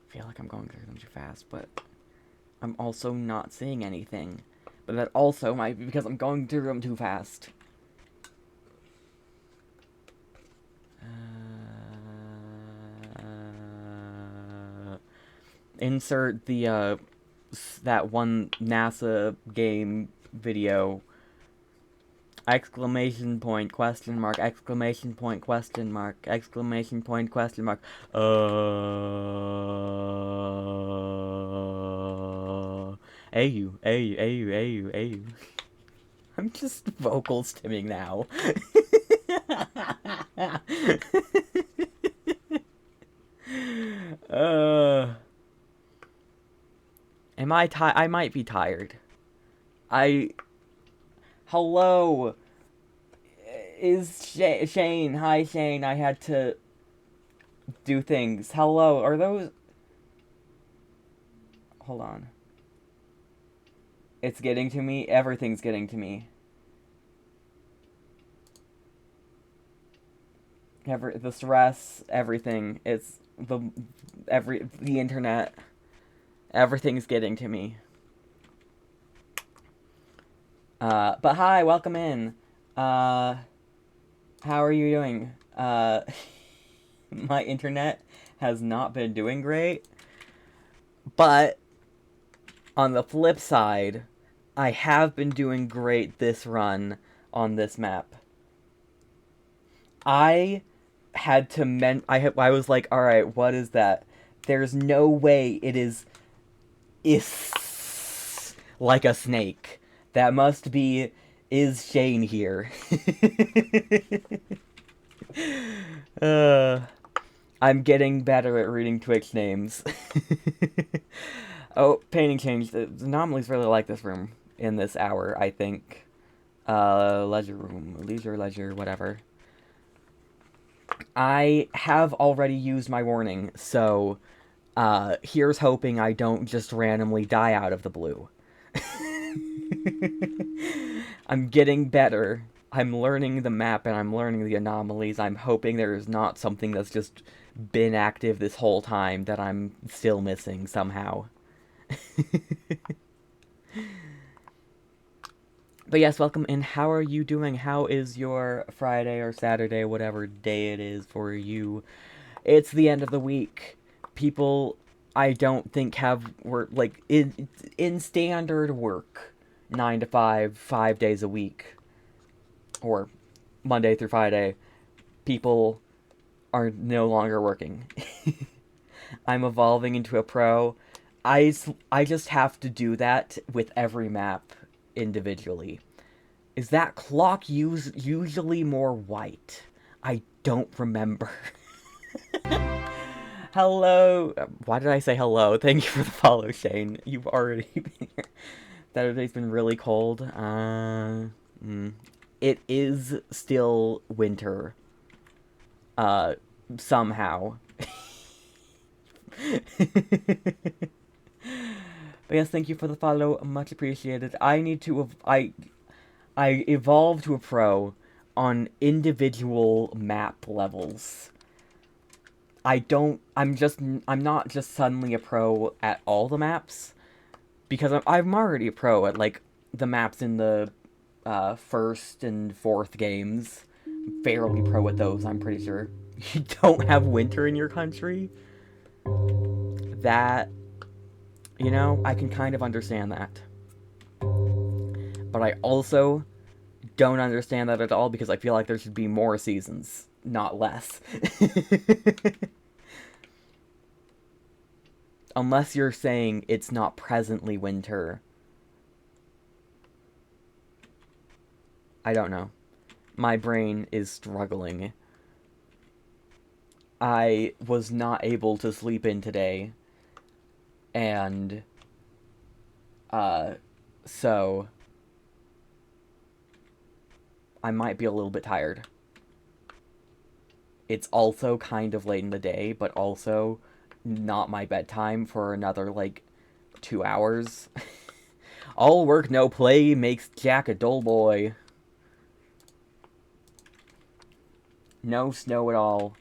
feel like I'm going through them too fast, but I'm also not seeing anything. But that also might be because I'm going through them too fast. Insert the, that one NASA game video. Exclamation point, question mark, exclamation point, question mark, exclamation point, question mark. Ayu, ayu, ayu, ayu, ayu. I'm just vocal stimming now. Am I tired? I might be tired. Hello. Is Shane? Hi, Shane. I had to do things. Hello. Are those... Hold on. It's getting to me. Everything's getting to me. The stress, everything. It's the internet. Everything's getting to me. But hi, welcome in. How are you doing? My internet has not been doing great. But on the flip side, I have been doing great this run on this map. I had to I was like, all right, what is that? There's no way it is like a snake. That must be, is Shane here? I'm getting better at reading Twitch names. Oh, painting change. The anomalies really like this room in this hour, I think. Leisure room. Leisure, whatever. I have already used my warning, so here's hoping I don't just randomly die out of the blue. I'm getting better. I'm learning the map and I'm learning the anomalies. I'm hoping there is not something that's just been active this whole time that I'm still missing somehow. But yes, welcome in. How are you doing? How is your Friday or Saturday, whatever day it is for you? It's the end of the week. People, I don't think have work, like, in standard work, 9 to 5, 5 days a week, or Monday through Friday, people are no longer working. I'm evolving into a pro. I just have to do that with every map individually. Is that clock usually more white? I don't remember. Hello. Why did I say hello? Thank you for the follow, Shane. You've already been here. Saturday's been really cold. It is still winter. Uh, Somehow. But yes, thank you for the follow. Much appreciated. I need to. I evolved to a pro on individual map levels. I'm not just suddenly a pro at all the maps, because I'm already a pro at, like, the maps in the first and fourth games. Fairly pro at those, I'm pretty sure. You don't have winter in your country? That, I can kind of understand that. But I also don't understand that at all, because I feel like there should be more seasons, not less. Unless you're saying it's not presently winter. I don't know. My brain is struggling. I was not able to sleep in today. And, so I might be a little bit tired. It's also kind of late in the day, but also not my bedtime for another, like, 2 hours. All work, no play makes Jack a dull boy. No snow at all.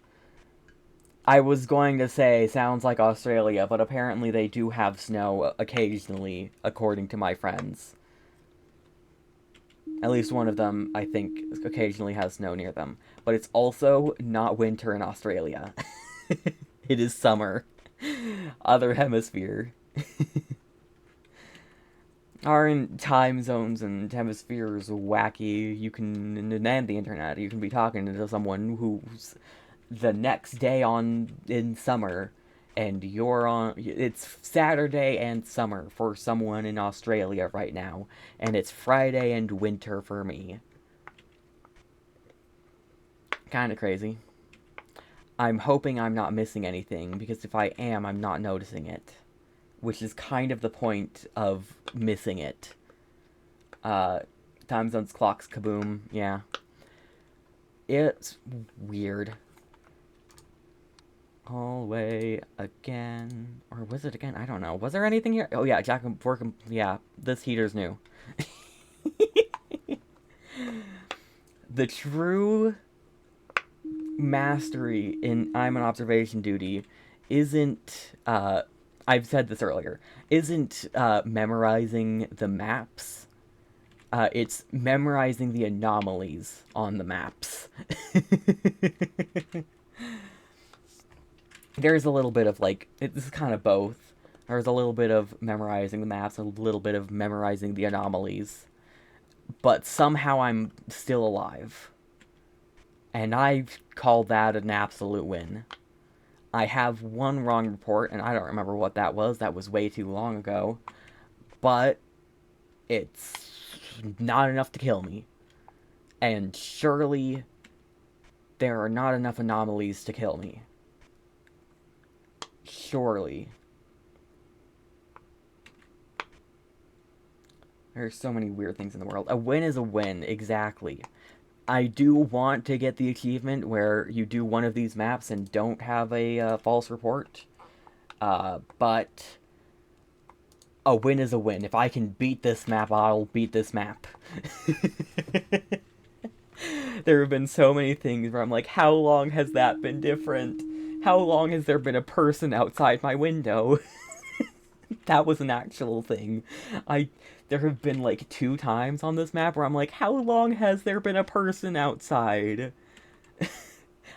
I was going to say, sounds like Australia, but apparently they do have snow occasionally, according to my friends. At least one of them, I think, occasionally has snow near them. But it's also not winter in Australia. It is summer. Other hemisphere. Our time zones and hemispheres wacky. You can, and the internet, you can be talking to someone who's the next day in summer, and it's Saturday and summer for someone in Australia right now, and it's Friday and winter for me. Kind of crazy. I'm hoping I'm not missing anything, because if I am, I'm not noticing it, which is kind of the point of missing it. Time zones, clocks, kaboom, yeah. It's weird. Hallway again. Or was it again? I don't know. Was there anything here? Oh yeah, Jack, working. Yeah, this heater's new. The true mastery in I'm on observation duty isn't, I've said this earlier, isn't memorizing the maps. It's memorizing the anomalies on the maps. There's a little bit of, like, it's kind of both. There's a little bit of memorizing the maps, a little bit of memorizing the anomalies. But somehow I'm still alive. And I call that an absolute win. I have one wrong report, and I don't remember what that was. That was way too long ago. But it's not enough to kill me. And surely there are not enough anomalies to kill me. Surely. There's so many weird things in the world. A win is a win, exactly. I do want to get the achievement where you do one of these maps and don't have a false report. But a win is a win. If I can beat this map, I'll beat this map. There have been so many things where I'm like, how long has that been different? How long has there been a person outside my window? That was an actual thing. There have been like 2 times on this map where I'm like, how long has there been a person outside?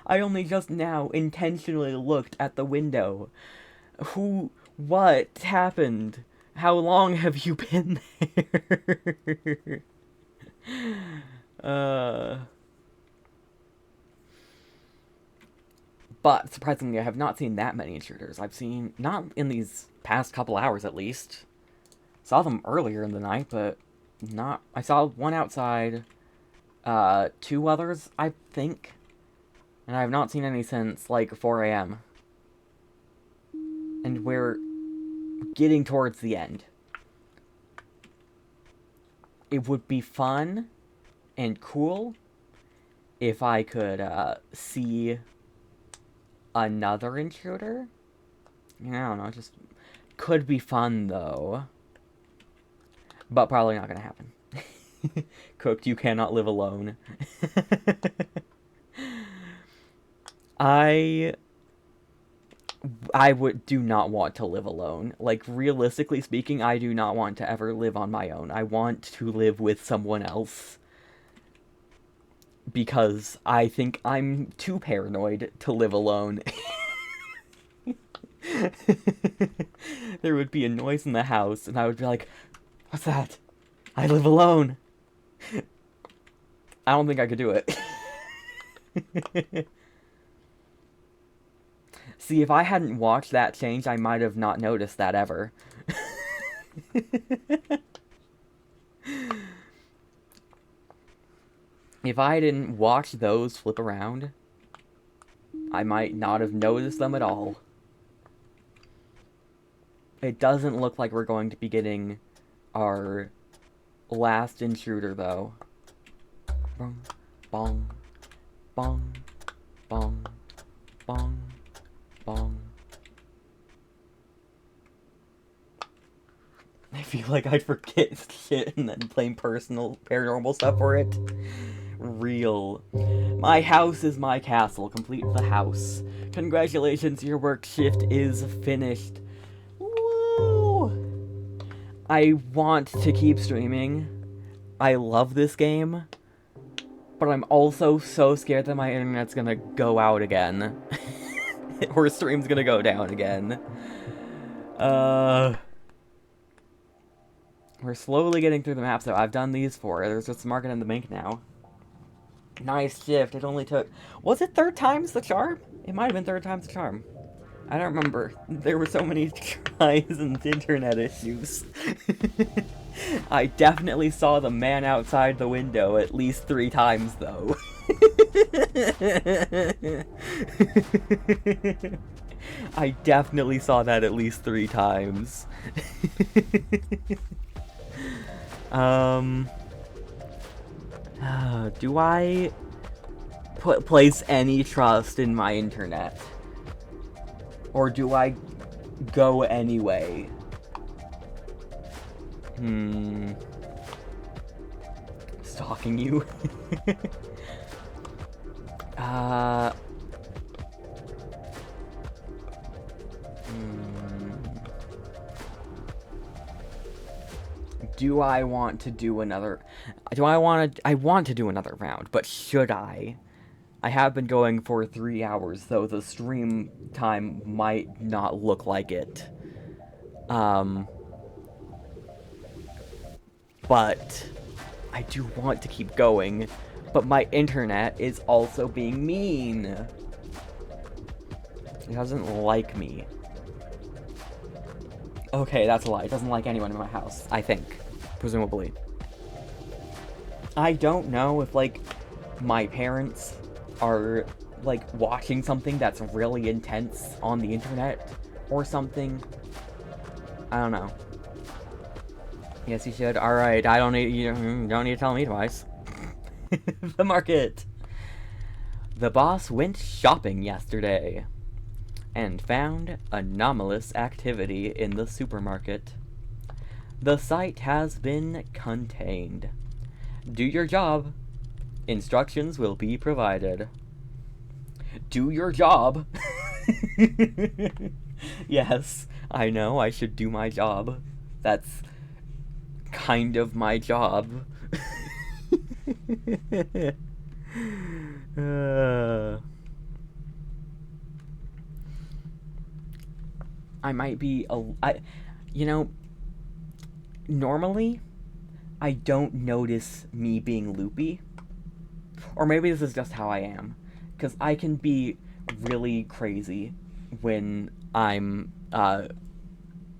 I only just now intentionally looked at the window. What happened? How long have you been there? But surprisingly, I have not seen that many intruders. I've seen, not in these past couple hours at least. Saw them earlier in the night, but not. I saw one outside, 2 others, I think. And I have not seen any since, like, 4 a.m. And we're getting towards the end. It would be fun and cool if I could see another intruder. I don't know, just could be fun though. But probably not gonna happen. Cooked, you cannot live alone. I do not want to live alone. Like, realistically speaking, I do not want to ever live on my own. I want to live with someone else. Because I think I'm too paranoid to live alone. There would be a noise in the house, and I would be like, what's that? I live alone. I don't think I could do it. See, if I hadn't watched that change, I might have not noticed that ever. If I didn't watch those flip around, I might not have noticed them at all. It doesn't look like we're going to be getting our last intruder, though. Bong, bong, bong, bong, bong, bong. I feel like I'd forget shit and then blame personal paranormal stuff for it. Real. My house is my castle. Complete the house. Congratulations, your work shift is finished. Woo! I want to keep streaming. I love this game. But I'm also so scared that my internet's gonna go out again. Or stream's gonna go down again. We're slowly getting through the map, so I've done these 4. There's just Market and the Mink now. Nice shift. It only took... Was it 3rd times the charm? It might have been 3rd times the charm. I don't remember. There were so many tries and internet issues. I definitely saw the man outside the window at least 3 times, though. I definitely saw that at least 3 times. Do I place any trust in my internet? Or do I go anyway? Stalking you? Do I want to do another... I want to do another round, but should I? I have been going for 3 hours, though the stream time might not look like it. But I do want to keep going, but my internet is also being mean. It doesn't like me. Okay, that's a lie. It doesn't like anyone in my house, I think. Presumably. I don't know if, like, my parents are, like, watching something that's really intense on the internet or something. I don't know. Yes, you should. Alright, I don't need... You don't need to tell me twice. The market. The boss went shopping yesterday and found anomalous activity in the supermarket. The site has been contained. Do your job. Instructions will be provided. Do your job. Yes, I know I should do my job. That's kind of my job. I might be you know, normally I don't notice me being loopy. Or maybe this is just how I am. Because I can be really crazy when I'm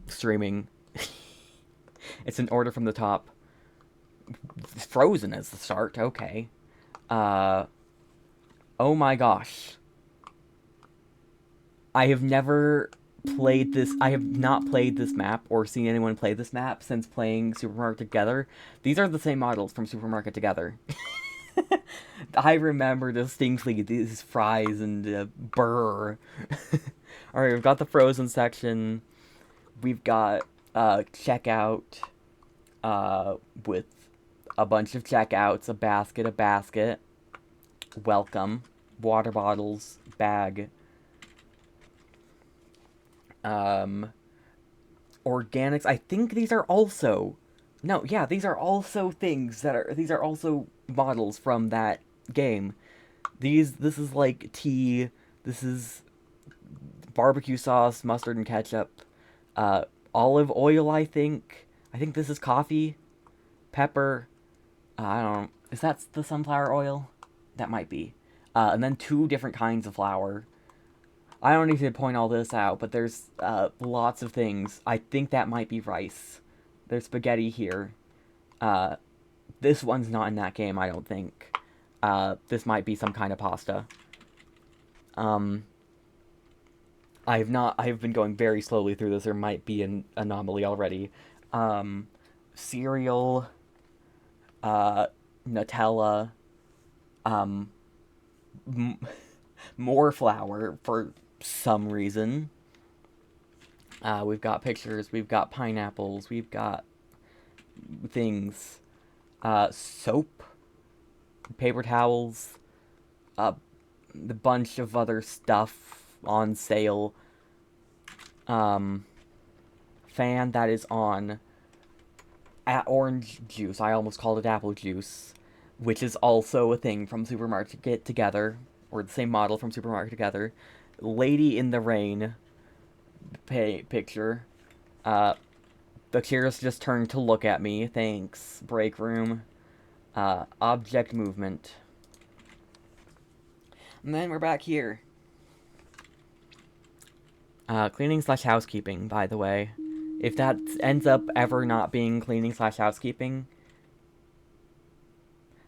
streaming. It's an order from the top. Frozen as the start, okay. Oh my gosh. I have never played this. I have not played this map or seen anyone play this map since playing Supermarket Together. These are the same models from Supermarket Together. I remember distinctly these fries and burr. Alright, we've got the frozen section. We've got checkout with a bunch of checkouts, a basket, welcome, water bottles, bag, organics. I think these are also, no, yeah, these are also things that are, these are also models from that game. This is like tea, this is barbecue sauce, mustard and ketchup, olive oil, I think. I think this is coffee, pepper, I don't know, is that the sunflower oil? That might be. And then 2 different kinds of flour. I don't need to point all this out, but there's lots of things. I think that might be rice. There's spaghetti here. This one's not in that game, I don't think. This might be some kind of pasta. I've been going very slowly through this. There might be an anomaly already. Cereal, Nutella, more flour for some reason. We've got pictures, we've got pineapples, we've got things. Soap, paper towels, the bunch of other stuff on sale. Fan that is on. Orange juice, I almost called it apple juice, which is also a thing from Supermarket Together, or the same model from Supermarket Together. Lady in the Rain picture. The chairs just turned to look at me. Thanks. Break room. Object movement. And then we're back here. Cleaning/housekeeping, by the way. If that ends up ever not being cleaning/housekeeping...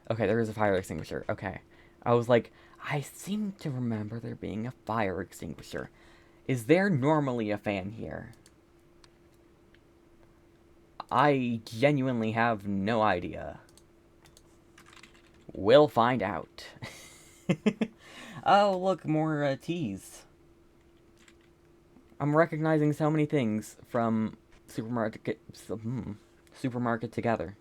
Okay, there is a fire extinguisher. Okay. I was like, I seem to remember there being a fire extinguisher. Is there normally a fan here? I genuinely have no idea. We'll find out. Oh, look, more teas. I'm recognizing so many things from Supermarket Together.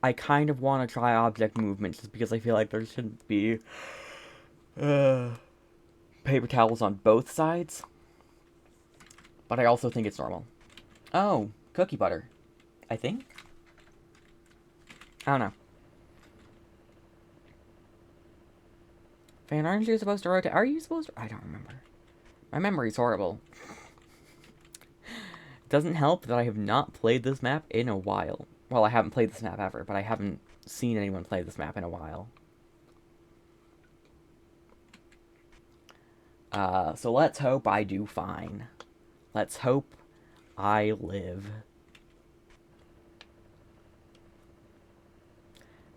I kind of want to try object movement just because I feel like there shouldn't be paper towels on both sides. But I also think it's normal. Oh, cookie butter. I think? I don't know. Fan, aren't you supposed to rotate? Are you supposed to? I don't remember. My memory's horrible. Doesn't help that I have not played this map in a while. Well, I haven't played this map ever, but I haven't seen anyone play this map in a while. So let's hope I do fine. Let's hope I live.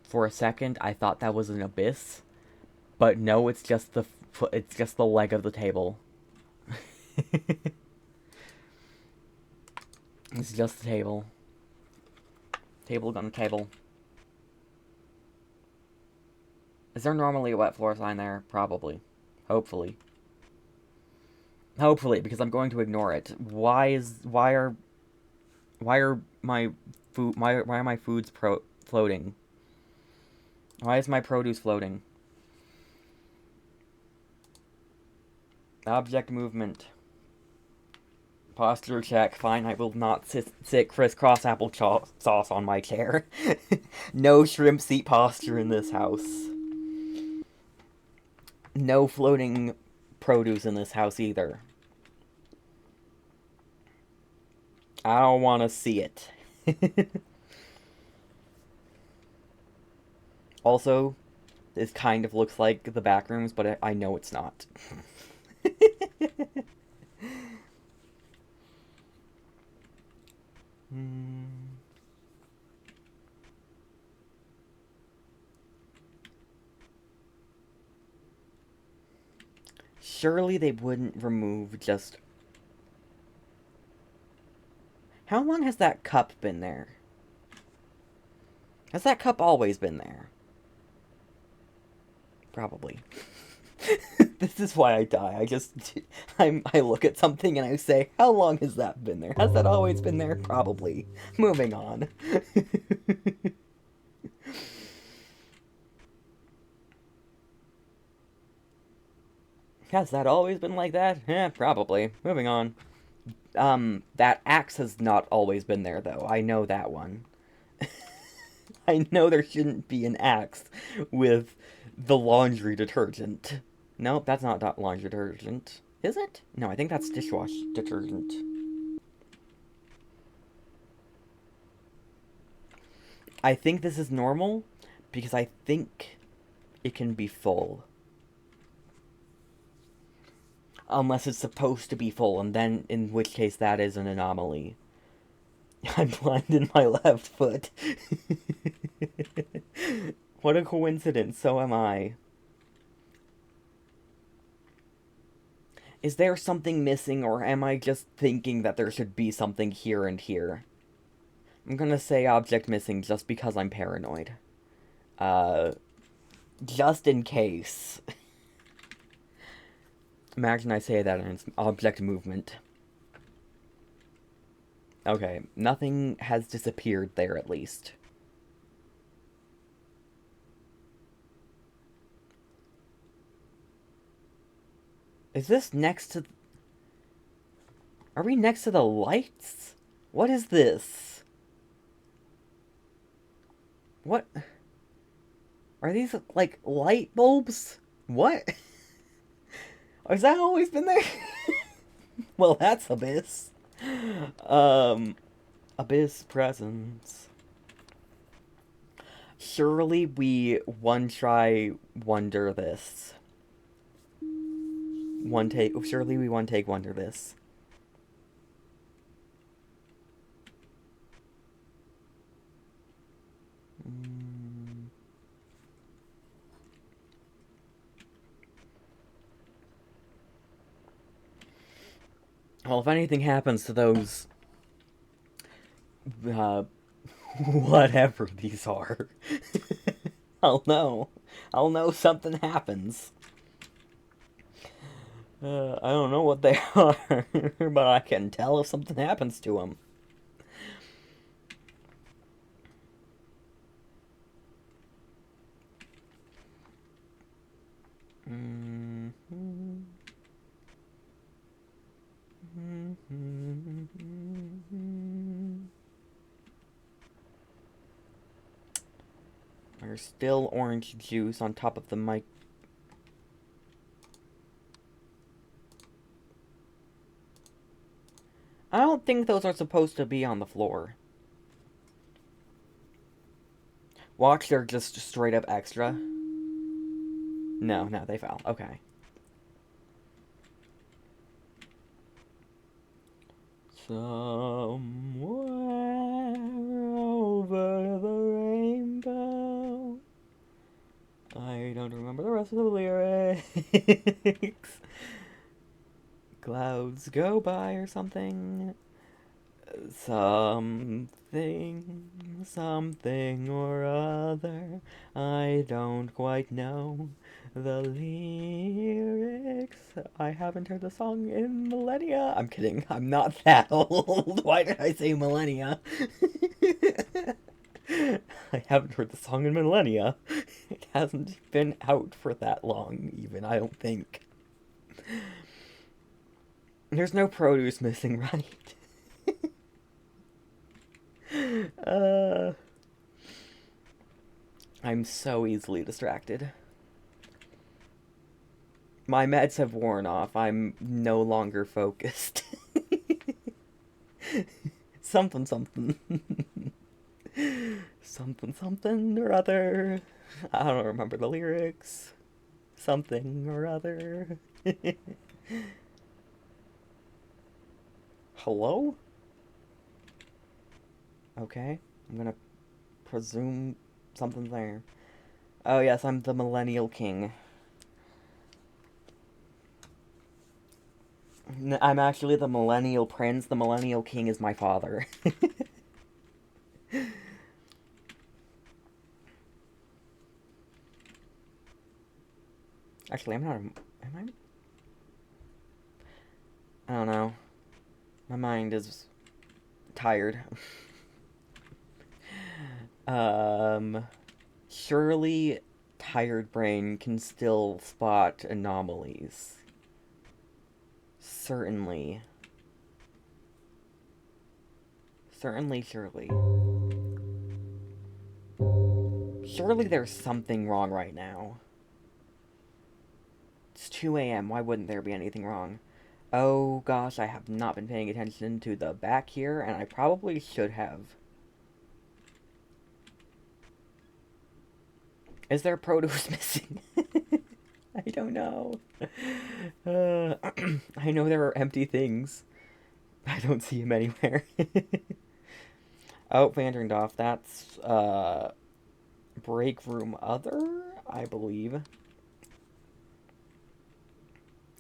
For a second, I thought that was an abyss, but no, it's just the leg of the table. It's just the table. Table on the table. Is there normally a wet floor sign there? Probably. Hopefully. Hopefully, because I'm going to ignore it. Why are my foods floating? Why is my produce floating? Object movement. Posture check. Fine, I will not sit crisscross applesauce on my chair. No shrimp seat posture in this house. No floating produce in this house either. I don't want to see it. Also, this kind of looks like the back rooms, but I know it's not. Surely they wouldn't remove just... How long has that cup been there? Has that cup always been there? Probably. This is why I die. I look at something and I say, how long has that been there? Has that always been there? Probably. Moving on. Has that always been like that? Yeah, probably. Moving on. That axe has not always been there, though. I know that one. I know there shouldn't be an axe with the laundry detergent. Nope, that's not laundry detergent. Is it? No, I think that's dishwash detergent. I think this is normal because I think it can be full. Unless it's supposed to be full, and then in which case that is an anomaly. I'm blind in my left foot. What a coincidence, so am I. Is there something missing, or am I just thinking that there should be something here and here? I'm gonna say object missing just because I'm paranoid. Just in case. Imagine I say that and it's object movement. Okay, nothing has disappeared there at least. Is this next to... Are we next to the lights? What is this? What? Are these, like, light bulbs? What? Has that always been there? Well, that's Abyss. Abyss presence. Surely we one-try wonder this. Surely we one-take wonder this. Well, if anything happens to those... whatever these are. I'll know. I'll know something happens. I don't know what they are, but I can tell if something happens to them. There's still orange juice on top of the mic. I don't think those are supposed to be on the floor. Watch, they're just straight up extra. No, they fell. Okay. Somewhere over the rainbow. I don't remember the rest of the lyrics. Clouds go by or something. Something or other. I don't quite know the lyrics. I haven't heard the song in millennia. I'm kidding. I'm not that old. Why did I say millennia? I haven't heard the song in millennia. It hasn't been out for that long, even, I don't think. There's no produce missing, right? I'm so easily distracted. My meds have worn off. I'm no longer focused. Something. Something or other. I don't remember the lyrics. Something or other. Hello? Okay, I'm gonna presume something's there. Oh yes, I'm the Millennial King. I'm actually the millennial prince. The millennial king is my father. Actually, I'm not. Am I? I don't know. My mind is tired. Surely tired brain can still spot anomalies. Certainly. Certainly, surely. Surely there's something wrong right now. It's 2 a.m. Why wouldn't there be anything wrong? Oh gosh, I have not been paying attention to the back here, and I probably should have. Is there produce missing? I don't know. I know there are empty things. I don't see him anywhere. Oh, Vanderndorf, that's, break room other, I believe.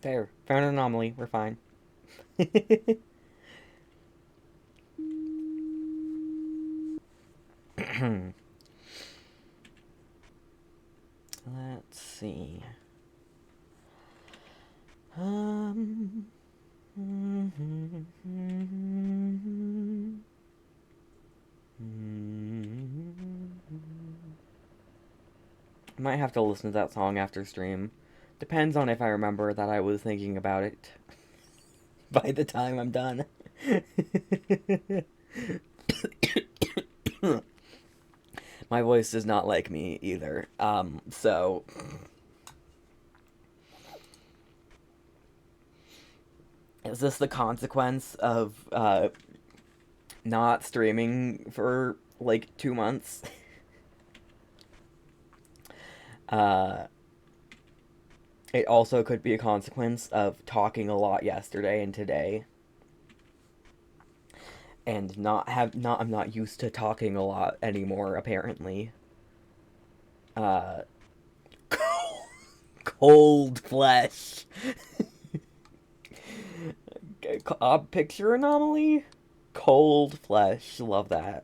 There, found an anomaly, we're fine. Let's see. I might have to listen to that song after stream. Depends on if I remember that I was thinking about it by the time I'm done. My voice does not like me either. So is this the consequence of not streaming for like 2 months? It also could be a consequence of talking a lot yesterday and today. And I'm not used to talking a lot anymore, apparently. Cold flesh. Picture anomaly? Cold flesh. Love that.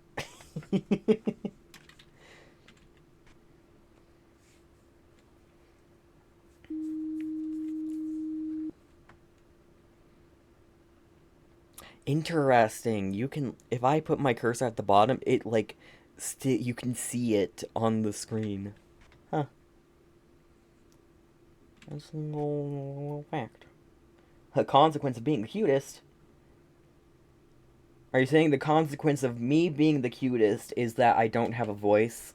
Interesting. You can, if I put my cursor at the bottom, it like, you can see it on the screen. Huh. That's a little fact. A consequence of being the cutest. Are you saying the consequence of me being the cutest is that I don't have a voice?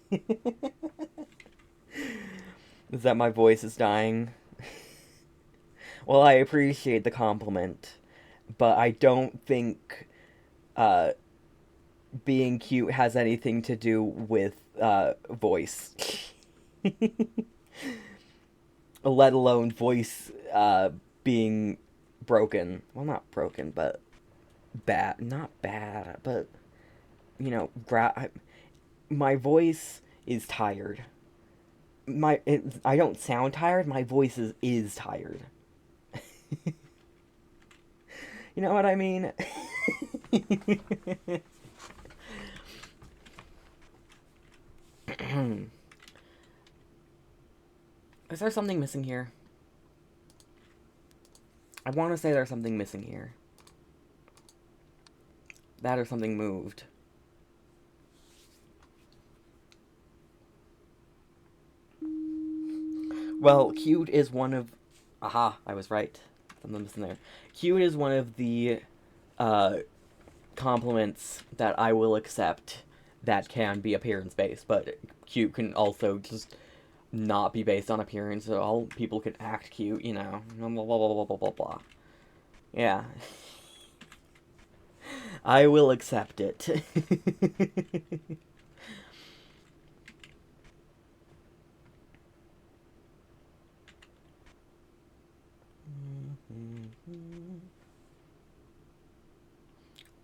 Is that my voice is dying? Well, I appreciate the compliment, but I don't think being cute has anything to do with voice. Let alone voice being broken. Well, not broken, but bad. Not bad, but, you know, my voice is tired. I don't sound tired, my voice is tired. You know what I mean? Is there something missing here? I want to say there's something missing here. That or something moved. Well, cute is one of... Aha, I was right. Something missing there. Cute is one of the compliments that I will accept that can be appearance-based, but cute can also just not be based on appearance at all. People can act cute, you know. Blah, blah, blah, blah, blah, blah, blah. Yeah. I will accept it.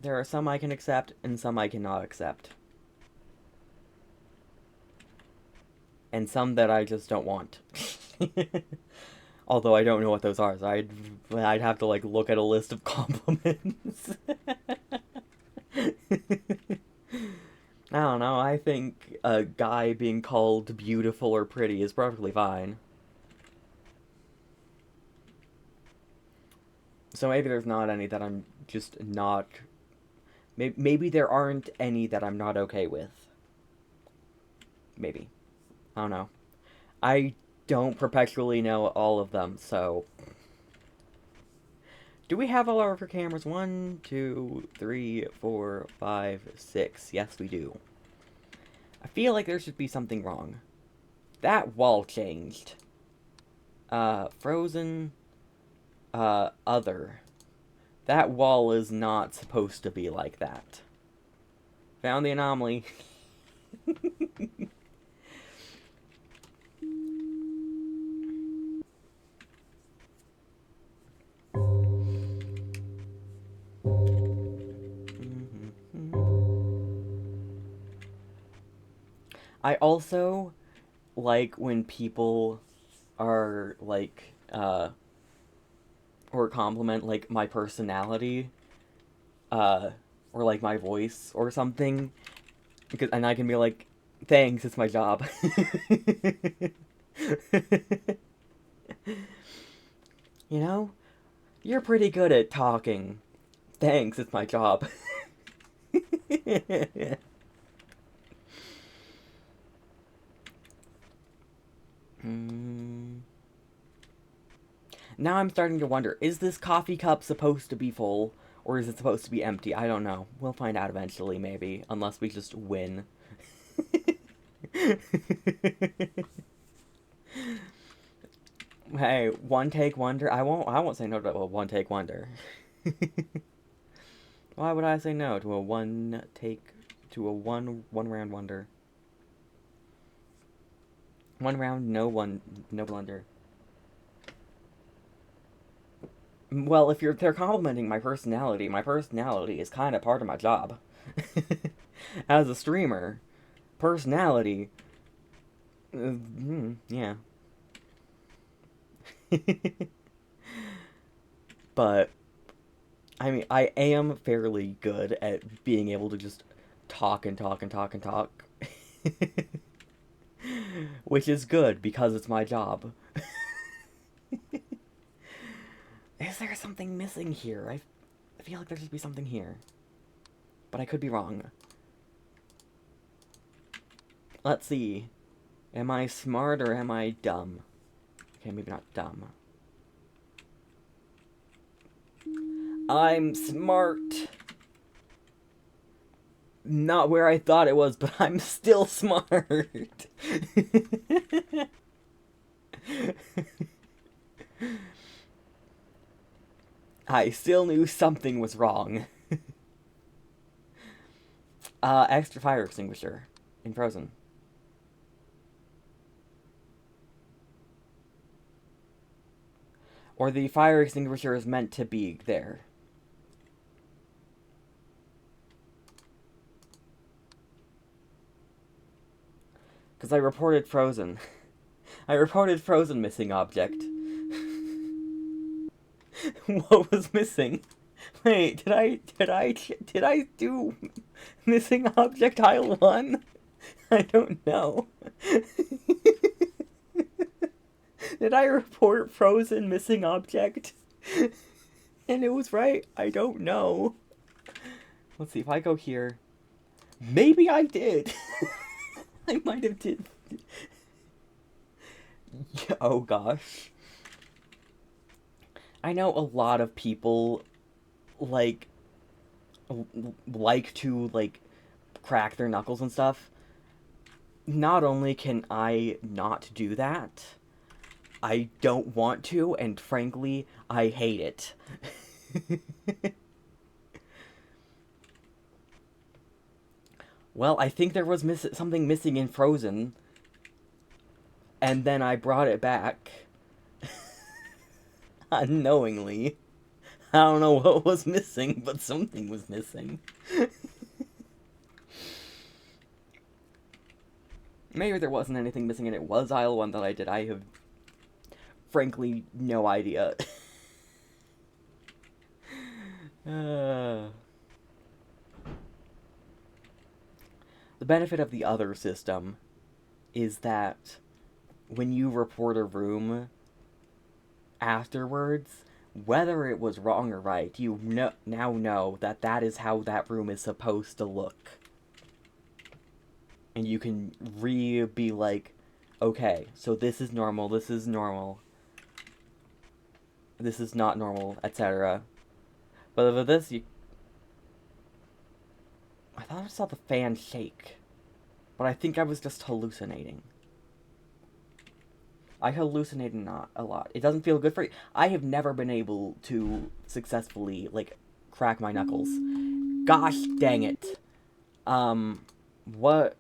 There are some I can accept and some I cannot accept. And some that I just don't want. Although I don't know what those are, so I'd have to like look at a list of compliments. I don't know, I think a guy being called beautiful or pretty is perfectly fine. So maybe there's not any that I'm just not... Maybe there aren't any that I'm not okay with. Maybe. I don't know. I don't perpetually know all of them, so... Do we have all our cameras? 1, 2, 3, 4, 5, 6. Yes, we do. I feel like there should be something wrong. That wall changed. Frozen. Other. That wall is not supposed to be like that. Found the anomaly. I also like when people are like or compliment like my personality or like my voice or something, because and I can be like, thanks, it's my job. You know, you're pretty good at talking. Thanks, it's my job. Now I'm starting to wonder, is this coffee cup supposed to be full, or is it supposed to be empty? I don't know. We'll find out eventually, maybe, unless we just win. Hey, one take wonder. I won't say no to a one take wonder. Why would I say no to a one round wonder? One round, no blunder. Well, if they're complimenting my personality is kind of part of my job. As a streamer, personality, yeah. But, I mean, I am fairly good at being able to just talk and talk and talk and talk. Which is good, because it's my job. Is there something missing here? I feel like there should be something here. But I could be wrong. Let's see. Am I smart or am I dumb? Okay, maybe not dumb. I'm smart. Not where I thought it was, but I'm still smart. I still knew something was wrong. Extra fire extinguisher in Frozen. Or the fire extinguisher is meant to be there. Because I reported Frozen. I reported Frozen missing object. What was missing? Wait, did I do missing object aisle 1? I don't know. Did I report Frozen missing object? And it was right? I don't know. Let's see, if I go here... Maybe I did! I might have did... Oh gosh. I know a lot of people, like to, like, crack their knuckles and stuff. Not only can I not do that, I don't want to, and frankly, I hate it. Well, I think there was something missing in Frozen, and then I brought it back. Unknowingly. I don't know what was missing, but something was missing. Maybe there wasn't anything missing and it was aisle 1 that I did. I have frankly no idea. The benefit of the other system is that when you report a room afterwards, whether it was wrong or right, you now know that that is how that room is supposed to look. And you can be like, okay, so this is normal, this is normal, this is not normal, etc. But with this, I thought I saw the fan shake. But I think I was just hallucinating. I hallucinated not a lot. It doesn't feel good for you. I have never been able to successfully, like, crack my knuckles. Gosh dang it. What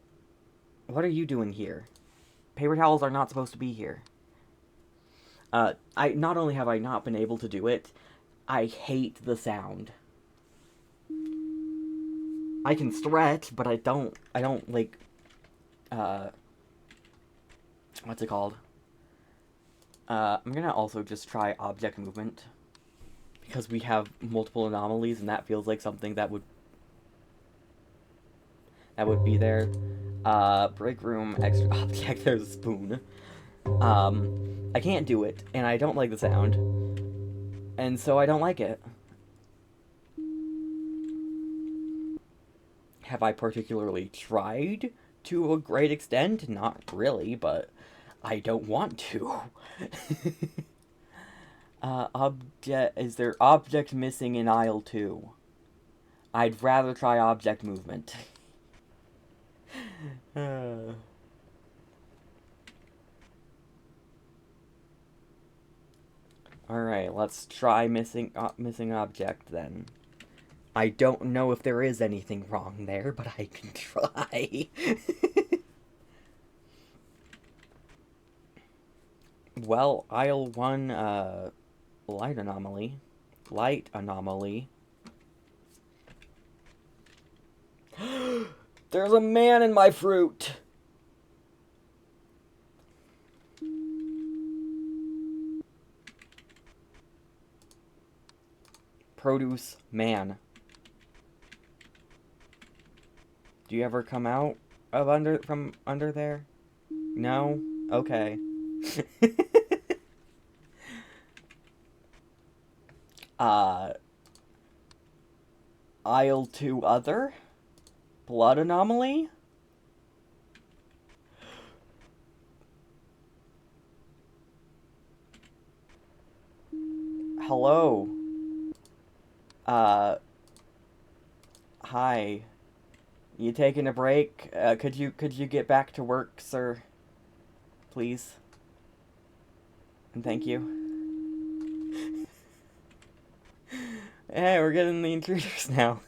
are you doing here? Paper towels are not supposed to be here. Not only have I not been able to do it, I hate the sound. I can stretch, but I don't, like, what's it called? I'm gonna also just try object movement, because we have multiple anomalies, and that feels like something that would be there. Break room, extra object, there's a spoon. I can't do it, and I don't like the sound, and so I don't like it. Have I particularly tried to a great extent? Not really, but I don't want to. Is there object missing in aisle 2? I'd rather try object movement. Alright, let's try missing object then. I don't know if there is anything wrong there, but I can try. Well, aisle 1, light anomaly. There's a man in my fruit! Produce man. Do you ever come out of from under there? No? Okay. Aisle 2 other? Blood anomaly? Hello? Hi. You taking a break? Could you get back to work, sir? Please? And thank you. Hey, we're getting the intruders now.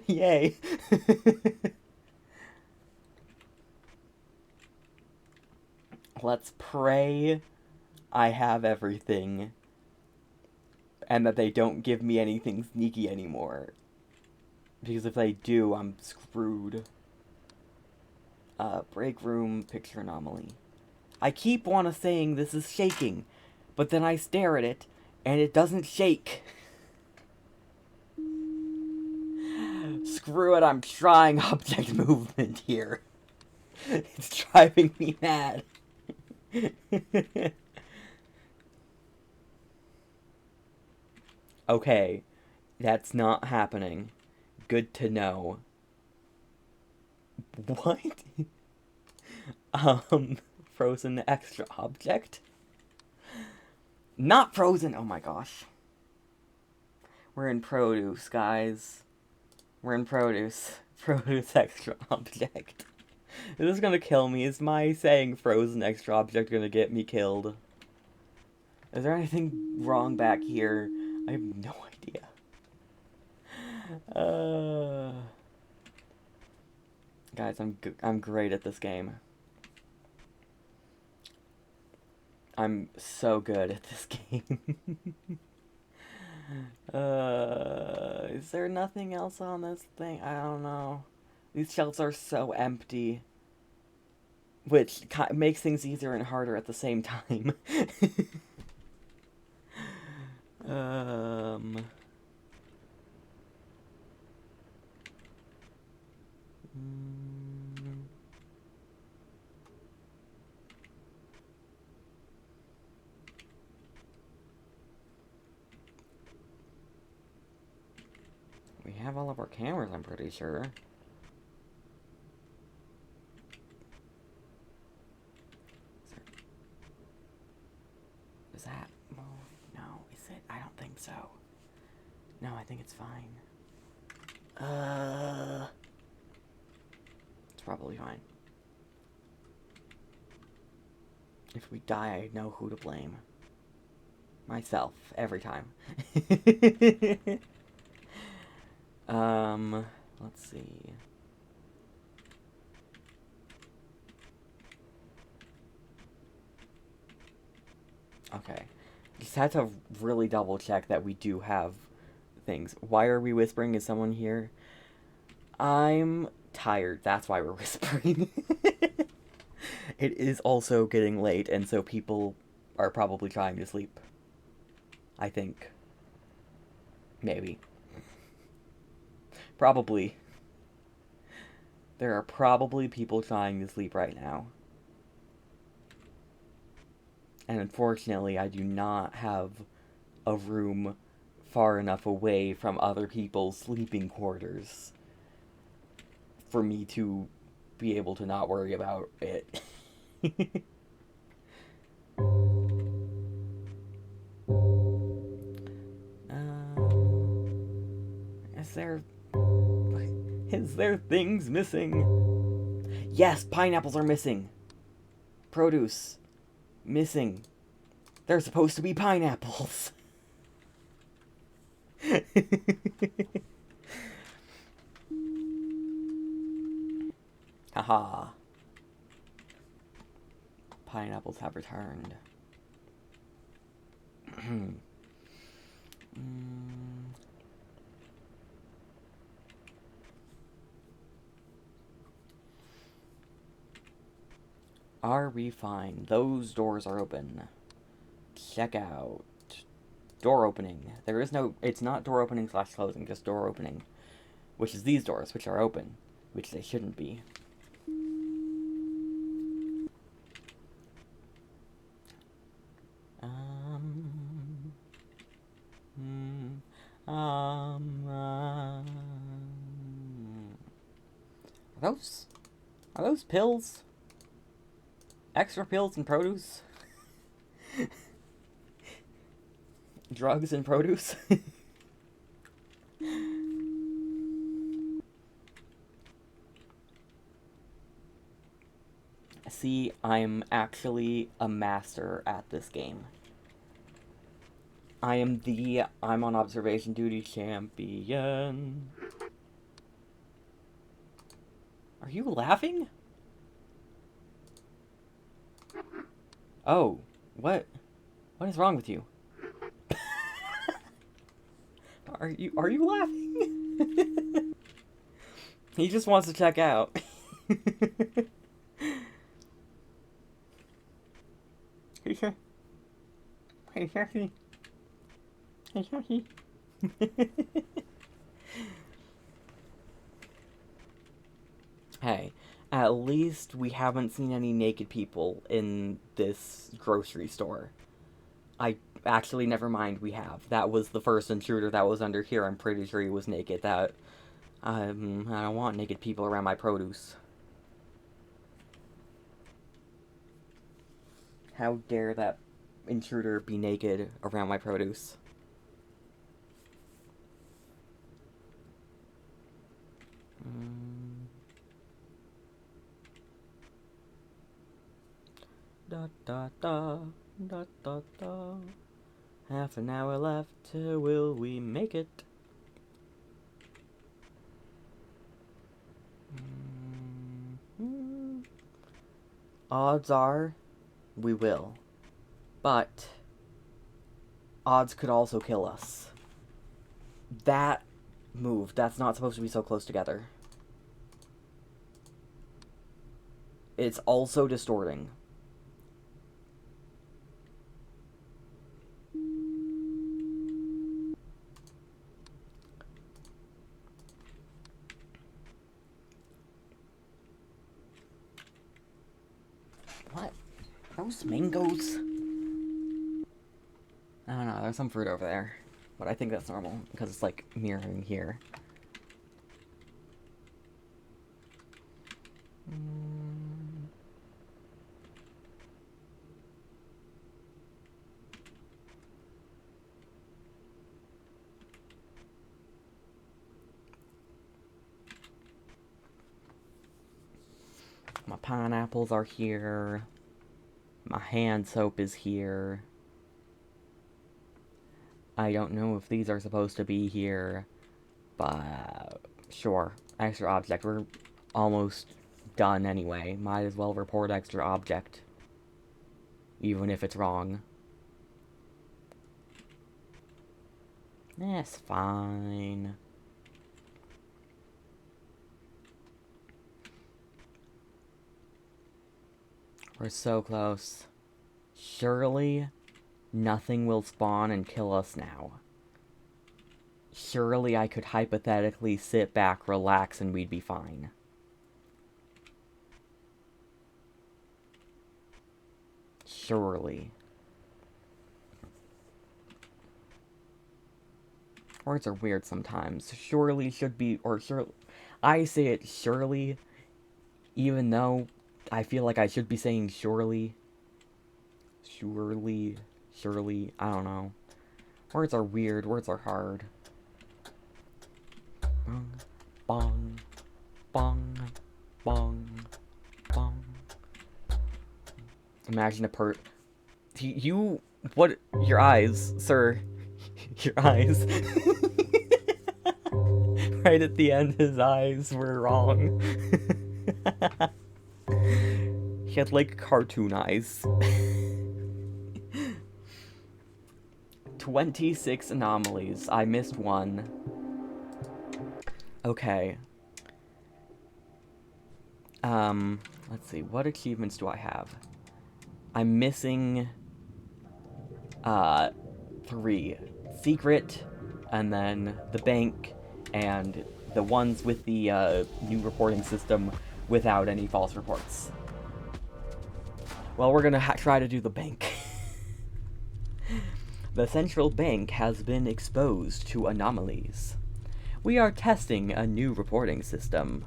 Yay. Let's pray I have everything, and that they don't give me anything sneaky anymore. Because if they do, I'm screwed. Break room, picture anomaly. I keep saying this is shaking, but then I stare at it, and it doesn't shake. Screw it, I'm trying object movement here. It's driving me mad. Okay, that's not happening. Good to know. What? Frozen extra object? Not frozen! Oh my gosh. We're in produce, guys. We're in produce. Produce extra object. Is this gonna kill me? Is my saying frozen extra object gonna get me killed? Is there anything wrong back here? I have no idea. Guys, I'm great at this game. I'm so good at this game. Is there nothing else on this thing? I don't know. These shelves are so empty. Which makes things easier and harder at the same time. Um... We have all of our cameras, I'm pretty sure. Is that... Oh, no, is it? I don't think so. No, I think it's fine. It's probably fine. If we die, I know who to blame. Myself, every time. Let's see. Okay. Just had to really double check that we do have things. Why are we whispering? Is someone here? I'm tired. That's why we're whispering. It is also getting late, and so people are probably trying to sleep. I think. Maybe. Probably. There are probably people trying to sleep right now. And unfortunately, I do not have a room far enough away from other people's sleeping quarters for me to be able to not worry about it. Is there things missing? Yes, pineapples are missing. Produce. Missing. They're supposed to be pineapples. Haha. Pineapples have returned. Are we fine? Those doors are open. Check out. Door opening. There is no... It's not door opening / closing, just door opening. Which is these doors, which are open. Which they shouldn't be. Are those pills? Extra pills and produce? Drugs and produce? See, I'm actually a master at this game. I'm on observation duty champion. Are you laughing? Oh, what? What is wrong with you? Are you laughing? He just wants to check out. Hey, Jackie. Hey, Jackie. Hey, at least we haven't seen any naked people in this grocery store. Actually, never mind, we have. That was the first intruder that was under here. I'm pretty sure he was naked. I don't want naked people around my produce. How dare that intruder be naked around my produce? Da da da da da da. Half an hour left. Will we make it? Odds are we will. But odds could also kill us. That move, that's not supposed to be so close together. It's also distorting. Gross mangoes. I don't know, there's some fruit over there. But I think that's normal, because it's, like, mirroring here. My pineapples are here. My hand soap is here. I don't know if these are supposed to be here, but sure. Extra object. We're almost done anyway. Might as well report extra object. Even if it's wrong. That's fine. We're so close. Surely nothing will spawn and kill us now. Surely I could hypothetically sit back, relax, and we'd be fine. Surely. Words are weird sometimes. Surely should be, or surely. I say it surely, even though I feel like I should be saying surely. Surely. Surely. I don't know. Words are weird. Words are hard. Bong. Bong. Bong. Bong. Imagine a you, what, your eyes, sir. Your eyes. Right at the end, his eyes were wrong. He had, like, cartoon eyes. 26 anomalies. I missed one. Okay. Let's see. What achievements do I have? I'm missing, 3. Secret, and then the bank, and the ones with the, new reporting system without any false reports. Well, we're gonna try to do the bank. The central bank has been exposed to anomalies. We are testing a new reporting system.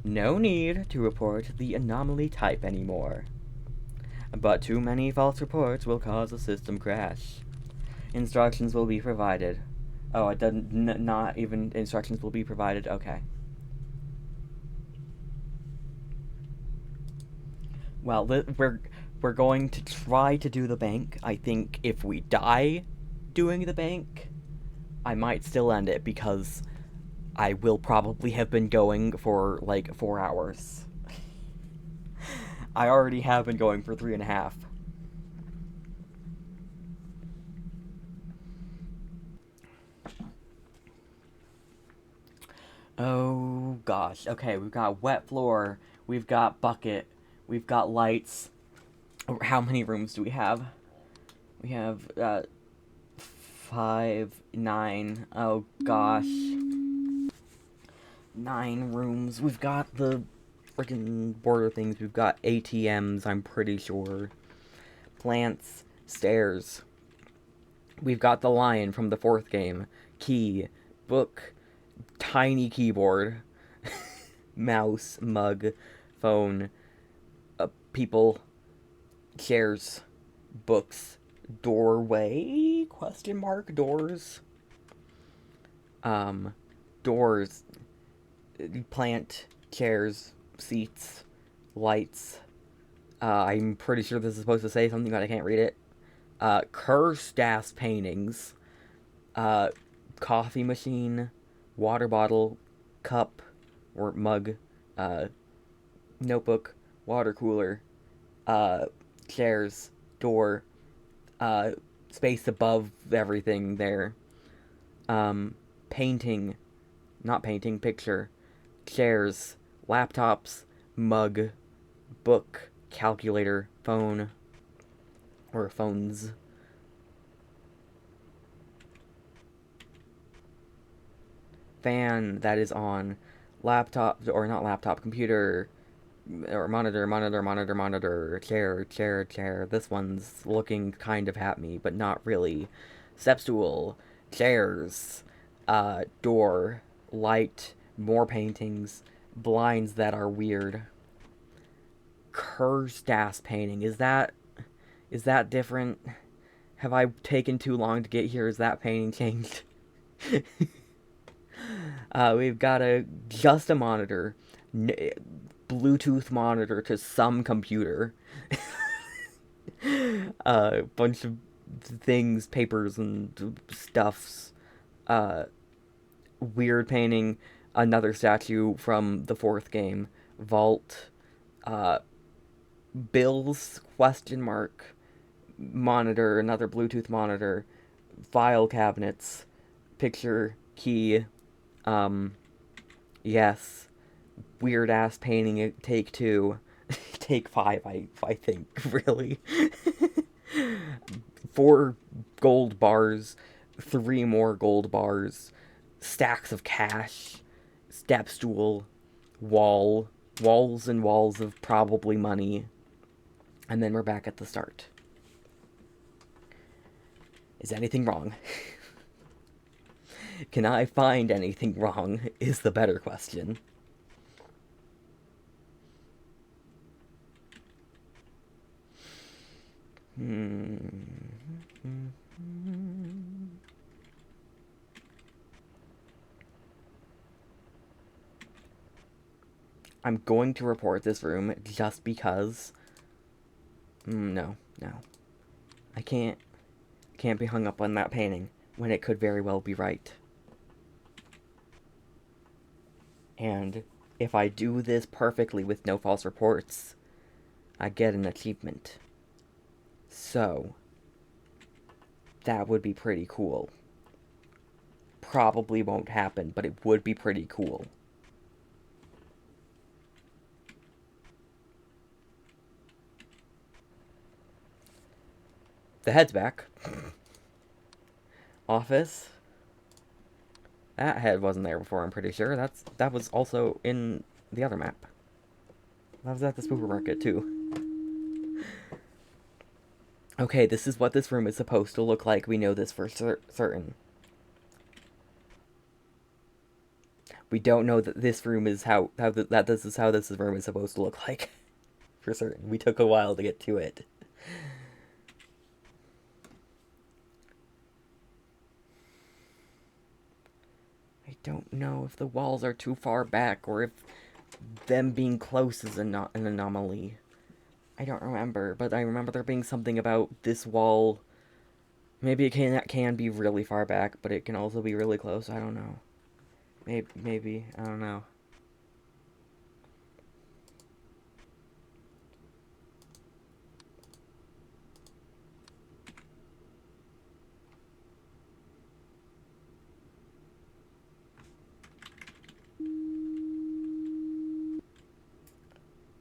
No need to report the anomaly type anymore. But too many false reports will cause a system crash. Instructions will be provided. Oh, it doesn't. Not even instructions will be provided. Okay. Well, we're going to try to do the bank. I think if we die doing the bank, I might still end it because I will probably have been going for like 4 hours. I already have been going for 3.5. Oh gosh. Okay, we've got wet floor, we've got bucket, we've got lights. How many rooms do we have? We have 5, 9. Oh gosh. 9 rooms. We've got the freaking border things. We've got ATMs, I'm pretty sure. Plants, stairs. We've got the lion from the 4th game. Key, book, tiny keyboard, mouse, mug, phone, people, chairs, books, doorway, question mark, doors, doors, plant, chairs, seats, lights. I'm pretty sure this is supposed to say something, but I can't read it. Cursed ass paintings, coffee machine, water bottle, cup, or mug, notebook, water cooler, chairs, door, space above everything there, painting, not painting, picture, chairs, laptops, mug, book, calculator, phone, or phones. Fan that is on, laptop, or not laptop, computer, or monitor, chair. This one's looking kind of at me, but not really. Step stool, chairs, door, light, more paintings, blinds that are weird. Cursed ass painting. Is that different? Have I taken too long to get here? Is that painting changed? We've got just a monitor, Bluetooth monitor to some computer, a bunch of things, papers and stuffs, weird painting, another statue from the fourth game, vault, bills, question mark, monitor, another Bluetooth monitor, file cabinets, picture, key, yes, weird ass painting, take two, take five, I think, really. 4 gold bars, 3 more gold bars, stacks of cash, step stool, walls and walls of probably money, and then we're back at the start. Is anything wrong? Can I find anything wrong is the better question. I'm going to report this room just because. No. I can't be hung up on that painting when it could very well be right. And if I do this perfectly with no false reports, I get an achievement. So, that would be pretty cool. Probably won't happen, but it would be pretty cool. The head's back. Office. That head wasn't there before, I'm pretty sure. That was also in the other map. That was at the supermarket, too. Okay, this is what this room is supposed to look like. We know this for certain. We don't know that this room is this is how this room is supposed to look like. For certain. We took a while to get to it. I don't know if the walls are too far back or if them being close is an anomaly. I don't remember, but I remember there being something about this wall. Maybe it can be really far back, but it can also be really close. I don't know. Maybe. I don't know.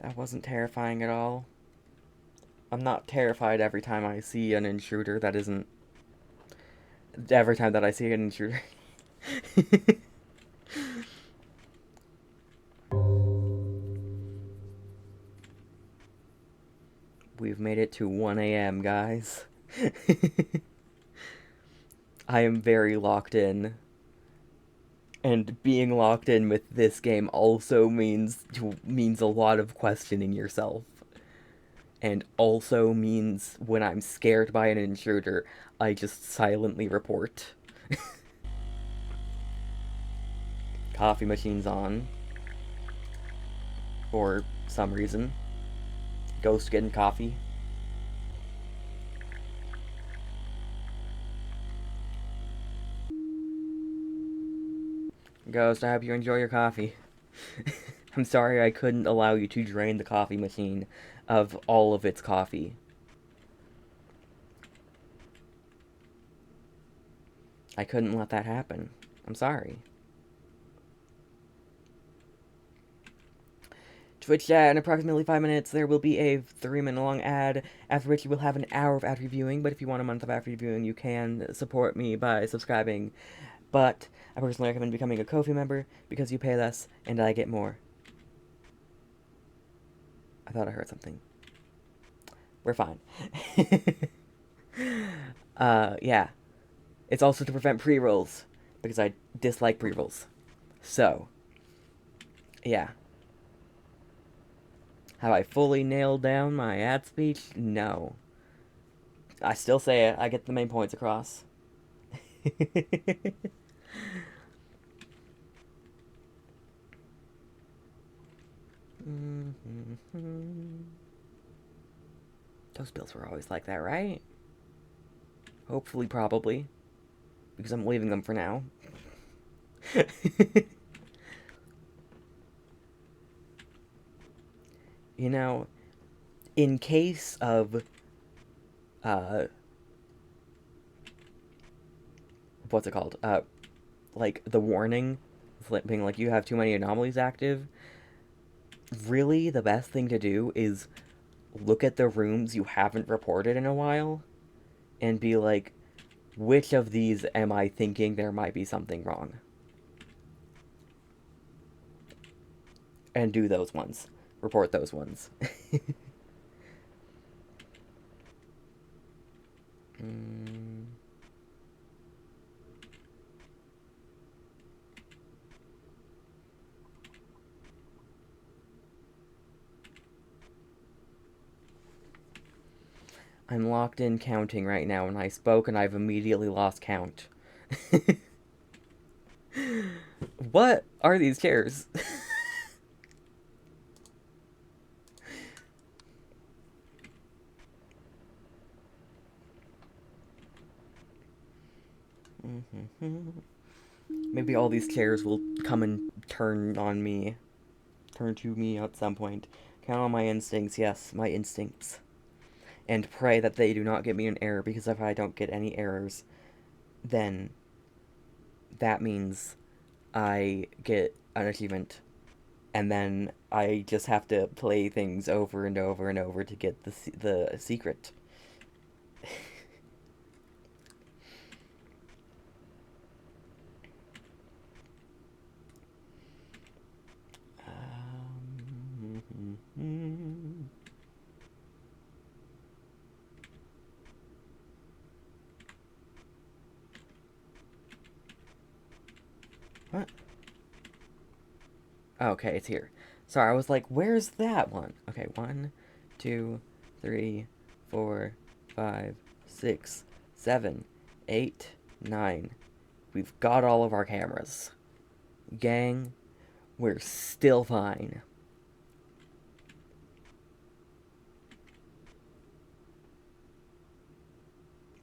That wasn't terrifying at all. I'm not terrified every time I see an intruder that isn't... Every time that I see an intruder. We've made it to 1 a.m., guys. I am very locked in. And being locked in with this game also means a lot of questioning yourself. And also means when I'm scared by an intruder, I just silently report. Coffee machine's on. For some reason. Ghost getting coffee. Ghost, I hope you enjoy your coffee. I'm sorry I couldn't allow you to drain the coffee machine of all of its coffee. I couldn't let that happen. I'm sorry. Twitch chat, in approximately 5 minutes, there will be a 3-minute long ad, after which you will have an hour of ad reviewing, but if you want a month of ad reviewing, you can support me by subscribing. But I personally recommend becoming a Ko-fi member, because you pay less, and I get more. I thought I heard something. We're fine. Yeah. It's also to prevent pre-rolls, because I dislike pre-rolls. So, yeah. Have I fully nailed down my ad speech? No. I still say it. I get the main points across. Those bills were always like that, right? Hopefully, probably. Because I'm leaving them for now. You know, in case of, what's it called? Like, the warning, being like, you have too many anomalies active, really, the best thing to do is look at the rooms you haven't reported in a while, and be like, which of these am I thinking there might be something wrong? And do those ones. Report those ones. mm. I'm locked in counting right now, and I spoke and I've immediately lost count. What are these chairs? Maybe all these chairs will come and turn on me. Turn to me at some point. Count on my instincts, yes, my instincts. And pray that they do not get me an error, because if I don't get any errors, then that means I get an achievement. And then I just have to play things over and over and over to get the secret. What? Okay, it's here. Sorry, I was like, where's that one? Okay, 1, 2, 3, 4, 5, 6, 7, 8, 9. We've got all of our cameras. Gang, we're still fine.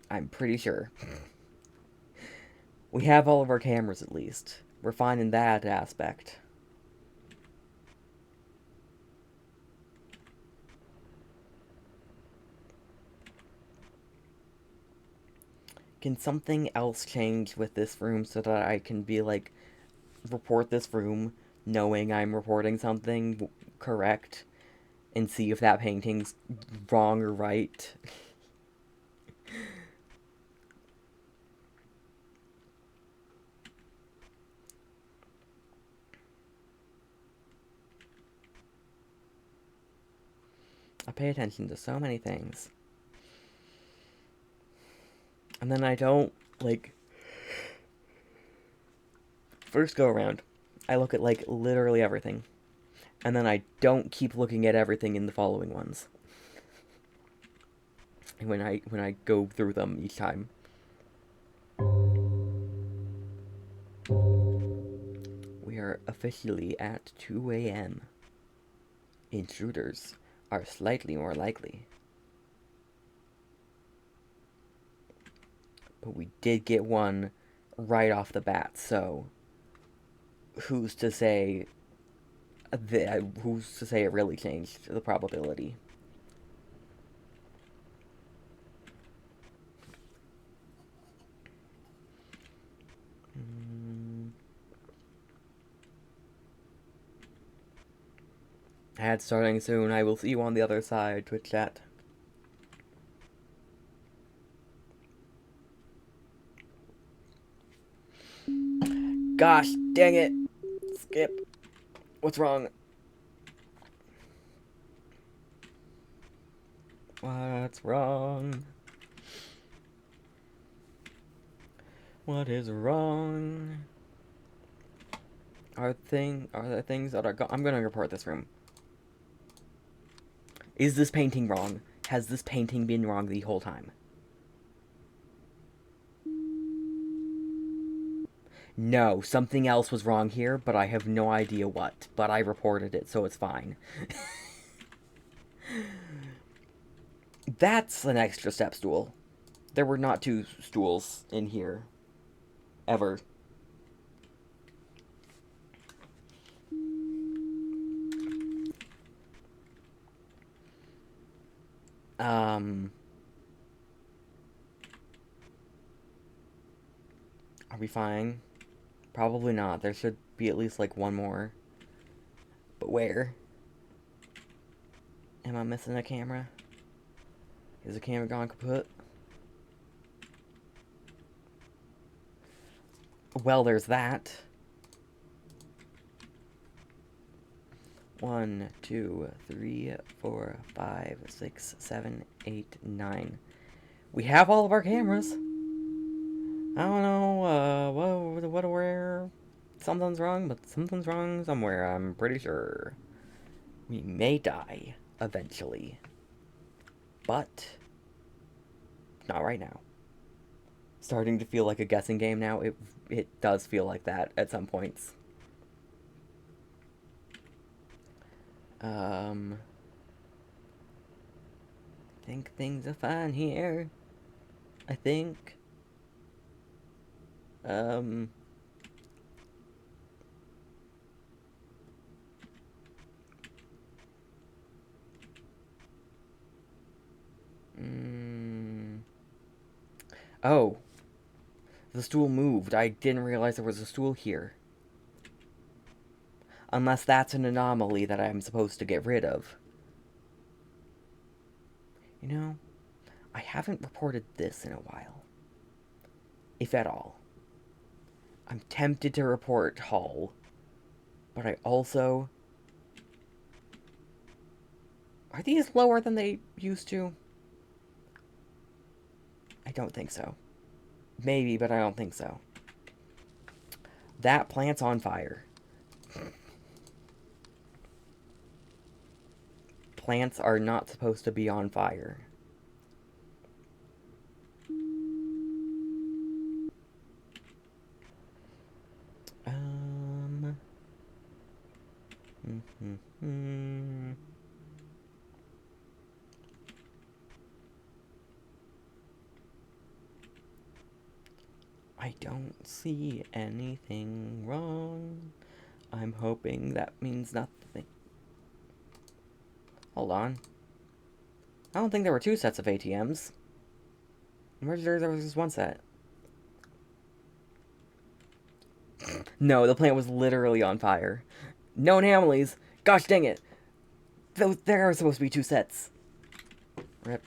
I'm pretty sure. We have all of our cameras at least. We're fine in that aspect. Can something else change with this room so that I can be like, report this room knowing I'm reporting something correct and see if that painting's wrong or right? I pay attention to so many things. And then I don't, like, first go around, I look at, like, literally everything. And then I don't keep looking at everything in the following ones. When I go through them each time. We are officially at 2 a.m. Intruders are slightly more likely. But we did get one right off the bat, so who's to say it really changed the probability? Ad starting soon. I will see you on the other side. Twitch chat. Gosh, dang it. Skip. What's wrong? What's wrong? What is wrong? Are there things that are I'm gonna report this room. Is this painting wrong? Has this painting been wrong the whole time? No, something else was wrong here, but I have no idea what. But I reported it, so it's fine. That's an extra step stool. There were not 2 stools in here. Ever. Are we fine? Probably not. There should be at least, like, 1 more. But where? Am I missing a camera? Is the camera gone kaput? Well, there's that. 1, 2, 3, 4, 5, 6, 7, 8, 9. We have all of our cameras. I don't know, where something's wrong, but something's wrong somewhere, I'm pretty sure. We may die, eventually. But, not right now. Starting to feel like a guessing game now. It does feel like that at some points. I think things are fine here. I think. Oh. The stool moved. I didn't realize there was a stool here. Unless that's an anomaly that I'm supposed to get rid of. You know, I haven't reported this in a while. If at all. I'm tempted to report Hall. But I also... Are these lower than they used to? I don't think so. Maybe, but I don't think so. That plant's on fire. Plants are not supposed to be on fire. I don't see anything wrong. I'm hoping that means nothing. Hold on. I don't think there were 2 sets of ATMs. I'm pretty sure there was just 1 set. No, the plant was literally on fire. No anomalies. Gosh dang it. There are supposed to be 2 sets. Rip.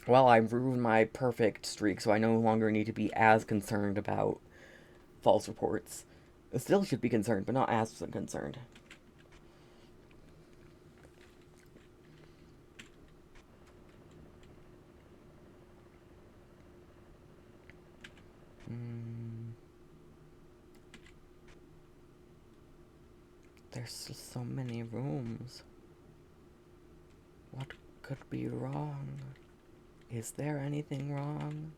Well, I ruined my perfect streak, so I no longer need to be as concerned about false reports. I still should be concerned, but not as concerned. There's just so many rooms. What could be wrong? Is there anything wrong?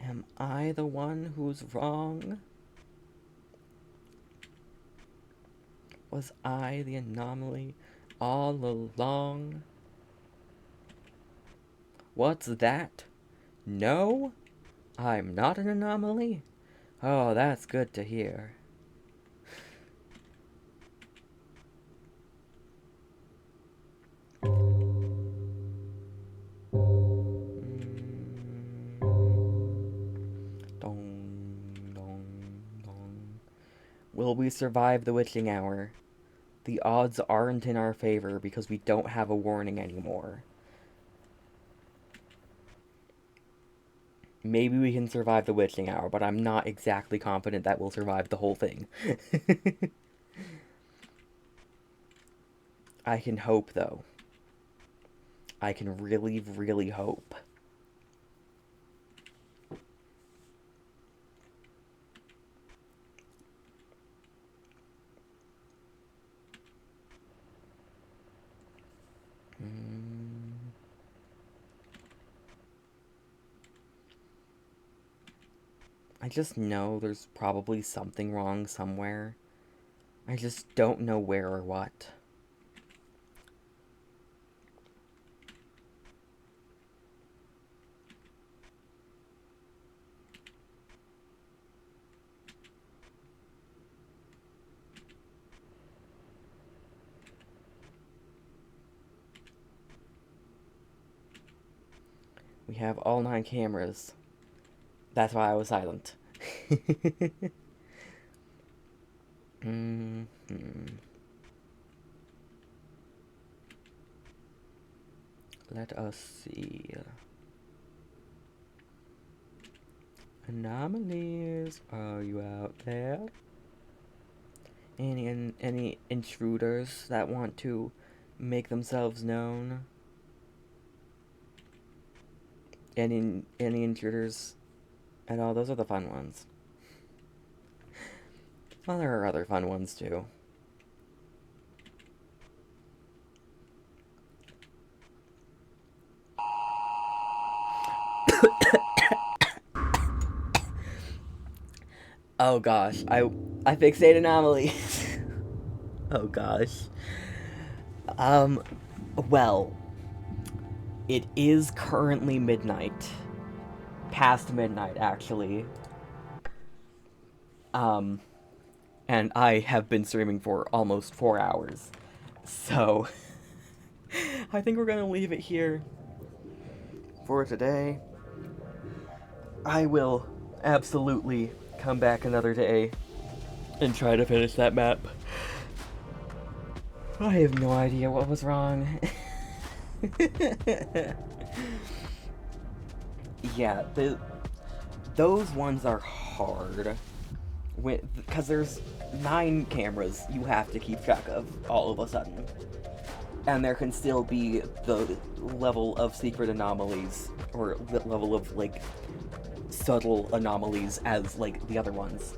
Am I the one who's wrong? Was I the anomaly all along? What's that? No? I'm not an anomaly? Oh, that's good to hear. Will we survive the witching hour? The odds aren't in our favor because we don't have a warning anymore. Maybe we can survive the witching hour, but I'm not exactly confident that we'll survive the whole thing. I can hope, though. I can really, really hope. I just know there's probably something wrong somewhere. I just don't know where or what. We have all 9 cameras. That's why I was silent. Let us see. Anomalies, are you out there? Any intruders that want to make themselves known? Any intruders at all? Those are the fun ones. Well, there are other fun ones too. Oh gosh, I fixate anomalies. Oh gosh. Well, it is currently midnight. Past midnight, actually. And I have been streaming for almost 4 hours. So, I think we're gonna leave it here for today. I will absolutely come back another day and try to finish that map. I have no idea what was wrong. Yeah, those ones are hard. Because there's 9 cameras you have to keep track of all of a sudden. And there can still be the level of secret anomalies, or the level of, like, subtle anomalies as, like, the other ones.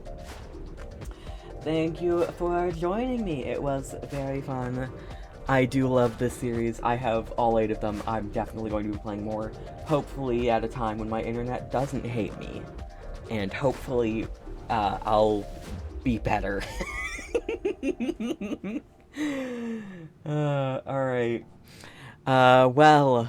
Thank you for joining me. It was very fun. I do love this series. I have all 8 of them. I'm definitely going to be playing more. Hopefully at a time when my internet doesn't hate me. And hopefully I'll be better. Alright. Well,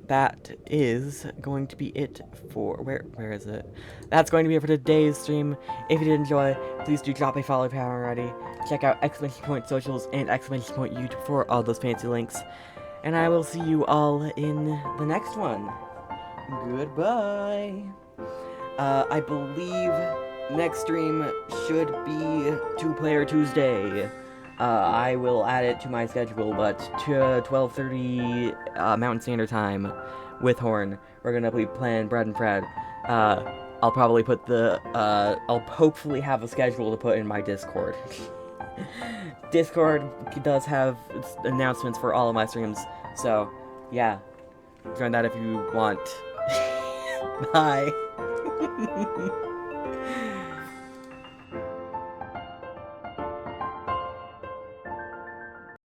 that is going to be it for... Where is it? That's going to be it for today's stream. If you did enjoy, please do drop a follow if you haven't already. Check out !point socials and !point YouTube for all those fancy links. And I will see you all in the next one. Goodbye. I believe next stream should be 2-Player Tuesday. I will add it to my schedule, but to 12:30 Mountain Standard Time with Horn, we're gonna be playing Bread and Fred. I'll probably put I'll hopefully have a schedule to put in my Discord. Discord does have announcements for all of my streams, so yeah, join that if you want. Bye.